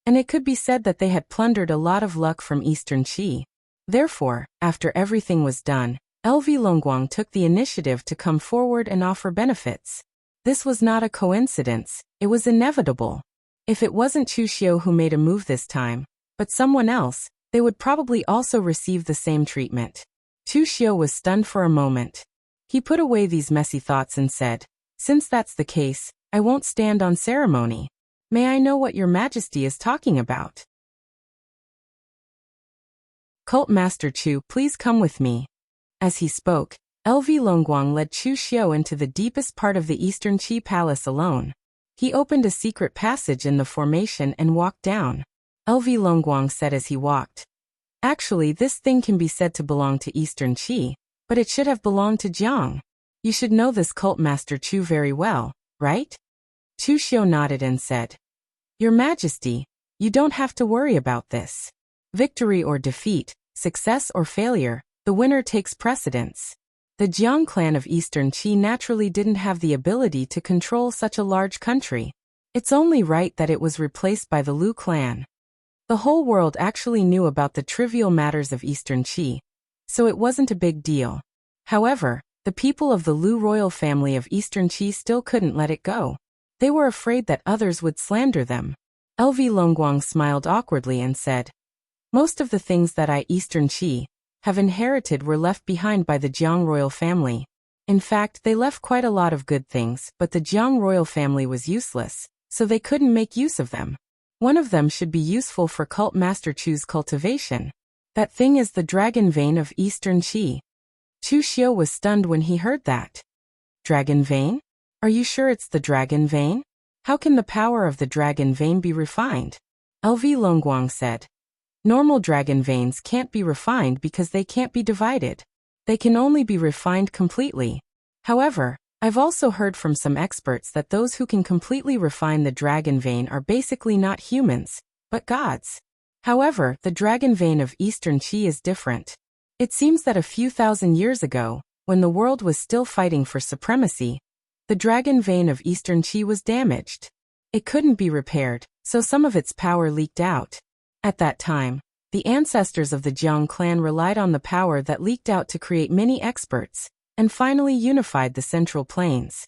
and it could be said that they had plundered a lot of luck from Eastern Qi. Therefore, after everything was done, LV Longguang took the initiative to come forward and offer benefits. This was not a coincidence, it was inevitable. If it wasn't Chu Xiu who made a move this time, but someone else, they would probably also receive the same treatment. Chu Xiu was stunned for a moment. He put away these messy thoughts and said, "Since that's the case, I won't stand on ceremony. May I know what your majesty is talking about?" "Cult Master Chu, please come with me." As he spoke, LV Longguang led Chu Xiu into the deepest part of the Eastern Qi palace alone. He opened a secret passage in the formation and walked down. LV Longguang said as he walked, "Actually, this thing can be said to belong to Eastern Qi, but it should have belonged to Jiang. You should know this cult master Chu very well, right?" Chu Xiu nodded and said, "Your Majesty, you don't have to worry about this. Victory or defeat, success or failure, the winner takes precedence. The Jiang clan of Eastern Qi naturally didn't have the ability to control such a large country. It's only right that it was replaced by the Lu clan. The whole world actually knew about the trivial matters of Eastern Qi, so it wasn't a big deal. However, the people of the Lu royal family of Eastern Qi still couldn't let it go. They were afraid that others would slander them." LV Longguang smiled awkwardly and said, "Most of the things that I, Eastern Qi, have inherited were left behind by the Jiang royal family. In fact, they left quite a lot of good things, but the Jiang royal family was useless, so they couldn't make use of them. One of them should be useful for Cult Master Chu's cultivation. That thing is the dragon vein of Eastern Qi." Chu Xiu was stunned when he heard that. "Dragon vein? Are you sure it's the dragon vein? How can the power of the dragon vein be refined?" LV Longguang said, "Normal dragon veins can't be refined because they can't be divided. They can only be refined completely. However, I've also heard from some experts that those who can completely refine the dragon vein are basically not humans, but gods. However, the dragon vein of Eastern Qi is different. It seems that a few thousand years ago, when the world was still fighting for supremacy, the dragon vein of Eastern Qi was damaged. It couldn't be repaired, so some of its power leaked out. At that time, the ancestors of the Jiang clan relied on the power that leaked out to create many experts, and finally unified the Central Plains.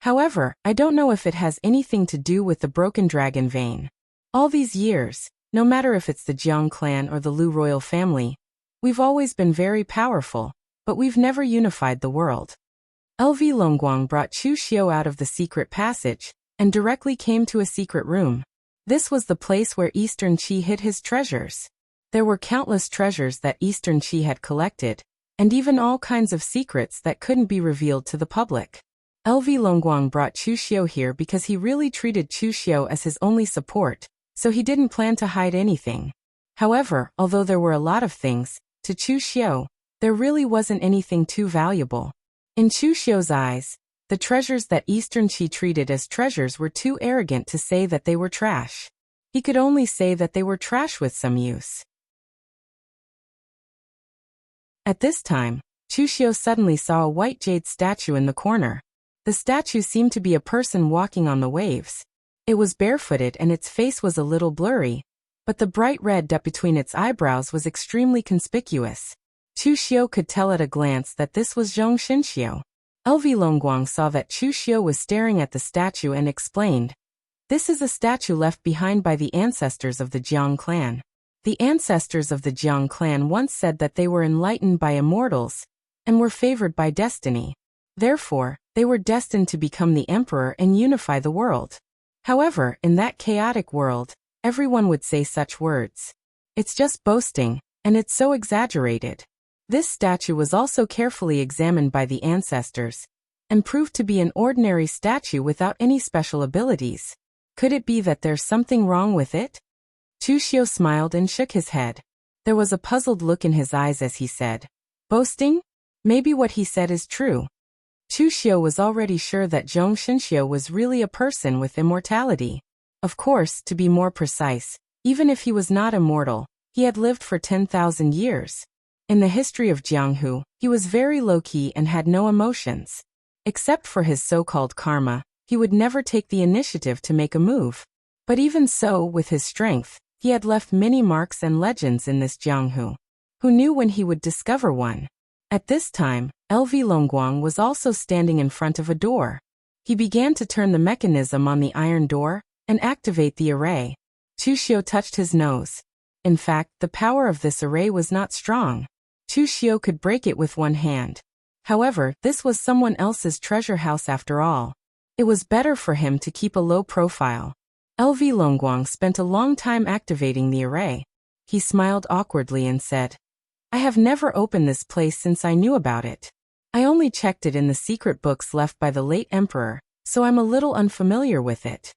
However, I don't know if it has anything to do with the broken dragon vein. All these years, no matter if it's the Jiang clan or the Lu royal family, we've always been very powerful, but we've never unified the world. LV Longguang brought Chu Xiu out of the secret passage and directly came to a secret room. This was the place where Eastern Qi hid his treasures. There were countless treasures that Eastern Qi had collected, and even all kinds of secrets that couldn't be revealed to the public. LV Longguang brought Chu Xiu here because he really treated Chu Xiu as his only support, so he didn't plan to hide anything. However, although there were a lot of things, to Chu Xiu, there really wasn't anything too valuable. In Chu Xiu's eyes, the treasures that Eastern Qi treated as treasures were too arrogant to say that they were trash. He could only say that they were trash with some use. At this time, Chu Xiu suddenly saw a white jade statue in the corner. The statue seemed to be a person walking on the waves. It was barefooted and its face was a little blurry, but the bright red dot between its eyebrows was extremely conspicuous. Chu Xiu could tell at a glance that this was Zhong Xinxiu. LV Longguang saw that Chu Xiu was staring at the statue and explained, "This is a statue left behind by the ancestors of the Jiang clan. The ancestors of the Jiang clan once said that they were enlightened by immortals and were favored by destiny. Therefore, they were destined to become the emperor and unify the world. However, in that chaotic world, everyone would say such words. It's just boasting, and it's so exaggerated." This statue was also carefully examined by the ancestors and proved to be an ordinary statue without any special abilities. Could it be that there's something wrong with it? Chu Xiu smiled and shook his head. There was a puzzled look in his eyes as he said, "Boasting? Maybe what he said is true." Chu Xiu was already sure that Zhong Xinxiu was really a person with immortality. Of course, to be more precise, even if he was not immortal, he had lived for 10,000 years. In the history of Jianghu, he was very low-key and had no emotions. Except for his so-called karma, he would never take the initiative to make a move. But even so, with his strength, he had left many marks and legends in this Jianghu. Who knew when he would discover one? At this time, LV Longguang was also standing in front of a door. He began to turn the mechanism on the iron door and activate the array. Chu Xiu touched his nose. In fact, the power of this array was not strong. Chu Xiu could break it with one hand. However, this was someone else's treasure house after all. It was better for him to keep a low profile. LV Longguang spent a long time activating the array. He smiled awkwardly and said, "I have never opened this place since I knew about it. I only checked it in the secret books left by the late emperor, so I'm a little unfamiliar with it."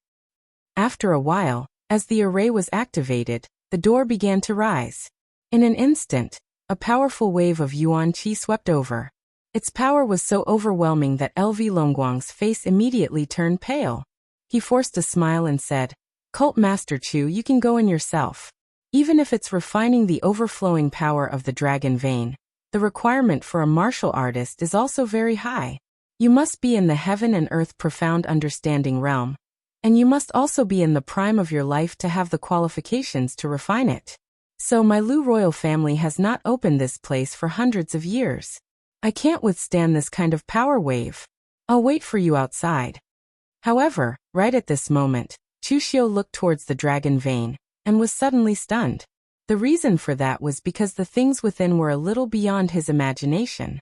After a while, as the array was activated, the door began to rise. In an instant, a powerful wave of Yuan Qi swept over. Its power was so overwhelming that LV Longguang's face immediately turned pale. He forced a smile and said, "Cult Master Chu, you can go in yourself. Even if it's refining the overflowing power of the dragon vein, the requirement for a martial artist is also very high. You must be in the heaven and earth profound understanding realm, and you must also be in the prime of your life to have the qualifications to refine it. So my Lu royal family has not opened this place for hundreds of years. I can't withstand this kind of power wave. I'll wait for you outside." However, right at this moment, Chu Xiu looked towards the dragon vein and was suddenly stunned. The reason for that was because the things within were a little beyond his imagination.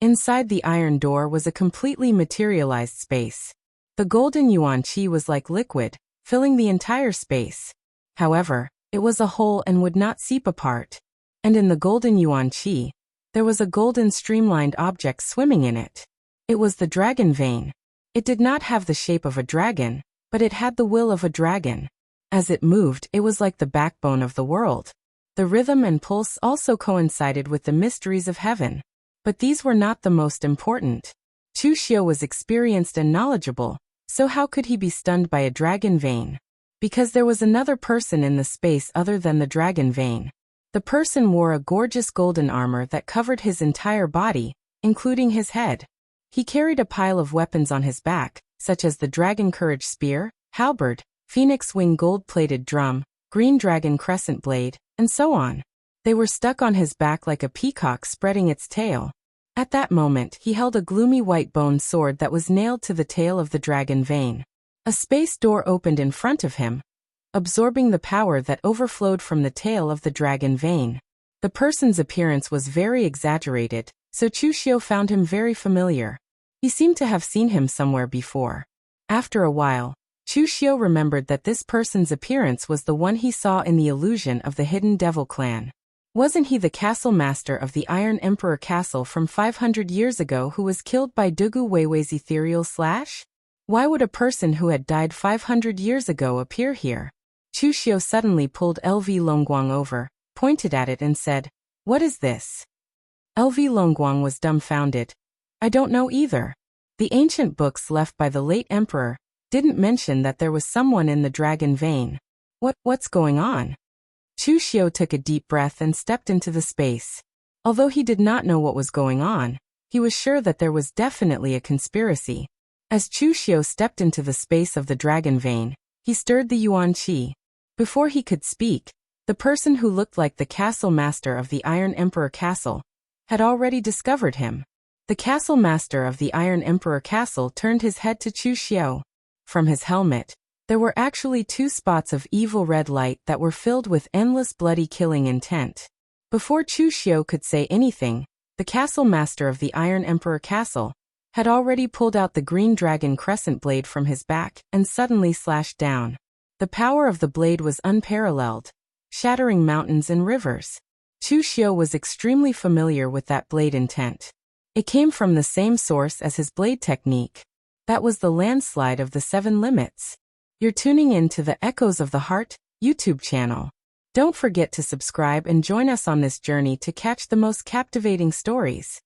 Inside the iron door was a completely materialized space. The golden Yuan Qi was like liquid, filling the entire space. However, it was a whole and would not seep apart. And in the golden Yuan Qi, there was a golden streamlined object swimming in it. It was the dragon vein. It did not have the shape of a dragon, but it had the will of a dragon. As it moved, it was like the backbone of the world. The rhythm and pulse also coincided with the mysteries of heaven. But these were not the most important. Chu Xiu was experienced and knowledgeable, so how could he be stunned by a dragon vein? Because there was another person in the space other than the dragon vein. The person wore a gorgeous golden armor that covered his entire body, including his head. He carried a pile of weapons on his back, such as the dragon courage spear, halberd, phoenix wing gold-plated drum, green dragon crescent blade, and so on. They were stuck on his back like a peacock spreading its tail. At that moment, he held a gloomy white bone sword that was nailed to the tail of the dragon vein. A space door opened in front of him, absorbing the power that overflowed from the tail of the dragon vein. The person's appearance was very exaggerated, so Chushio found him very familiar. He seemed to have seen him somewhere before. After a while, Chushio remembered that this person's appearance was the one he saw in the illusion of the Hidden Devil clan. Wasn't he the castle master of the Iron Emperor Castle from 500 years ago who was killed by Dugu Weiwei's ethereal slash? Why would a person who had died 500 years ago appear here? Chushio suddenly pulled LV Longguang over, pointed at it and said, "What is this?" LV Longguang was dumbfounded. "I don't know either. The ancient books left by the late emperor didn't mention that there was someone in the dragon vein. What's going on?" Chushio took a deep breath and stepped into the space. Although he did not know what was going on, he was sure that there was definitely a conspiracy. As Chushio stepped into the space of the dragon vein, he stirred the Yuan Qi. Before he could speak, the person who looked like the castle master of the Iron Emperor Castle had already discovered him. The castle master of the Iron Emperor Castle turned his head to Chushio. From his helmet, there were actually 2 spots of evil red light that were filled with endless bloody killing intent. Before Chushio could say anything, the castle master of the Iron Emperor Castle had already pulled out the green dragon crescent blade from his back and suddenly slashed down. The power of the blade was unparalleled, shattering mountains and rivers. Chushio was extremely familiar with that blade intent. It came from the same source as his blade technique. That was the landslide of the 7 limits. You're tuning in to the Echoes of the Heart YouTube channel. Don't forget to subscribe and join us on this journey to catch the most captivating stories.